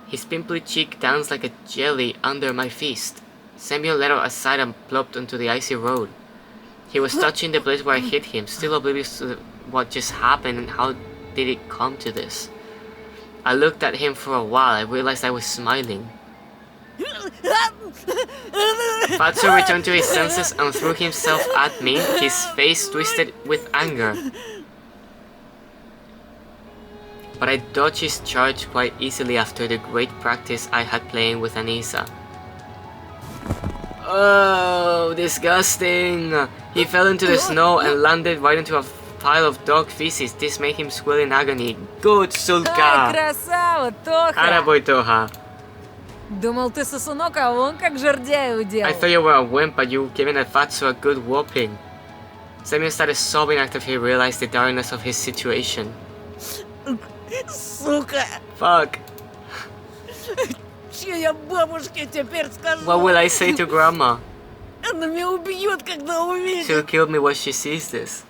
His pimply cheek danced like a jelly under my fist. Samuel let out a sigh and plopped onto the icy road. He was touching the place where I hit him, still oblivious to what just happened and how did it come to this. I looked at him for a while. I realized I was smiling. Fatso returned to his senses and threw himself at me, his face twisted with anger. But I dodged his charge quite easily after the great practice I had playing with Anissa. Oh, disgusting! He fell into the snow and landed right into a pile of dog feces. This made him squeal in agony. Good, Ай, Sulka! красава, Тоха! Attaboy, Toha. Думал, ты сосунок, а он как жердяй уделал. I thought you were a wimp, but you giving a Fatso a good whooping. Samuel started sobbing after he realized the darkness of his situation. Сука! Fuck. Че я бабушке теперь скажу? What will I say to Grandma? Она меня убьет, когда увидит. She'll kill me when she sees this.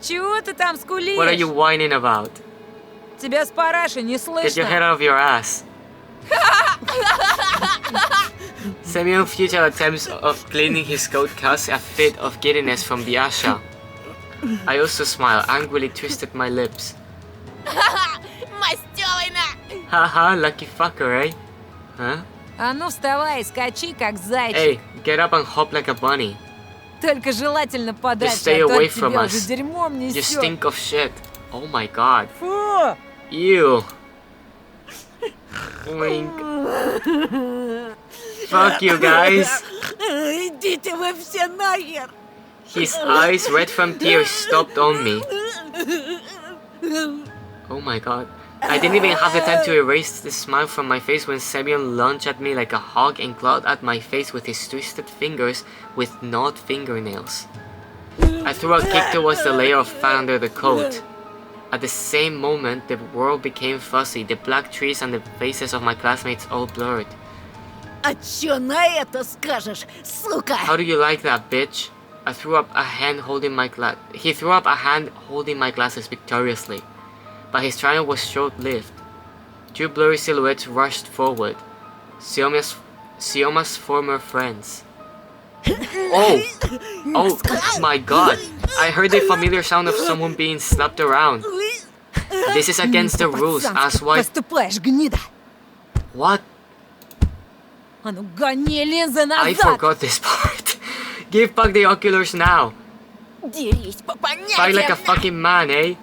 Чего ты там скулишь? What are you whining about? Тебя с параши не Get your head слышно. out of your ass. Semyon's futile attempts of cleaning his coat caused a fit of giddiness from Biasha. I also smiled, angrily twisted my lips. Мастёвина! Haha, lucky fucker, eh? Huh? А ну вставай, скачи как зайчик. Hey, get up and hop like a bunny. Только желательно подальше, stay а то away от from тебя us. уже дерьмом You несёт. stink of shit. Oh my god. Фу! Ew. Wink. Fuck you guys. Идите вы все нахер! His eyes, red from tears, stopped on me. Oh my god. I didn't even have the time to erase the smile from my face when Semyon lunged at me like a hog and clawed at my face with his twisted fingers with gnawed fingernails. I threw a kick towards the layer of fat under the coat. At the same moment, the world became fuzzy, the black trees and the faces of my classmates all blurred. А чё на это скажешь, сука? How do you like that, bitch? I threw up a hand holding my He threw up a hand holding my glasses victoriously, but his triumph was short-lived. Two blurry silhouettes rushed forward. Sioma's former friends. Oh my god! I heard the familiar sound of someone being slapped around. This is against the rules, as why. Поступаешь, гнида! What? А ну гони линзы I назад! forgot this part. Give back the oculars now. Дерись по Fight like a понятиям! fucking man, eh?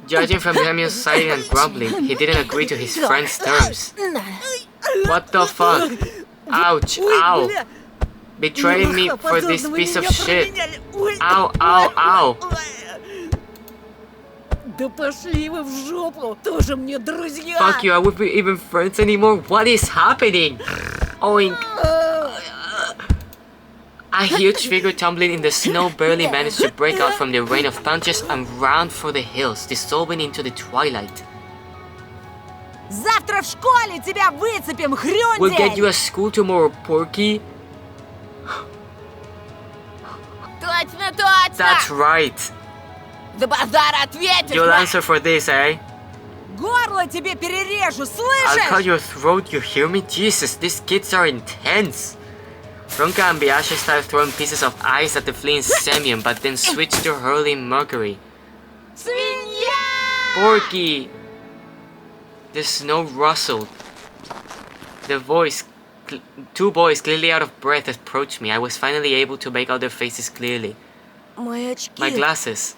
Judging from Semyon's sighing and grumbling, he didn't agree to his friend's terms. What the fuck? Ouch, ow. Betraying me for this piece of shit. Ow, ow, ow. Да пошли вы в жопу, тоже мне друзья! Fuck you, I won't be even friends anymore. What is happening? Oink. A huge figure tumbling in the snow barely managed to break out from the rain of punches and ran for the hills, dissolving into the twilight. Завтра в школе тебя выцепим, We'll get you хрюндель! a school tomorrow, Porky. Точно, точно! That's right. За базар ответишь! You'll answer for this, eh? Горло тебе перережу, I'll cut слышишь? your throat, you hear me? Jesus, these kids are intense. Ronka and Biasha started throwing pieces of ice at the fleeing Semyon, but then switched to hurling Mercury. Свинья! Porky! The snow rustled. Two boys, clearly out of breath, approached me. I was finally able to make out their faces clearly. Мои очки. My glasses.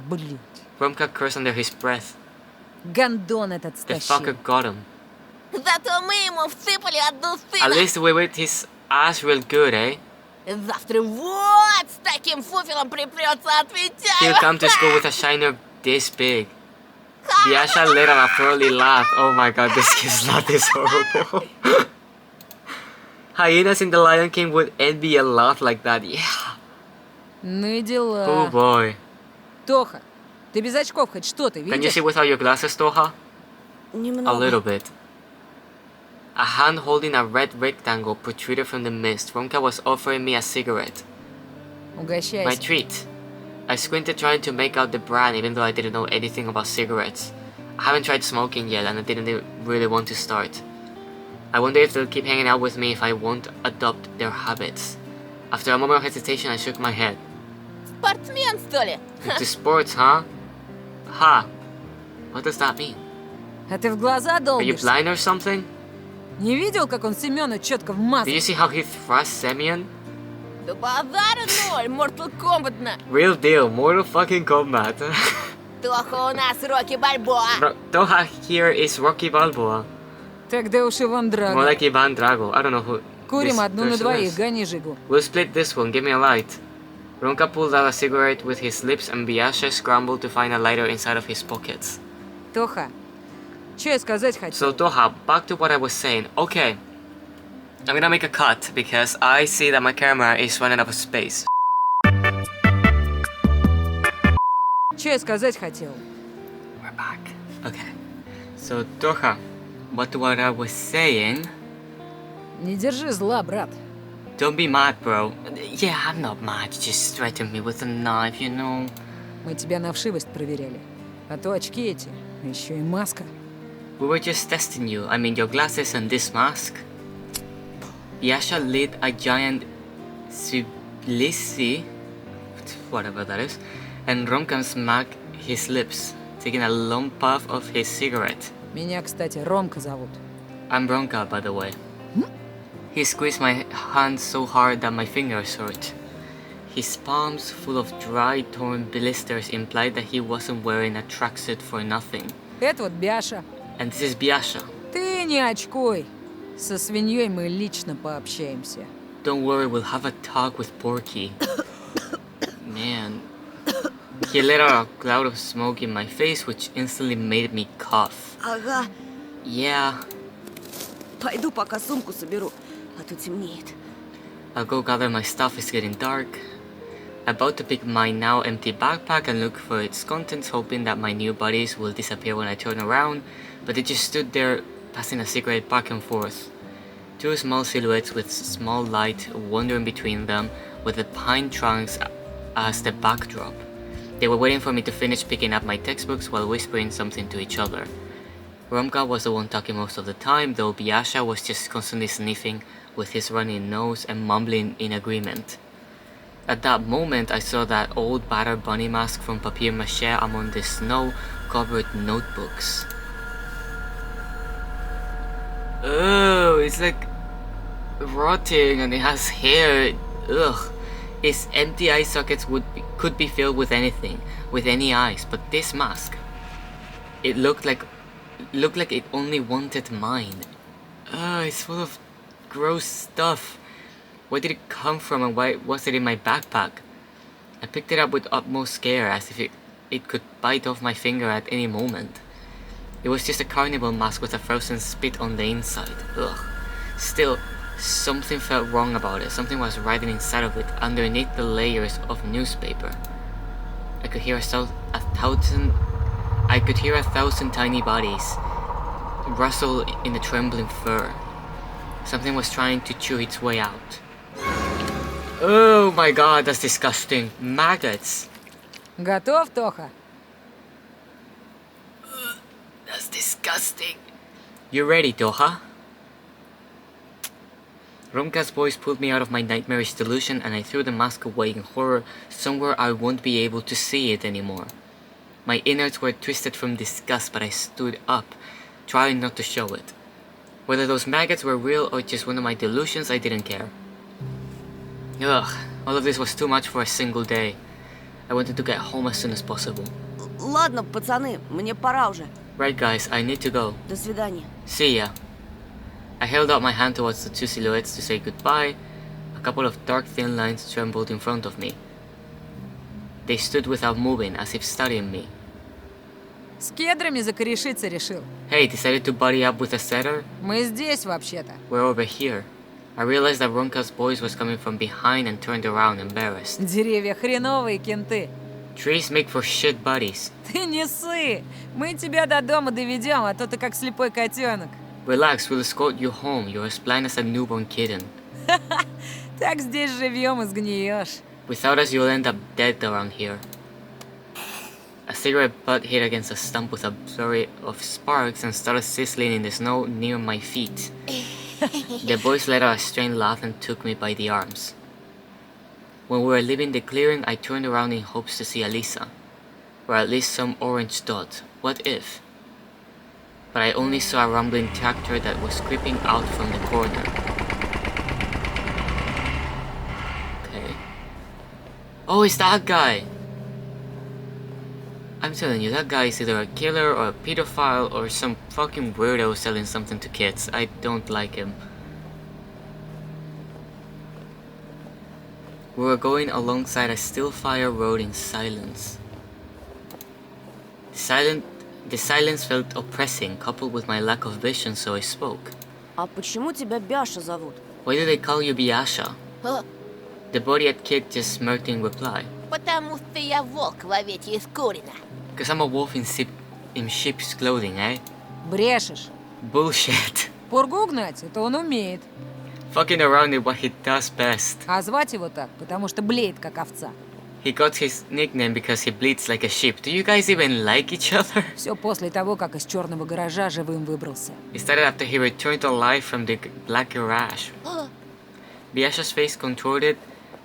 Блин, Romka cursed under his breath. гондон этот The стащил. fucker got him. Зато мы ему всыпали одну At сына! least we whipped his ass real good, eh? Завтра вот с таким фуфелом припрется, He'll отвечаю! come to school with a shiner this big. Biasha let out a thoroughly laugh. Oh my god, this kid's laugh is horrible. Hyenas in the Lion King would envy a laugh like that. Yeah. Ну и Oh дела. boy. Тоха, ты без очков хоть что-то Can you видишь? see without your glasses, Toha? Немного. A little bit. A hand holding a red rectangle protruded from the mist. Ronka was offering me a cigarette. My Угощайся. treat. I squinted trying to make out the brand even though I didn't know anything about cigarettes. I haven't tried smoking yet and I didn't really want to start. I wonder if they'll keep hanging out with me if I won't adopt their habits. After a moment of hesitation, I shook my head. Спортсмен, что ли? Into sports, huh? Ha! What does that mean? А ты в глаза Are you долбишься? blind or something? Не видел, как он Семёна четко Did вмазал? you see how he thrust Semyon? Да базара ноль, Mortal Kombat-на! Real deal, Mortal fucking Kombat. Тоха у нас Рокки Бальбоа! Toha here is Rocky Balboa. Тогда уж Иван More Драго. like Ivan Drago. I don't know who Курим this одну на person двоих, is. гони Жигу. We'll split this one, give me a light. Ronka pulled out a cigarette with his lips and Biasha scrambled to find a lighter inside of his pockets. Тоха, что я сказать хотел? So Toha, back to what I was saying. Okay. I'm gonna make a cut because I see that my camera is running out of space. Что я сказать хотел? We're back. Okay. So Toha, what I was saying... Не держи зла, брат. Don't be mad, bro. Yeah, I'm not mad. You just threatened me with a knife, you know. Мы тебя на вшивость проверяли. А то очки эти, а еще и маска. We were just testing you. I mean, your glasses and this mask. Yasha lit a giant Tbilisi, whatever that is, and Romkan smacked his lips, taking a long puff of his cigarette. Меня, кстати, Ромка зовут. I'm Bronca, by the way. He squeezed my hand so hard that my fingers hurt. His palms, full of dry, torn blisters, implied that he wasn't wearing a tracksuit for nothing. Это вот Бяша. And this is Biasha. Ты не очкуй. Со свиньей мы лично пообщаемся. Don't worry, we'll have a talk with Porky. Man. He let out a cloud of smoke in my face, which instantly made me cough. Ага. Yeah, Пойду пока сумку соберу, а то темнеет. I'll go gather my stuff, it's getting dark. About to pick my now empty backpack and look for its contents, hoping that my new buddies will disappear when I turn around, but they just stood there, passing a cigarette back and forth. Two small silhouettes with small light wandering between them, with the pine trunks as the backdrop. They were waiting for me to finish picking up my textbooks while whispering something to each other. Romka was the one talking most of the time, though Biasha was just constantly sniffing with his running nose and mumbling in agreement. At that moment, I saw that old battered bunny mask from papier-mâché among the snow-covered notebooks. Oh, it's like rotting and it has hair. Ugh. Its empty eye sockets could be filled with anything, with any eyes, but this mask, it looked like it only wanted mine. It's full of gross stuff. Where did it come from and why was it in my backpack? I picked it up with utmost care, as if it could bite off my finger at any moment. It was just a carnival mask with a frozen spit on the inside. Ugh. Still, something felt wrong about it. Something was writhing inside of it, underneath the layers of newspaper. I could hear a thousand tiny bodies rustle in the trembling fur. Something was trying to chew its way out. Oh my god, that's disgusting. Maggots. Готов, Тоха? That's disgusting. You ready, Toha? Romka's voice pulled me out of my nightmarish delusion, and I threw the mask away in horror, somewhere I won't be able to see it anymore. My innards were twisted from disgust, but I stood up, trying not to show it. Whether those maggots were real or just one of my delusions, I didn't care. Ugh, all of this was too much for a single day. I wanted to get home as soon as possible. Ладно, пацаны, мне пора уже. Right guys, I need to go. До свидания. See ya. I held out my hand towards the two silhouettes to say goodbye. A couple of dark thin lines trembled in front of me. They stood without moving, as if studying me. С кедрами закорешиться решил. Hey, decided to buddy up with a setter? Мы здесь вообще-то. We're over here. I realized that Ronka's voice was coming from behind and turned around embarrassed. Деревья хреновые, кенты. Trees make for shit buddies. Ты не ссы. Мы тебя до дома доведем, а то ты как слепой котенок. Relax, we'll escort you home. You're as blind as a newborn kitten. Так здесь живем и сгниешь. Without us, you'll end up dead around here. A cigarette butt hit against a stump with a flurry of sparks and started sizzling in the snow near my feet. The boys let out a strained laugh and took me by the arms. When we were leaving the clearing, I turned around in hopes to see Alisa, or at least some orange dot. What if? But I only saw a rumbling tractor that was creeping out from the corner. Okay. Oh, it's that guy! I'm telling you, that guy is either a killer or a pedophile or some fucking weirdo selling something to kids. I don't like him. We were going alongside a still fire road in silence. The silence felt oppressing, coupled with my lack of vision, so I spoke. А почему тебя Бяша зовут? Why do they call you Biasha? О, The body-eyed kid just smirked in reply. потому что я волк в овечьей из Курина. Cause I'm a wolf in sheep's clothing, eh? Брешешь. Bullshit. Пургу гнать, это он умеет. Fucking around is what he does best. А звать его так, потому что блеет, как овца. He got his nickname because he bleeds like a sheep. Do you guys even like each other? Все после того, как из черного гаража живым выбрался. It started after he returned to life from the black garage. Biasha's face contorted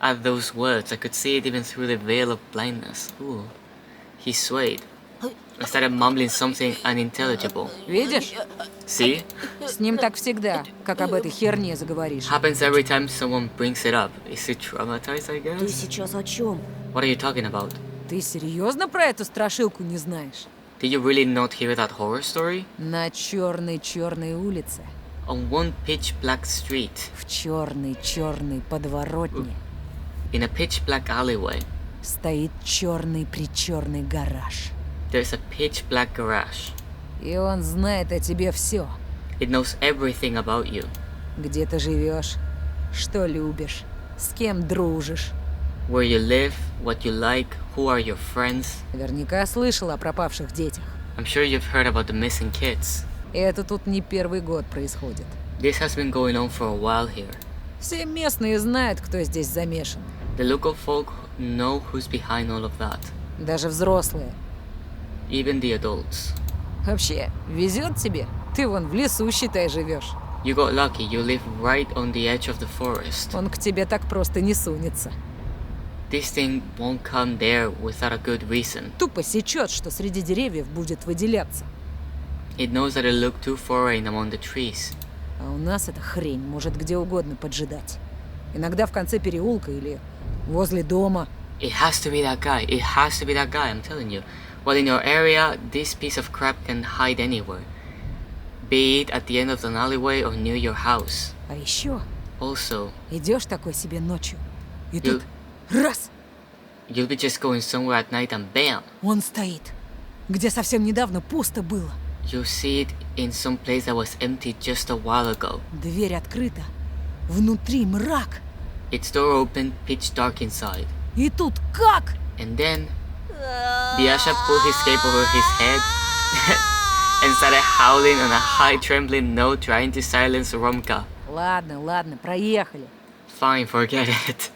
at those words. I could see it even through the veil of blindness. Ooh. He swayed. I started mumbling something unintelligible. Видишь? See? С ним так всегда, как об этой херне заговоришь. Happens every time someone brings it up. Is he traumatized, I Ты guess? сейчас о чем? What are you talking about? Ты серьезно про эту страшилку не знаешь? Did you really not hear that horror story? На черной улице, On one pitch black street, в черной подворотне, in a pitch black alleyway, стоит черный гараж. there's a pitch black garage. И он знает о тебе все. It knows everything about you. Где ты живешь, что любишь, с кем дружишь. Where you live, what you like, who are your friends. Наверняка слышал о пропавших детях. I'm sure you've heard about the missing kids. И это тут не первый год происходит. This has been going on for a while here. Все местные знают, кто здесь замешан. The local folk know who's behind all of that. Даже взрослые. Even the adults. Вообще, везет тебе. Ты вон в лесу, считай, живешь. You got lucky, you live right on the edge of the forest. Он к тебе так просто не сунется. This thing won't come there without a good reason. Тупо сечет, что среди деревьев будет выделяться. It knows that it looked too foreign among the trees. А у нас эта хрень может где угодно поджидать. Иногда в конце переулка или возле дома. It has to be that guy. It has to be that guy, I'm telling you. Well, in your area, this piece of crap can hide anywhere. Be it at the end of an alleyway or near your house. А еще Also, идешь такой себе ночью. И You- тут раз! you'll be just going somewhere at night and bam! Он стоит. Где совсем недавно пусто было. You'll see it in some place that was empty just a while ago. Дверь открыта. Внутри мрак. Its door open, pitch dark inside. И тут как? And then, Biasha pulled his cape over his head and started howling on a high trembling note trying to silence Romka. Ладно, проехали. Fine, forget it.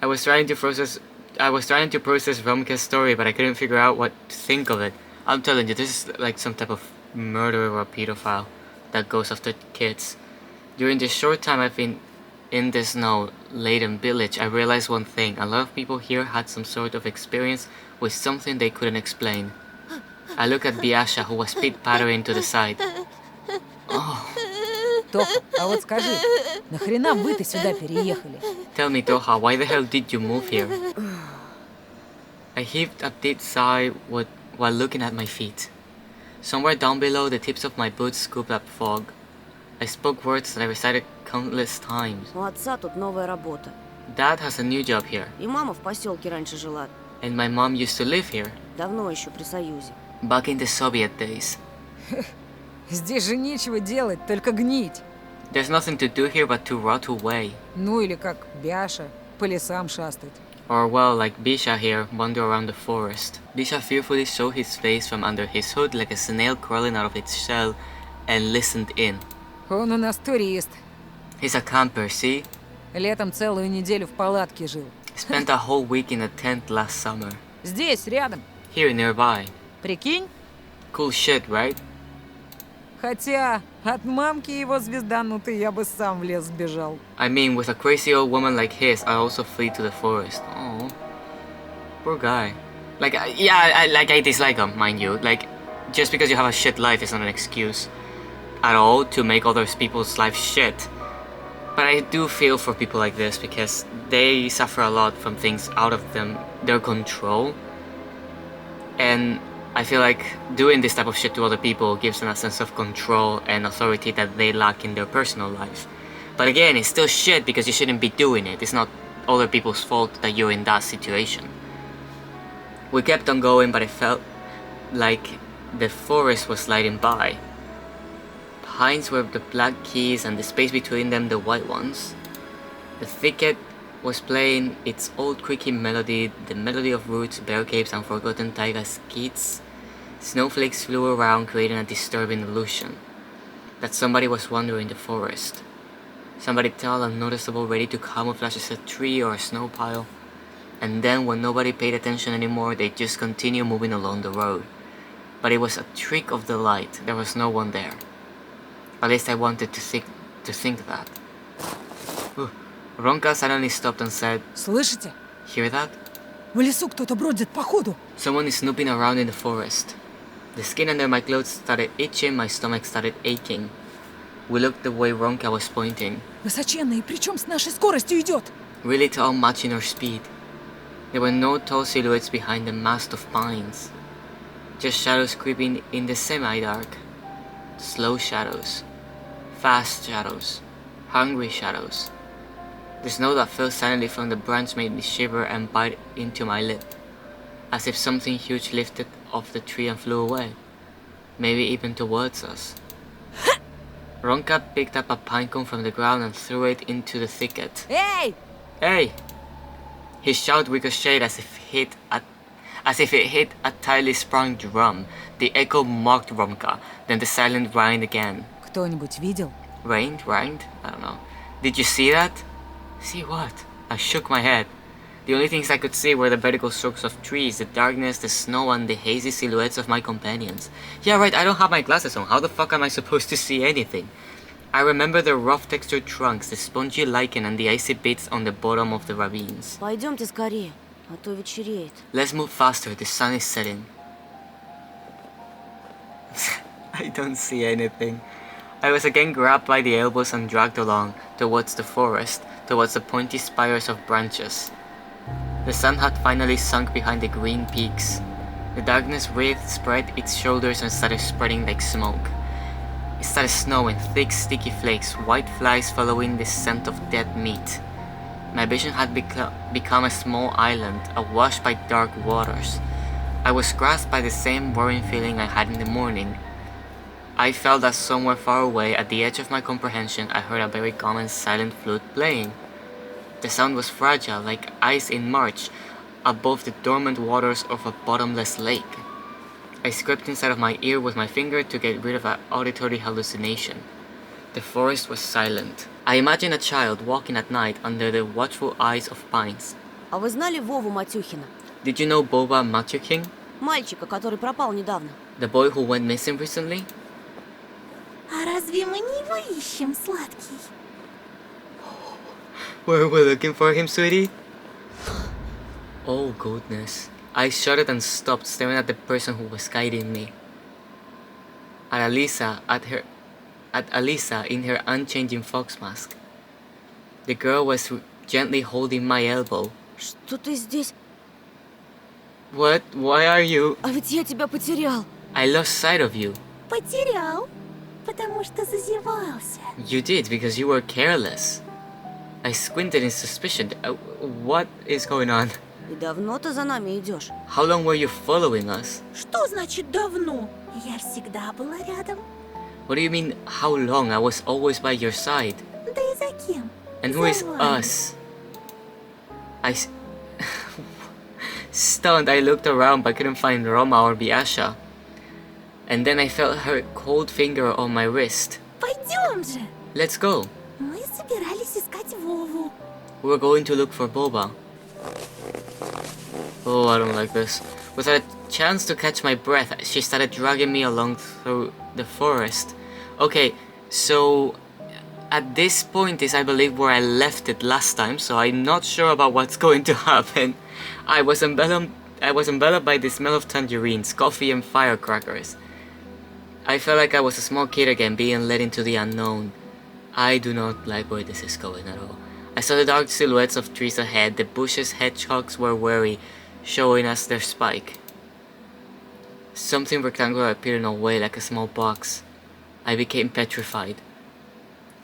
I was trying to process Romka's story, but I couldn't figure out what to think of it. I'm telling you, this is like some type of murderer or pedophile that goes after kids. During the short time I've been in this snow-laden village, I realized one thing. A lot of people here had some sort of experience with something they couldn't explain. I looked at Biasha, who was pit-pattering to the side. Тоха, а вот скажи, нахрена вы-то сюда переехали? Tell me, Toha, why the hell did you move here? I heaved a deep sigh while looking at my feet. Somewhere down below, the tips of my boots scooped up fog. I spoke words that I recited countless times. У отца тут новая работа. Dad has a new job here, И мама в поселке раньше жила. and my mom used to live here, Давно еще при Союзе. back in the Soviet days. Здесь же нечего делать, только гнить. There's nothing to do here but to rot away. Ну или как Бяша, по лесам шастать. Or well, like Bisha here, wander around the forest. Bisha fearfully showed his face from under his hood like a snail crawling out of its shell and listened in. Он у нас турист. He's a camper, see? Летом целую неделю в палатке жил. Spent a whole week in a tent last summer. Здесь, рядом. Here nearby. Прикинь? Cool shit, right? Хотя от мамки его звезданутый я бы сам в лес сбежал. I mean, with a crazy old woman like his, I also flee to the forest. Oh, poor guy. Like, yeah, I dislike him, mind you. Like, just because you have a shit life is not an excuse at all to make other people's lives shit. But I do feel for people like this because they suffer a lot from things out of their control. And I feel like doing this type of shit to other people gives them a sense of control and authority that they lack in their personal life. But again, it's still shit because you shouldn't be doing it. It's not other people's fault that you're in that situation. We kept on going, but it felt like the forest was sliding by. Pines were the black keys and the space between them the white ones. The thicket was playing its old creaky melody, the melody of roots, bear capes, and forgotten taiga skeets. Snowflakes flew around, creating a disturbing illusion that somebody was wandering the forest. Somebody tall and noticeable, ready to camouflage as a tree or a snow pile. and then when nobody paid attention anymore, they just continued moving along the road. But it was a trick of the light. There was no one there. At least I wanted to think that. Ronka suddenly stopped and said, Слышите? "Hear that? В лесу кто-то бродит, походу. Someone is snooping around in the forest." The skin under my clothes started itching, my stomach started aching. We looked the way Ronka was pointing. Высоченный, причем с нашей скоростью идет. Really tall, matching our speed. There were no tall silhouettes behind the mast of pines. Just shadows creeping in the semi-dark. Slow shadows. Fast shadows. Hungry shadows. The snow that fell silently from the branch made me shiver and bite into my lip, as if something huge lifted off the tree and flew away, maybe even towards us. Ronka picked up a pinecone from the ground and threw it into the thicket. Эй! "Hey!" His shout ricocheted as if it hit a tightly sprung drum. The echo mocked Ronka, then the silence rang again. Кто-нибудь видел? Rained? I don't know. "Did you see that?" "See what?" I shook my head. The only things I could see were the vertical strokes of trees, the darkness, the snow, and the hazy silhouettes of my companions. Yeah, right, I don't have my glasses on. How the fuck am I supposed to see anything? I remember the rough textured trunks, the spongy lichen, and the icy bits on the bottom of the ravines. Пойдемте скорее, а то вечереет. Let's move faster, the sun is setting. I don't see anything. I was again grabbed by the elbows and dragged along, towards the forest, towards the pointy spires of branches. The sun had finally sunk behind the green peaks. The darkness wreath spread its shoulders and started spreading like smoke. It started snowing, thick sticky flakes, white flies following the scent of dead meat. My vision had become a small island, awash by dark waters. I was grasped by the same worrying feeling I had in the morning. I felt that somewhere far away, at the edge of my comprehension, I heard a very calm and silent flute playing. The sound was fragile, like ice in March, above the dormant waters of a bottomless lake. I scraped inside of my ear with my finger to get rid of an auditory hallucination. The forest was silent. I imagined a child walking at night under the watchful eyes of pines. А вы знали Вову Матюхина? Did you know Boba Mathukin, Мальчика, который пропал недавно. the boy who went missing recently? А разве мы не его ищем, сладкий? Were we looking for him, sweetie? Oh goodness. I shuddered and stopped, staring at the person who was guiding me. At Alisa in her unchanging fox mask. The girl was gently holding my elbow. Что ты здесь? What? Why are you? А ведь я тебя потерял. I lost sight of you. Потерял, потому что зазевался. You did because you were careless. I squinted in suspicion. What is going on? И давно ты за нами идешь? How long were you following us? Что значит давно? Я всегда была рядом. What do you mean, how long? I was always by your side. Да и за кем? And who За is вами. us? Stunned, I looked around but couldn't find Roma or Biasha. And then I felt her cold finger on my wrist. Пойдем же. Let's go. Мы собирались искать Вову. We were going to look for Boba. Oh, I don't like this. Without a chance to catch my breath, she started dragging me along through the forest. Okay, so at this point is, I believe, where I left it last time, so I'm not sure about what's going to happen. I was enveloped by the smell of tangerines, coffee, and firecrackers. I felt like I was a small kid again, being led into the unknown. I do not like where this is going at all. I saw the dark silhouettes of trees ahead. The bushes' hedgehogs were wary, showing us their spike. Something rectangular appeared in our way like a small box. I became petrified.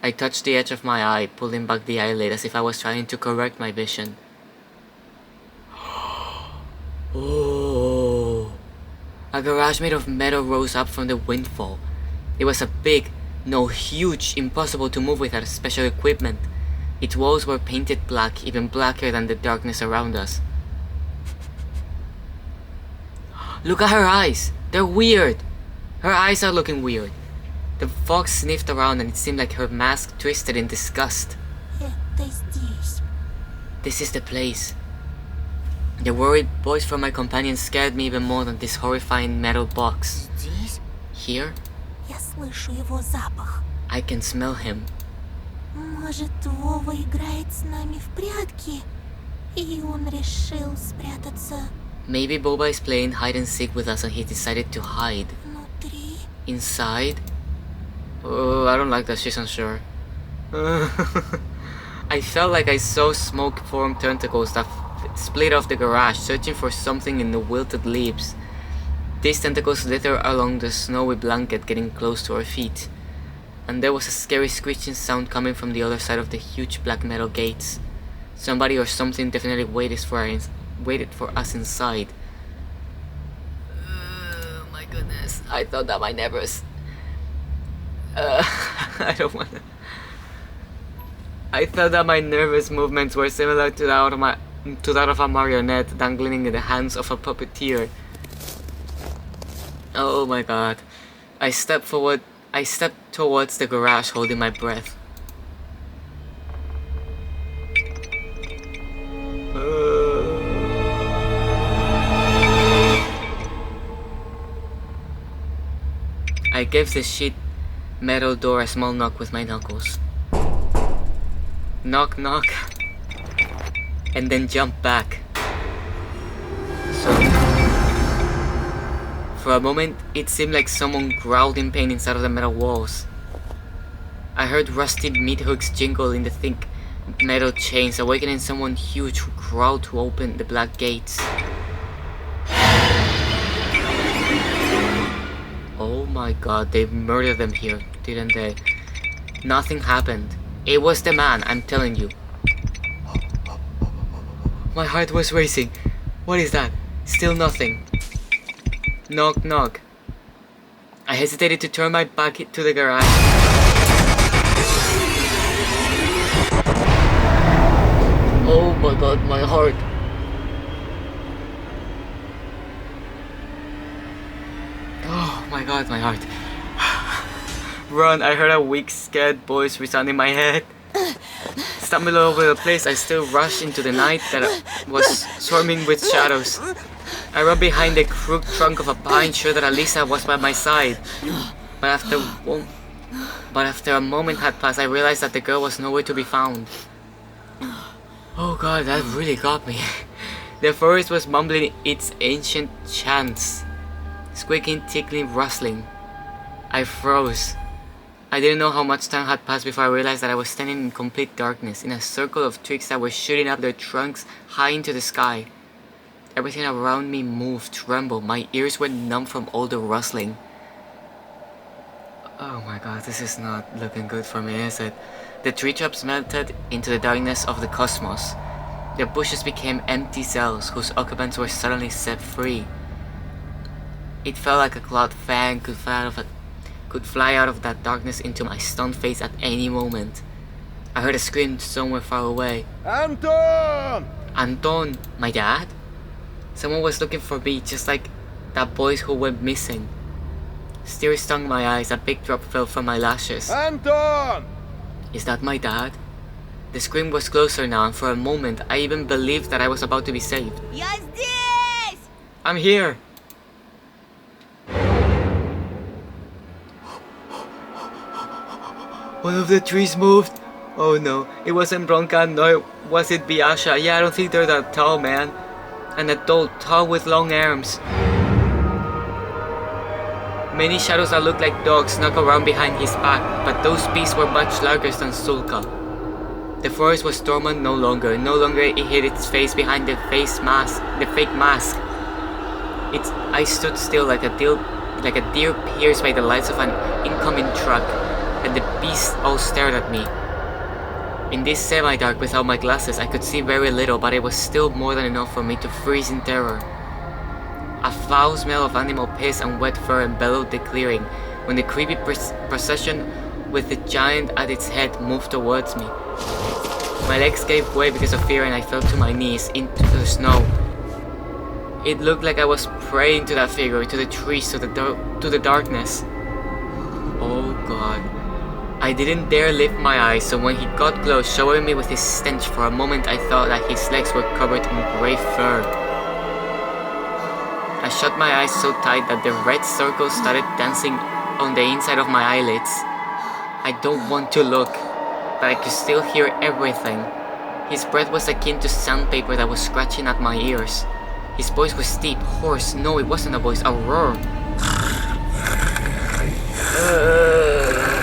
I touched the edge of my eye, pulling back the eyelid as if I was trying to correct my vision. Oh! A garage made of metal rose up from the windfall. It was a big, no, huge, impossible to move without special equipment. Its walls were painted black, even blacker than the darkness around us. Look at her eyes! They're weird! Her eyes are looking weird. The fox sniffed around and it seemed like her mask twisted in disgust. Это здесь. This is the place. The worried voice from my companion scared me even more than this horrifying metal box. Здесь? Here, Я слышу его запах. I can smell him. Может, Вова играет с нами в прятки? И он решил спрятаться Maybe Boba is playing hide and seek with us and he decided to hide. внутри. Inside? Oh, I don't like that, she's unsure. I felt like I saw smoke-formed tentacles that split off the garage, searching for something in the wilted leaves. These tentacles slithered along the snowy blanket, getting close to our feet. And there was a scary screeching sound coming from the other side of the huge black metal gates. Somebody or something definitely waited for us inside. Oh my goodness, I thought that my neighbors... I don't wanna... I thought that my nervous movements were similar to that of a marionette dangling in the hands of a puppeteer. Oh my god. I stepped towards the garage holding my breath. I gave the sheet metal door a small knock with my knuckles. Knock knock. And then jump back. So for a moment it seemed like someone growled in pain inside of the metal walls. I heard rusty meat hooks jingle in the thick metal chains, awakening someone huge who crawled to open the black gates. Oh my god, they murdered them here, didn't they? Nothing happened. It was the man, I'm telling you. My heart was racing. What is that? Still nothing. Knock knock. I hesitated to turn my back to the garage. Oh my god, my heart. Oh my god, my heart. Run, I heard a weak, scared voice resound in my head. Stumbling all over the place, I still rushed into the night that was swarming with shadows. I ran behind the crooked trunk of a pine, sure that Alisa was by my side. But after a moment had passed, I realized that the girl was nowhere to be found. Oh god, that really got me. The forest was mumbling its ancient chants. Squeaking, tickling, rustling. I froze. I didn't know how much time had passed before I realized that I was standing in complete darkness, in a circle of twigs that were shooting up their trunks high into the sky. Everything around me moved, trembled, my ears were numb from all the rustling. Oh my god, this is not looking good for me, is it? The treetops melted into the darkness of the cosmos. The bushes became empty cells whose occupants were suddenly set free. It felt like a cloud fan could fly out of that darkness into my stunned face at any moment. I heard a scream somewhere far away. Anton! Anton, my dad? Someone was looking for me, just like that boy who went missing. Tears stung my eyes, a big drop fell from my lashes. Anton! Is that my dad? The scream was closer now, and for a moment I even believed that I was about to be saved. Я здесь! I'm here! One of the trees moved. Oh no, it wasn't Bronca, nor was it Biasha. Yeah, I don't think they're that tall, man. An adult, tall with long arms. Many shadows that looked like dogs snuck around behind his back, but those beasts were much larger than Sulka. The forest was dormant no longer. No longer it hid its face behind the fake mask. I stood still like a deer pierced by the lights of an incoming truck, and the beasts all stared at me. In this semi-dark without my glasses, I could see very little, but it was still more than enough for me to freeze in terror. A foul smell of animal piss and wet fur enveloped the clearing when the creepy procession with the giant at its head moved towards me. My legs gave way because of fear and I fell to my knees into the snow. It looked like I was praying to that figure, to the trees, to the darkness. Oh god. I didn't dare lift my eyes, so when he got close, showering me with his stench, for a moment I thought that his legs were covered in grey fur. I shut my eyes so tight that the red circles started dancing on the inside of my eyelids. I don't want to look, but I could still hear everything. His breath was akin to sandpaper that was scratching at my ears. His voice was deep, hoarse. No, it wasn't a voice, a roar.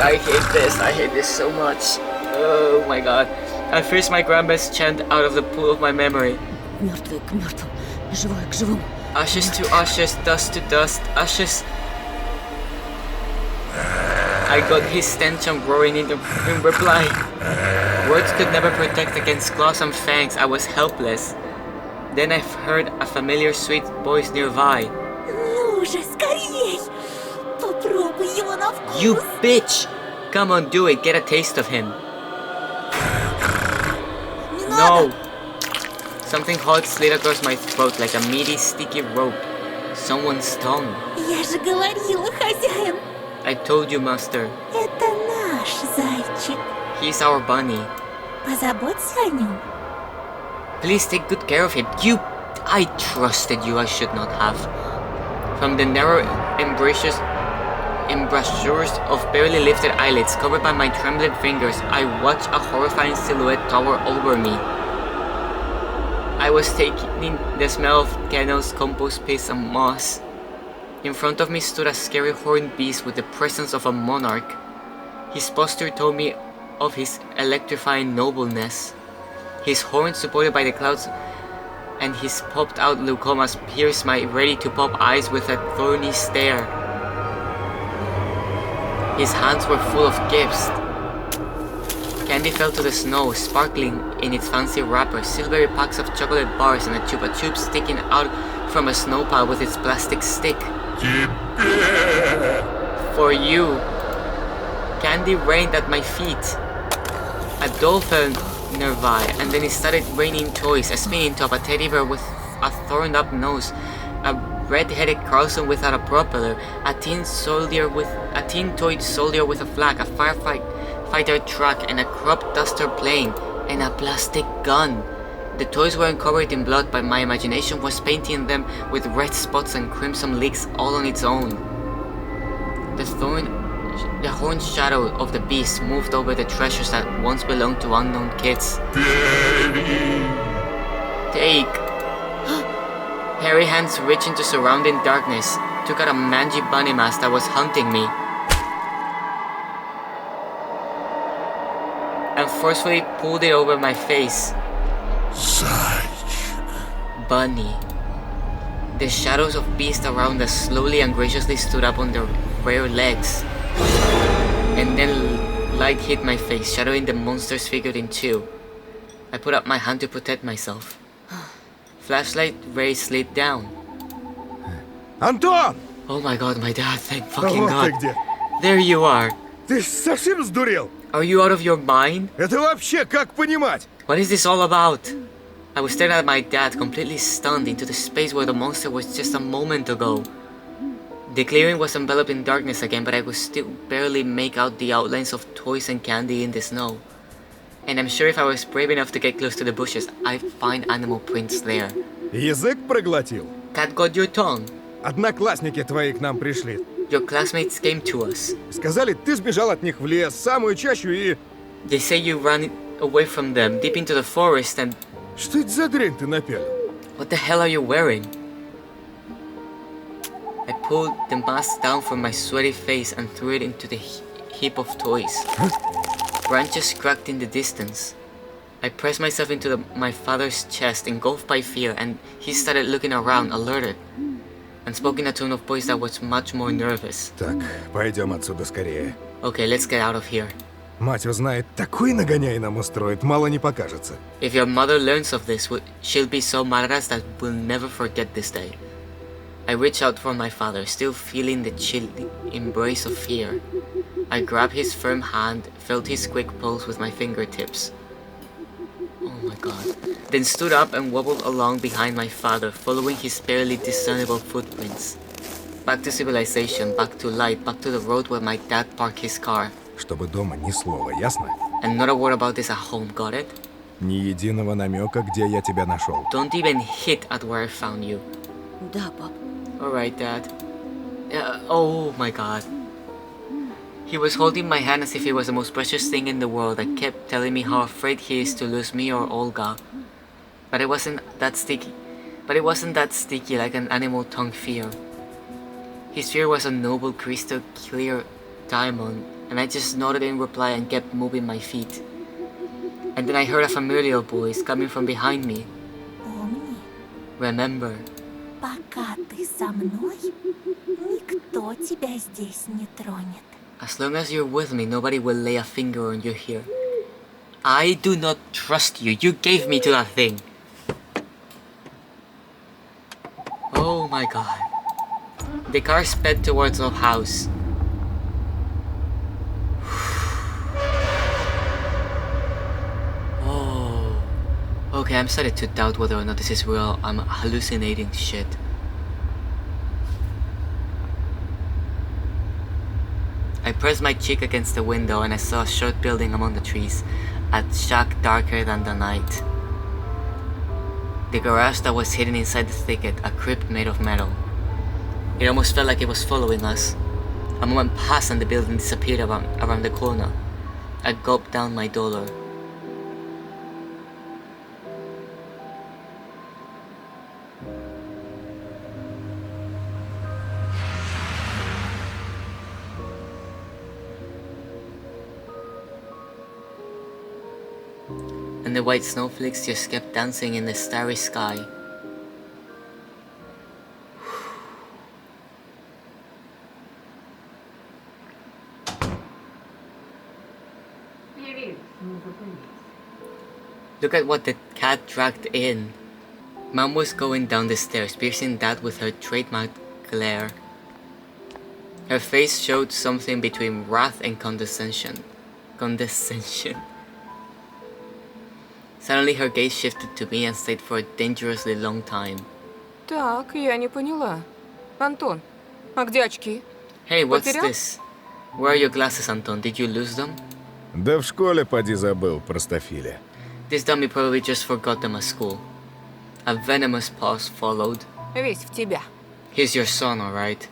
I hate this. I hate this so much. Oh my god. I fished my grandma's chant out of the pool of my memory. Мертвый к мертвым, живой к живому. Ashes to ashes, dust to dust, ashes. I got his stench and roaring in reply. Words could never protect against claws and fangs. I was helpless. Then I heard a familiar sweet voice nearby. Ну же, скорей! Попробуй его на вкус! You bitch! Come on, do it. Get a taste of him. Не No! надо! Something hot slid across my throat like a meaty, sticky rope. Someone's tongue. Я же говорила, хозяин! I told you, master. Это наш зайчик. He's our bunny. Позаботься о нем. Please take good care of him. I trusted you. I should not have. From the narrow embrasures of barely lifted eyelids covered by my trembling fingers, I watched a horrifying silhouette tower over me. I was taking the smell of kennels, compost piss, and moss. In front of me stood a scary horned beast with the presence of a monarch. His posture told me of his electrifying nobleness. His horns supported by the clouds and his popped-out leucomas pierced my ready-to-pop eyes with a thorny stare. His hands were full of gifts. Candy fell to the snow, sparkling in its fancy wrapper, silvery packs of chocolate bars and a chupa chup sticking out from a snow pile with its plastic stick. For you. Candy rained at my feet. A doll fell nearby, and then it started raining toys, a spinning top, a teddy bear with a thorned-up nose, a red-headed Carlson without a propeller, a tin toy soldier with a flag, a firefighter truck, and a crop duster plane, and a plastic gun. The toys weren't covered in blood, but my imagination was painting them with red spots and crimson leaks all on its own. The horned shadow of the beast moved over the treasures that once belonged to unknown kids. Take! Hairy hands reached into surrounding darkness, took out a mangy bunny mask that was hunting me, and forcefully pulled it over my face. Bunny. The shadows of beasts around us slowly and graciously stood up on their rear legs. And then light hit my face, shadowing the monster's figure in two. I put up my hand to protect myself. Flashlight rays slid down. Антон! Oh my god, my dad, thank fucking Вот god. ты где. There you are. Ты совсем сдурел? Are you out of your mind? Это вообще как понимать? What is this all about? I was staring at my dad, completely stunned, into the space where the monster was just a moment ago. The clearing was enveloped in darkness again, but I could still barely make out the outlines of toys and candy in the snow. And I'm sure if I was brave enough to get close to the bushes, I'd find animal prints there. Язык проглотил? Cat got your tongue. Одноклассники твои к нам пришли. Your classmates came to us. Сказали, ты сбежал от них в лес, в самую чащу и... They say you ran away from them, deep into the forest, and... Что это за дрянь ты напялил? What the hell are you wearing? I pulled the mask down from my sweaty face and threw it into the heap of toys. Branches cracked in the distance. I pressed myself into my father's chest, engulfed by fear, and he started looking around, alerted, and spoke in a tone of voice that was much more nervous. Так, пойдем отсюда скорее. Okay, let's get out of here. Мать узнает, такой нагоняй нам устроит, мало не покажется. If your mother learns of this, she'll be so mad at us that we'll never forget this day. I reached out for my father, still feeling the chilly embrace of fear. I grabbed his firm hand, felt his quick pulse with my fingertips. Oh my god. Then stood up and wobbled along behind my father, following his barely discernible footprints. Back to civilization, back to light, back to the road where my dad parked his car. Чтобы дома ни слова, ясно? And not a word about this at home, got it? Ни единого намека, где я тебя нашел. Don't even hit at where I found you. Да, пап. Alright, Dad. Oh my god. He was holding my hand as if it was the most precious thing in the world and kept telling me how afraid he is to lose me or Olga. But it wasn't that sticky. Like an animal tongue fear. His fear was a noble, crystal clear diamond, and I just nodded in reply and kept moving my feet. And then I heard a familiar voice coming from behind me. Помни, Remember, пока ты со мной, никто тебя здесь не тронет. as long as you're with me, nobody will lay a finger on you here. I do not trust you. You gave me to that thing. Oh my god. The car sped towards our house. Oh. Okay, I'm starting to doubt whether or not this is real. I'm hallucinating shit. I pressed my cheek against the window and I saw a short building among the trees, a shack darker than the night. The garage that was hidden inside the thicket, a crypt made of metal. It almost felt like it was following us. A moment passed and the building disappeared around the corner. I gulped down my dollar. And the white snowflakes just kept dancing in the starry sky. Look at what the cat dragged in. Mom was going down the stairs, piercing Dad with her trademark glare. Her face showed something between wrath and condescension. Suddenly her gaze shifted to me and stayed for a dangerously long time. Так, я не поняла. Антон, а где очки? Hey, what's Потерял? this? Where are your glasses, Anton? Did you lose them? Да в школе поди забыл, простофиля. This dummy probably just forgot them at school. A venomous pause followed. Весь в тебя. He's your son, alright?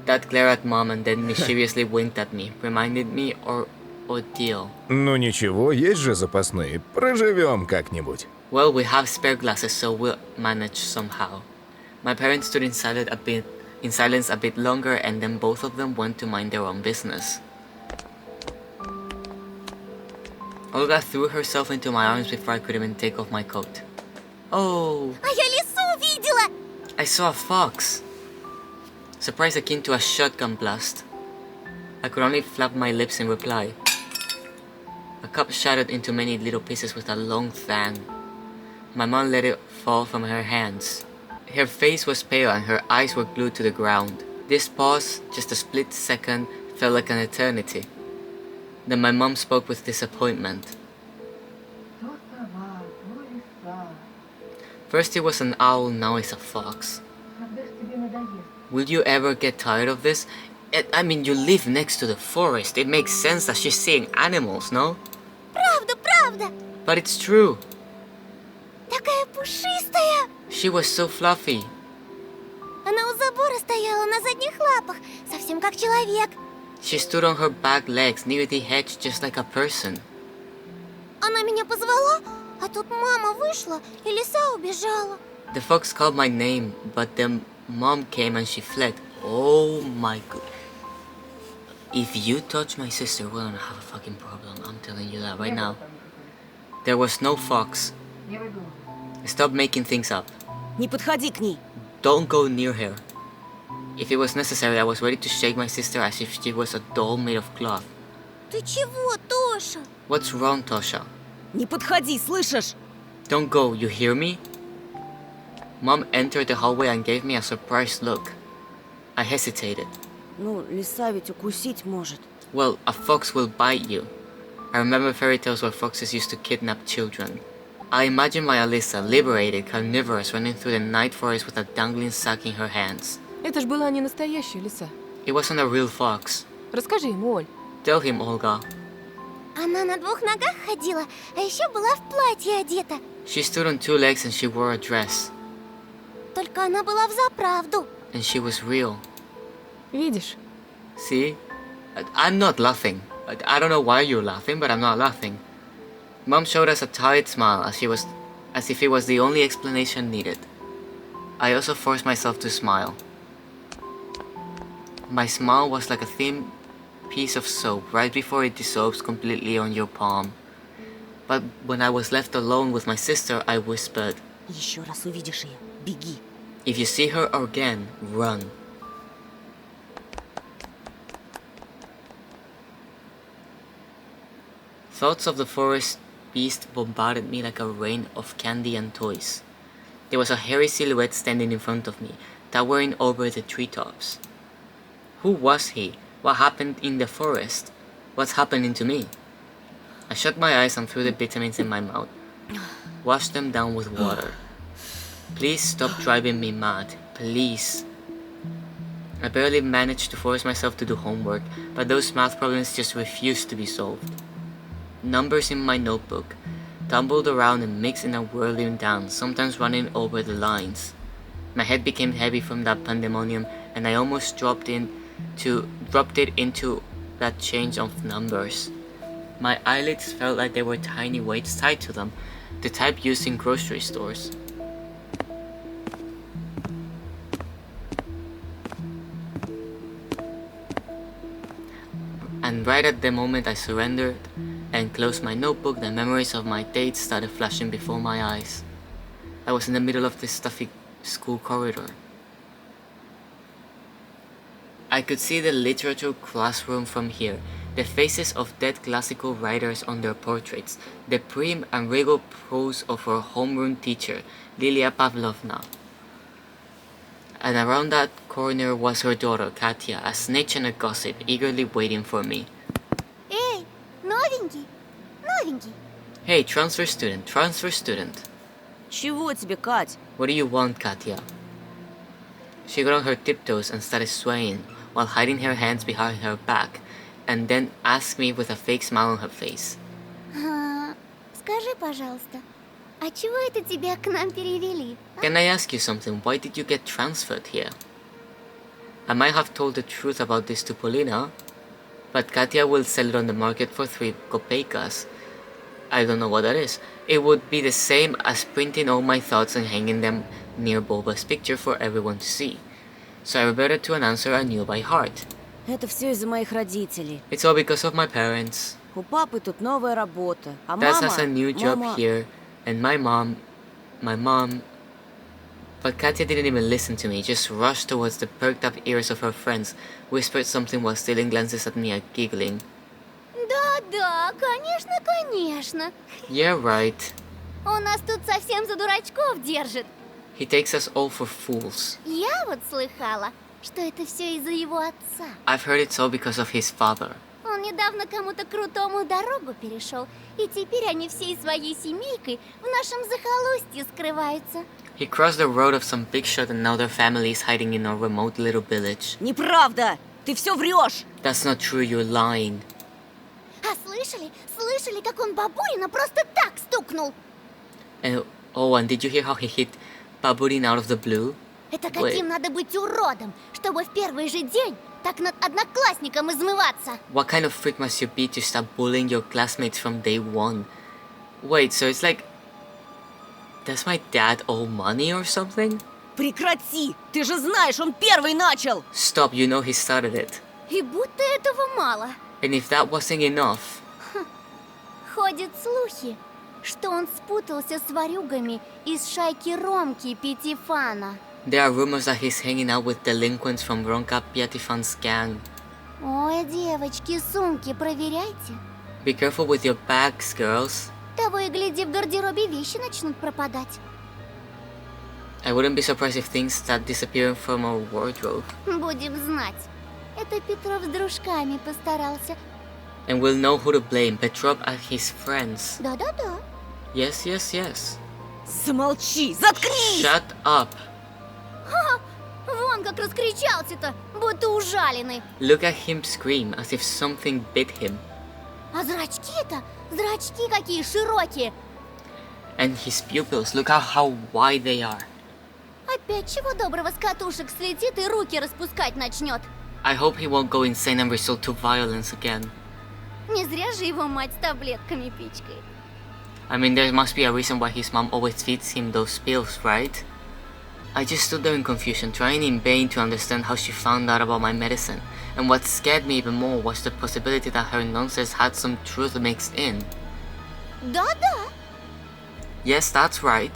Dad glared at Mom and then mischievously winked at me, reminded me of ordeal. Ну ничего, есть же запасные. Проживем как-нибудь. Well, we have spare glasses, so we'll manage somehow. My parents stood in silence a bit longer, and then both of them went to mind their own business. Olga threw herself into my arms before I could even take off my coat. Oh, А я лису увидела! I saw a fox. Surprise akin to a shotgun blast. I could only flap my lips in reply. A cup shattered into many little pieces with a long thang. My mom let it fall from her hands. Her face was pale and her eyes were glued to the ground. This pause, just a split second, felt like an eternity. Then my mom spoke with disappointment. First it was an owl, now it's a fox. Will you ever get tired of this? I mean, you live next to the forest. It makes sense that she's seeing animals, no? Правда, правда! But it's true. Такая пушистая! She was so fluffy. Она у забора стояла на задних лапах, совсем как человек. She stood on her back legs near the hedge just like a person. Она меня позвала, а тут мама вышла, и лиса убежала. The fox called my name, but then Mom came and she fled. Oh my god. If you touch my sister, we're gonna have a fucking problem. I'm telling you that right now. There was no fox. Stop making things up. Не подходи к ней. Don't go near her. If it was necessary, I was ready to shake my sister as if she was a doll made of cloth. Ты чего, Тоша? What's wrong, Tosha? Не подходи, слышишь? Don't go, you hear me? Mom entered the hallway and gave me a surprised look. I hesitated. Ну, лиса ведь укусить может. Well, a fox will bite you. I remember fairy tales where foxes used to kidnap children. I imagined my Alyssa, liberated, carnivorous, running through the night forest with a dangling sack in her hands. Это ж была не настоящая лиса. It wasn't a real fox. Расскажи ему, Оль. Tell him, Olga. Она на двух ногах ходила, а еще была в платье одета. She stood on two legs and she wore a dress. Только она была взаправду. And she was real. Видишь? See? I'm not laughing. I don't know why you're laughing, but I'm not laughing. Mom showed us a tired smile as if it was the only explanation needed. I also forced myself to smile. My smile was like a thin piece of soap right before it dissolves completely on your palm. But when I was left alone with my sister, I whispered, Еще раз увидишь ее, беги. "If you see her again, run." Thoughts of the forest beast bombarded me like a rain of candy and toys. There was a hairy silhouette standing in front of me, towering over the treetops. Who was he? What happened in the forest? What's happening to me? I shut my eyes and threw the vitamins in my mouth. Washed them down with water. Please stop driving me mad. Please. I barely managed to force myself to do homework, but those math problems just refused to be solved. Numbers in my notebook tumbled around and mixed in a whirling dance, sometimes running over the lines. My head became heavy from that pandemonium, and I almost dropped it into that change of numbers. My eyelids felt like there were tiny weights tied to them, the type used in grocery stores. And right at the moment I surrendered and closed my notebook, the memories of my dates started flashing before my eyes. I was in the middle of this stuffy school corridor. I could see the literature classroom from here, the faces of dead classical writers on their portraits, the prim and regal prose of her homeroom teacher, Lilia Pavlovna. And around that corner was her daughter, Katya, a snitch and a gossip, eagerly waiting for me. Эй, новенький, новенький. Hey, transfer student, transfer student. Чего тебе, Кать? What do you want, Katya? She got on her tiptoes and started swaying, while hiding her hands behind her back, and then asked me with a fake smile on her face. Скажи, пожалуйста, а чего это тебя к нам перевели? Can I ask you something? Why did you get transferred here? I might have told the truth about this to Polina, but Katya will sell it on the market for 3 kopeikas. I don't know what that is. It would be the same as printing all my thoughts and hanging them near Boba's picture for everyone to see. So I reverted to an answer I knew by heart. Это все из-за моих родителей. It's all because of my parents. У папы тут новая работа, а Dad мама... has a new job мама... here, and my mom... But Katya didn't even listen to me, just rushed towards the perked up ears of her friends, whispered something while stealing glances at me and giggling. Да-да, конечно, конечно. Yeah, right. Он нас тут совсем за дурачков держит. He takes us all for fools. Я вот слыхала, что это все из-за его отца. I've heard it's all because of his father. Он недавно кому-то крутому дорогу перешел, и теперь они всей своей семейкой в нашем захолустье скрываются. He crossed the road of some big shot and now their family is hiding in a remote little village. Неправда! Ты все врешь! That's not true, you're lying. А слышали, как он бабулина просто так стукнул? And did you hear how he hit Baburin out of the blue? Это каким надо быть уродом, чтобы в первый же день так над одноклассником измываться? What kind of freak must you be to start bullying your classmates from day one? Wait, so it's like... Does my dad owe money or something? Прекрати! Ты же знаешь, он первый начал! Stop, you know he started it. И будто этого мало. And if that wasn't enough... Ходят слухи, что он спутался с ворюгами из шайки Ромки Пятифана. There are rumors that he's hanging out with delinquents from Ronka Piatifan's gang. Ой, девочки, сумки проверяйте. Be careful with your bags, girls. Того и гляди, в гардеробе вещи начнут пропадать. I wouldn't be surprised if things start disappearing from our wardrobe. Будем знать. Это Петров с дружками постарался. And we'll know who to blame, Petrov and his friends. Да-да-да. Yes, yes, yes. Замолчи! Заткнись! Shut up. Вон как раскричался-то, будто ужаленный. Look at him scream as if something bit him. А зрачки-то, зрачки какие широкие. And his pupils, look how wide they are. опять чего доброго с катушек слетит и руки распускать начнет. I hope he won't go insane and resort to violence again. Не зря же его мать с таблетками пичкает. I mean, there must be a reason why his mom always feeds him those pills, right? I just stood there in confusion, trying in vain to understand how she found out about my medicine. And what scared me even more was the possibility that her nonsense had some truth mixed in. Да-да, Yes, that's right.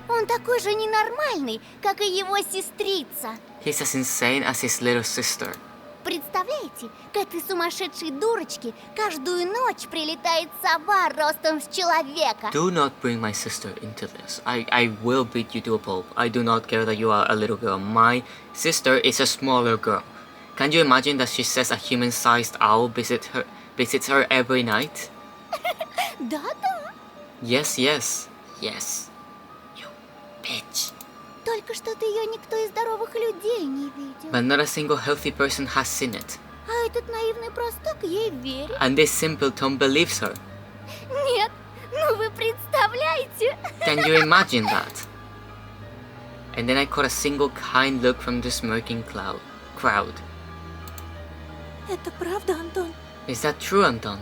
он такой же ненормальный, как и его сестрица. He's as insane as his little sister. Представляете, к этой сумасшедшей дурочке каждую ночь прилетает сова ростом с человека. Do not bring my sister into this. I will beat you to a pulp. I do not care that you are a little girl. My sister is a smaller girl. Can you imagine that she says a human-sized owl visits her every night? Да-да. Yes, yes, yes. You bitch. Только что-то ее никто из здоровых людей не видел. But not a single healthy person has seen it. А этот наивный простак ей верит. And this simpleton believes her. Нет, ну вы представляете? Can you imagine that? And then I caught a single kind look from the smirking crowd. Это правда, Антон? Is that true, Anton?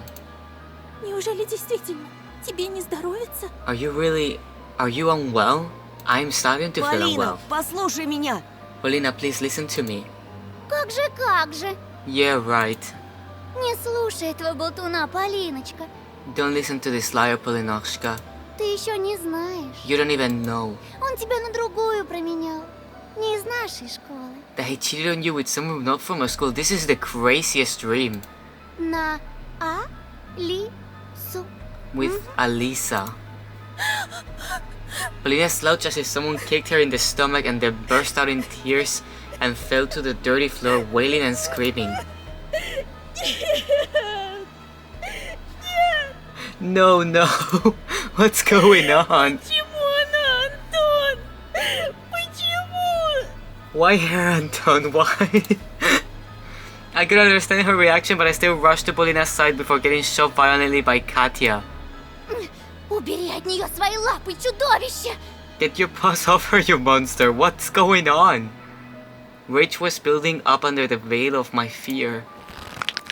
Неужели действительно? Тебе не здоровится? Are you unwell? I'm starting to feel Полина, unwell. послушай меня. Полина, please listen to me. Как же? Yeah, right. Не слушай этого болтуна, Полиночка. Don't listen to this liar, Polinoshka. Ты еще не знаешь. You don't even know Он тебя на другую променял. Не из нашей школы. that he cheated on you with someone not from our school. This is the craziest dream. На Алису. With Alisa. Polina slouched as if someone kicked her in the stomach and then burst out in tears and fell to the dirty floor, wailing and screaming. No, no. What's going on? Why her, Anton? Why? I could understand her reaction, but I still rushed to Polina's side before getting shoved violently by Katya. Убери от нее свои лапы, чудовище! Get your paws off her, you monster! What's going on? Rage was building up under the veil of my fear.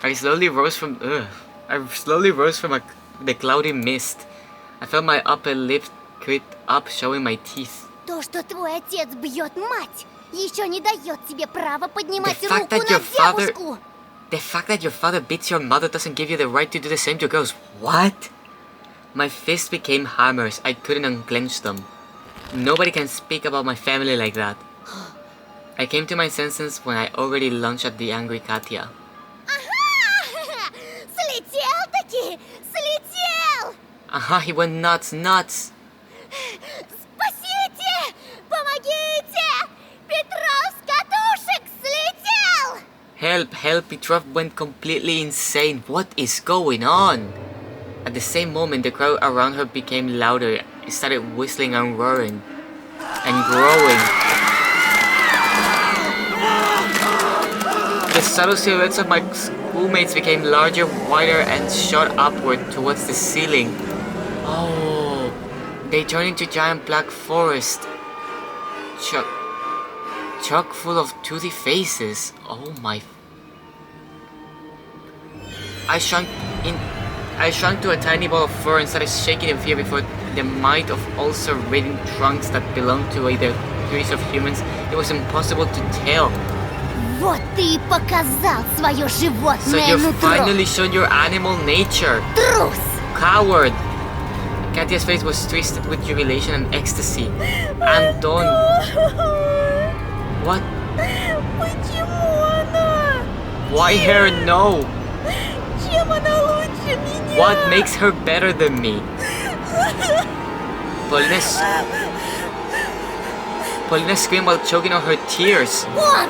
I slowly rose from the cloudy mist. I felt my upper lip creep up, showing my teeth. То, что твой отец бьет мать, еще не дает тебе права поднимать The fact руку that на your father- девушку. The fact that your father beats your mother doesn't give you the right to do the same to girls. What? My fists became hammers. I couldn't unclench them. Nobody can speak about my family like that. I came to my senses when I already lunged at the angry Katya. Ага! Слетел-таки! Слетел! He went nuts. Спасите! Помогите! Петров с катушек слетел! Help, Petrov went completely insane. What is going on? At the same moment, the crowd around her became louder. It started whistling and roaring and growing. The subtle silhouettes of my schoolmates became larger, wider, and shot upward towards the ceiling. Oh, they turned into giant black forest. Chock full of toothy faces. Oh my. I shrunk to a tiny ball of fur and started shaking in fear before the might of ulcer-ridden trunks that belonged to either trees of humans. It was impossible to tell. Вот ты и показал свое So животное you нутро. finally showed your animal nature. Трус! Coward! Katya's face was twisted with jubilation and ecstasy. Anton! What? Почему она? Why her no? Чем она лучше меня? What makes her better than me? Polina screamed while choking on her tears. Он!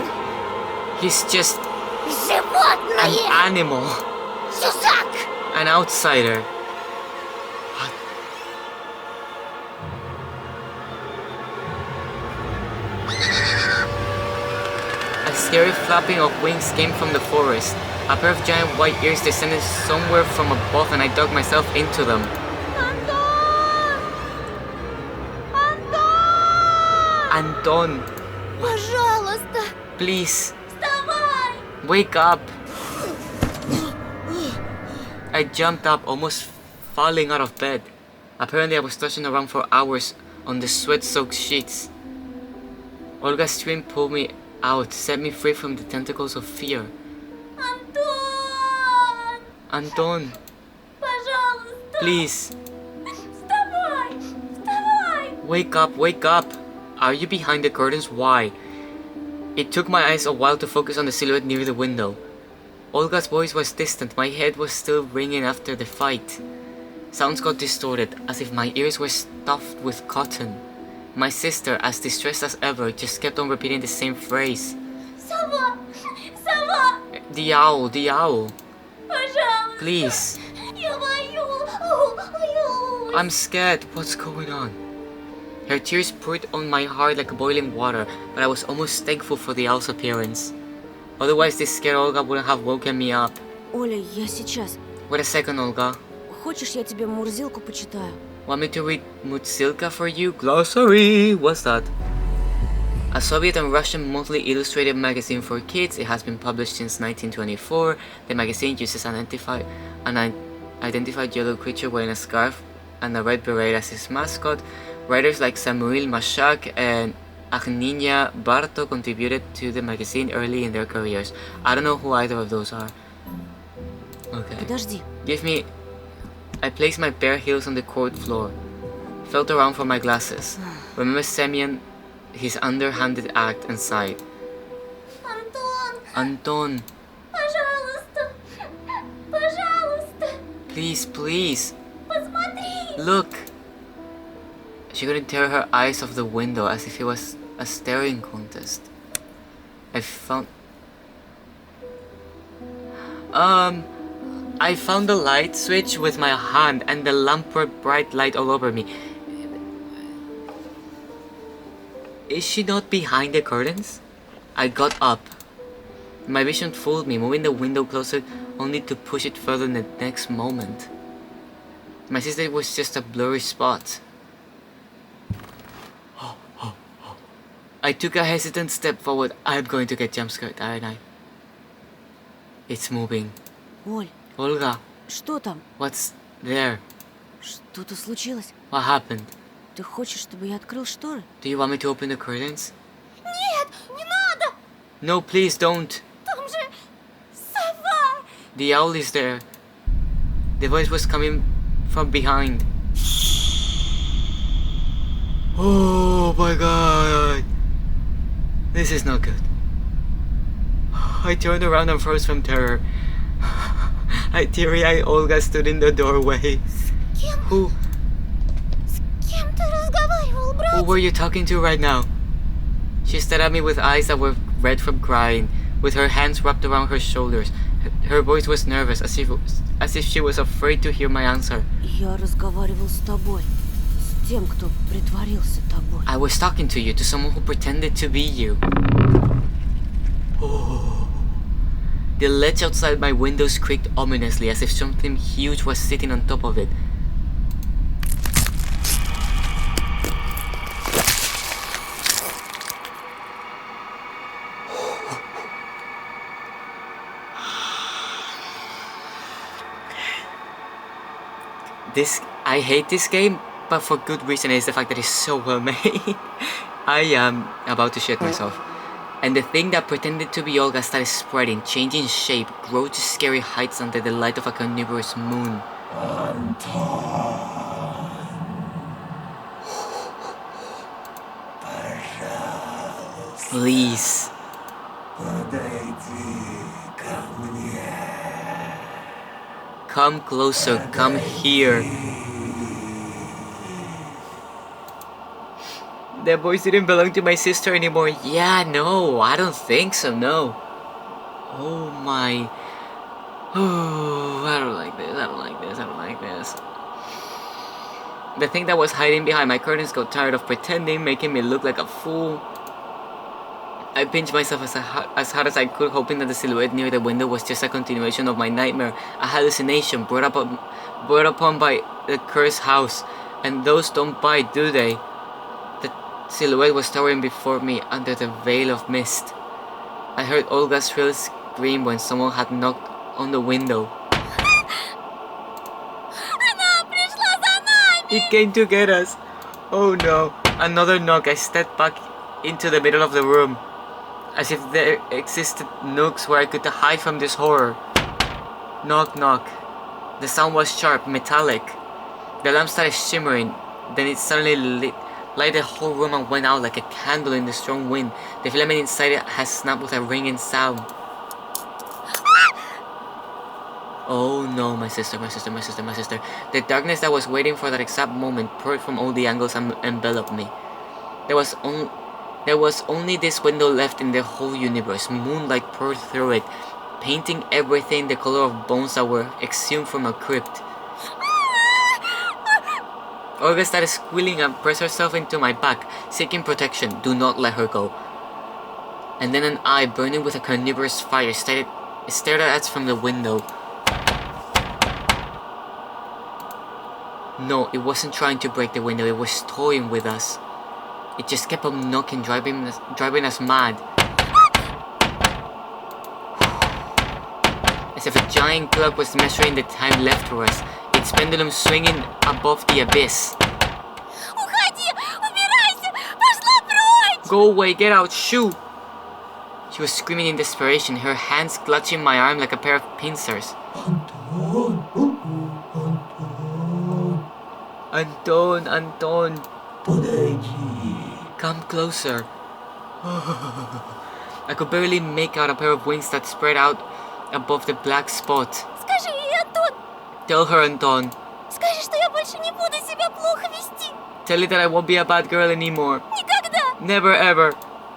He's just an Животное! animal. Чужак! An outsider. A scary flapping of wings came from the forest. A pair of giant white ears descended somewhere from above and I dug myself into them. Антон! Антон! Anton, Пожалуйста, please, вставай! wake up. I jumped up, almost falling out of bed. Apparently I was tossing around for hours on the sweat-soaked sheets. Olga's scream pulled me out, set me free from the tentacles of fear. Антон! Anton, Пожалуйста! please, Вставай! Вставай! wake up, wake up. Are you behind the curtains? Why? It took my eyes a while to focus on the silhouette near the window. Olga's voice was distant, my head was still ringing after the fight. Sounds got distorted, as if my ears were stuffed with cotton. My sister, as distressed as ever, just kept on repeating the same phrase. Сова! Сова! The owl, the owl. Пожалуйста! Please. Я боюсь! I'm scared. What's going on? Her tears poured on my heart like boiling water, but I was almost thankful for the owl's appearance. Otherwise, this scared Olga wouldn't have woken me up. Оля, я сейчас. Wait a second, Olga. Хочешь, я тебе Мурзилку почитаю? Want me to read Mutsilka for you? Glossary! What's that? A Soviet and Russian monthly illustrated magazine for kids, it has been published since 1924. The magazine uses an identified yellow creature wearing a scarf and a red beret as his mascot. Writers like Samuil Mashak and Agnieszka Barto contributed to the magazine early in their careers. I don't know who either of those are. Okay. Подожди. Give me... I placed my bare heels on the court floor. Felt around for my glasses. Remember Semyon, his underhanded act, and sighed. Антон! Anton, Пожалуйста! Пожалуйста! please, please, Посмотри! look! She couldn't tear her eyes off the window as if it was a staring contest. I found the light switch with my hand and the lamp poured bright light all over me. Is she not behind the curtains? I got up. My vision fooled me, moving the window closer only to push it further in the next moment. My sister was just a blurry spot. I took a hesitant step forward. I'm going to get jump scared, aren't I? It's moving. Оль, Olga, что там? what's there? Что-то случилось? What happened? Ты хочешь, чтобы я открыл шторы? Do you want me to open the curtains? Нет, не надо! No, please don't. Там же сова! The owl is there. The voice was coming from behind. Oh my god. This is not good. I turned around and froze from terror. A teary-eyed Olga stood in the doorway. Who С кем ты разговаривал, брат? were you talking to right now? She stared at me with eyes that were red from crying, with her hands wrapped around her shoulders. Her voice was nervous, as if she was afraid to hear my answer. Я разговаривал с тобой. С тем, кто притворился тобой. I was talking to you, to someone who pretended to be you. Oh. The ledge outside my windows creaked ominously, as if something huge was sitting on top of it. I hate this game, but for good reason. It's the fact that it's so well made. I am about to shit myself. And the thing that pretended to be Olga started spreading, changing shape, grew to scary heights under the light of a carnivorous moon. Please. Come closer, come here. The voice didn't belong to my sister anymore. Yeah, no, I don't think so, no. Oh my. Oh, I don't like this, I don't like this, I don't like this. The thing that was hiding behind my curtains got tired of pretending, making me look like a fool. I pinched myself as hard as I could, hoping that the silhouette near the window was just a continuation of my nightmare, a hallucination brought upon by the cursed house. And those don't bite, do they? silhouette was towering before me under the veil of mist. I heard Olga's shrill scream when someone had knocked on the window. He came to get us. Oh no. Another knock. I stepped back into the middle of the room, as if there existed nooks where I could hide from this horror. Knock, knock. The sound was sharp, metallic. The lamp started shimmering, then it suddenly lighted the whole room and went out like a candle in the strong wind. The filament inside it has snapped with a ringing sound. Oh no, my sister. The darkness that was waiting for that exact moment poured from all the angles and enveloped me. There was only this window left in the whole universe. Moonlight poured through it, painting everything the color of bones that were exhumed from a crypt. Olga started squealing and pressed herself into my back, seeking protection. Do not let her go. And then an eye, burning with a carnivorous fire, stared at us from the window. No, it wasn't trying to break the window, it was toying with us. It just kept on knocking, driving us mad. As if a giant clock was measuring the time left for us, its pendulum swinging above the abyss. Go away, get out, shoo! She was screaming in desperation, her hands clutching my arm like a pair of pincers. Anton. Come closer. I could barely make out a pair of wings that spread out above the black spot. Скажи ей, Антон! Tell her, Anton. Скажи, что я больше не буду себя плохо вести. Tell her that I won't be a bad girl anymore. Никогда! Never ever.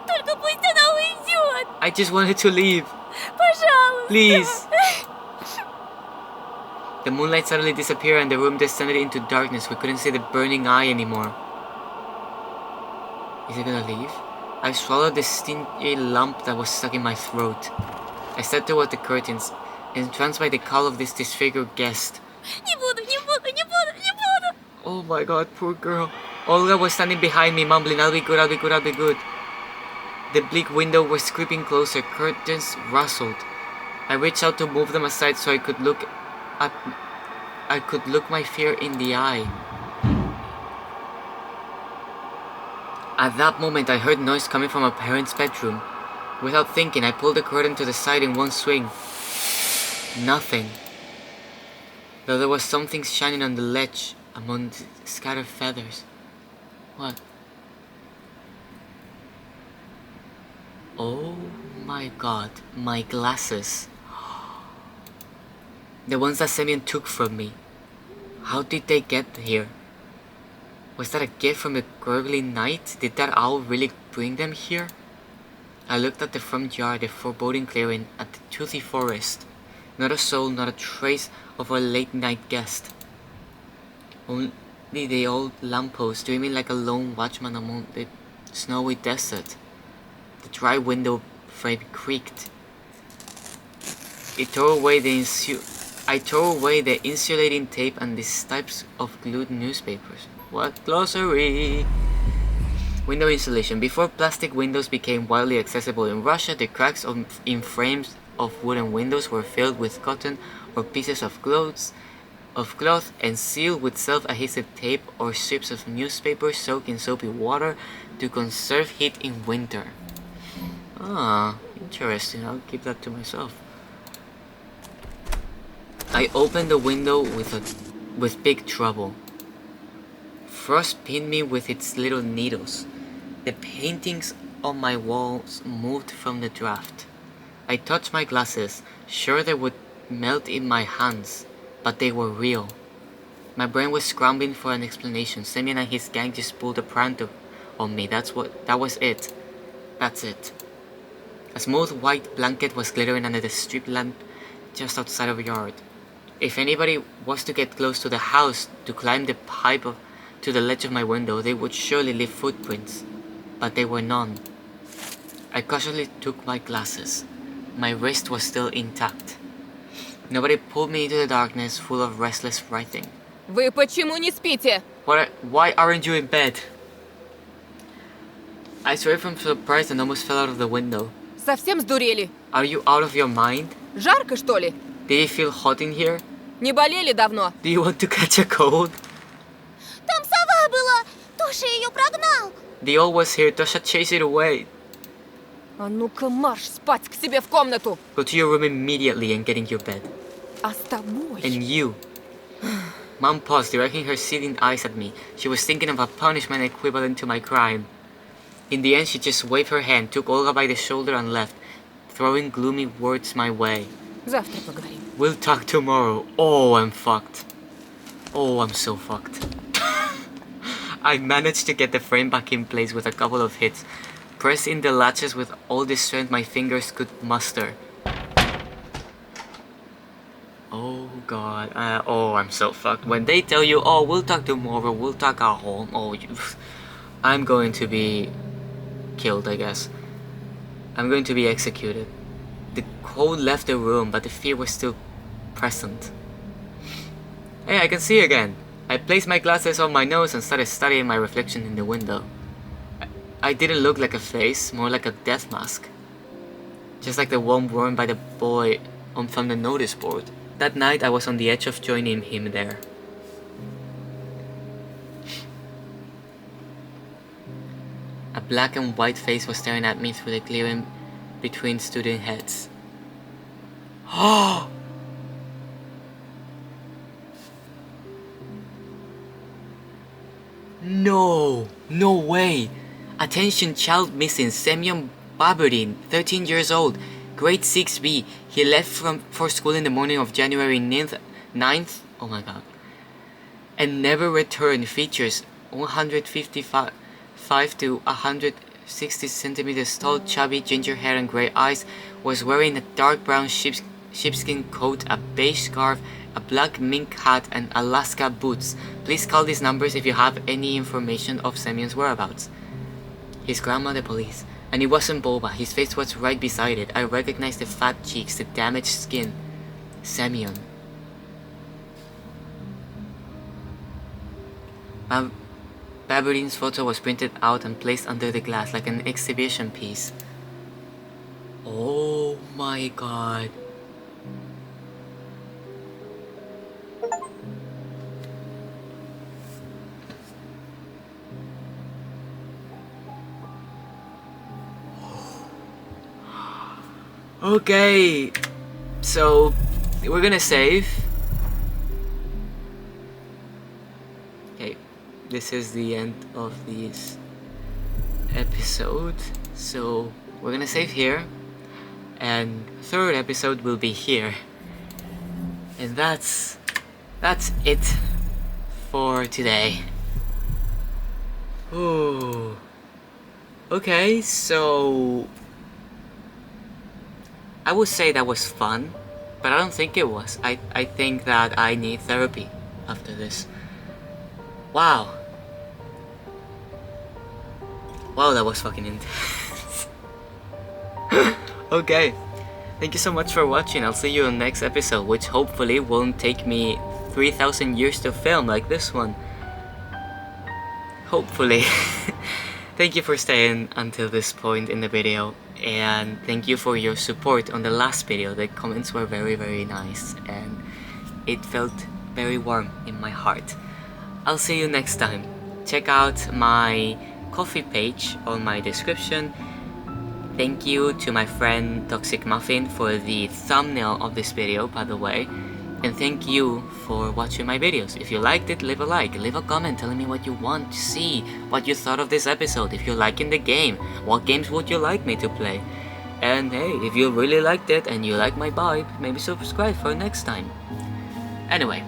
Только пусть она уйдет! I just wanted to leave. Пожалуйста! Please. The moonlight suddenly disappeared and the room descended into darkness. We couldn't see the burning eye anymore. Is it gonna leave? I swallowed the stingy lump that was stuck in my throat. I stepped toward the curtains, entranced by the call of this disfigured guest. Не буду! Oh my god, poor girl. Olga was standing behind me, mumbling, I'll be good. The bleak window was creeping closer, curtains rustled. I reached out to move them aside so I could look my fear in the eye. At that moment, I heard noise coming from my parents' bedroom. Without thinking, I pulled the curtain to the side in one swing. Nothing. Though there was something shining on the ledge among the scattered feathers. What? Oh my god, my glasses. The ones that Semyon took from me. How did they get here? Was that a gift from the gurgling night? Did that owl really bring them here? I looked at the front yard, the foreboding clearing, at the toothy forest. Not a soul, not a trace of our late-night guest. Only the old lamppost dreaming like a lone watchman among the snowy desert. The dry window frame creaked. I tore away the insulating tape and the stipes of glued newspapers. What glossary? Window insulation. Before plastic windows became widely accessible in Russia, the cracks in frames of wooden windows were filled with cotton or pieces of cloth and sealed with self-adhesive tape or strips of newspaper soaked in soapy water to conserve heat in winter. Ah, interesting. I'll keep that to myself. I opened the window with big trouble. Frost pinned me with its little needles. The paintings on my walls moved from the draft. I touched my glasses, sure they would melt in my hands, but they were real. My brain was scrambling for an explanation. Semyon and his gang just pulled a prank on me. That was it. That's it. A smooth white blanket was glittering under the street lamp just outside of the yard. If anybody was to get close to the house to climb the pipe to the ledge of my window, they would surely leave footprints, but there were none. I cautiously took my glasses. My wrist was still intact. Nobody pulled me into the darkness full of restless writhing. Вы почему не спите? Why aren't you in bed? I swear from surprise and almost fell out of the window. Совсем сдурели? Are you out of your mind? Жарко, что ли? Did it feel hot in here? Не болели давно? Do you want to catch a cold? Там сова была! Тоша ее прогнал! The owl was here, Tosha chased it away. А ну-ка марш спать к себе в комнату! Go to your room immediately and get in your bed. А с тобой? And you. Mom paused, directing her seething eyes at me. She was thinking of a punishment equivalent to my crime. In the end, she just waved her hand, took Olga by the shoulder and left, throwing gloomy words my way. Завтра поговорим. We'll talk tomorrow. Oh, I'm fucked. Oh, I'm so fucked. I managed to get the frame back in place with a couple of hits, pressing the latches with all the strength my fingers could muster. Oh god, oh, I'm so fucked. When they tell you, oh, we'll talk tomorrow, we'll talk at home, oh, I'm going to be killed, I guess. I'm going to be executed. The cold left the room, but the fear was still present. Hey, I can see again. I placed my glasses on my nose and started studying my reflection in the window. I didn't look like a face, more like a death mask. Just like the one worn by the boy from the notice board. That night I was on the edge of joining him there. A black and white face was staring at me through the clearing between student heads. Oh! No! No way! Attention, child missing, Semyon Baberdin, 13 years old, grade 6B. He left for school in the morning of January 9th, oh my god, and never returned. Features 155 to 160 centimeters tall, chubby, ginger hair and grey eyes. Was wearing a dark brown sheepskin coat, a beige scarf, a black mink hat and Alaska boots. Please call these numbers if you have any information of Semyon's whereabouts. His grandma, the police. And it wasn't Boba, his face was right beside it. I recognized the fat cheeks, the damaged skin. Semyon. Baberin's photo was printed out and placed under the glass like an exhibition piece. Oh my god. Okay, so we're gonna save. Okay, this is the end of this episode, so we're gonna save here, and third episode will be here, and that's it for today. Ooh. Okay, so I would say that was fun, but I don't think it was. I think that I need therapy after this. Wow. Wow, that was fucking intense. Okay. Thank you so much for watching. I'll see you in the next episode, which hopefully won't take me 3,000 years to film like this one. Hopefully. Thank you for staying until this point in the video, and thank you for your support on the last video. The comments were very, very nice, and it felt very warm in my heart. I'll see you next time. Check out my Ko-fi page on my description. Thank you to my friend Toxic Muffin for the thumbnail of this video, by the way. And thank you for watching my videos. If you liked it, leave a like, leave a comment telling me what you want to see, what you thought of this episode, if you're liking the game, what games would you like me to play. And hey, if you really liked it and you like my vibe, maybe subscribe for next time. Anyway,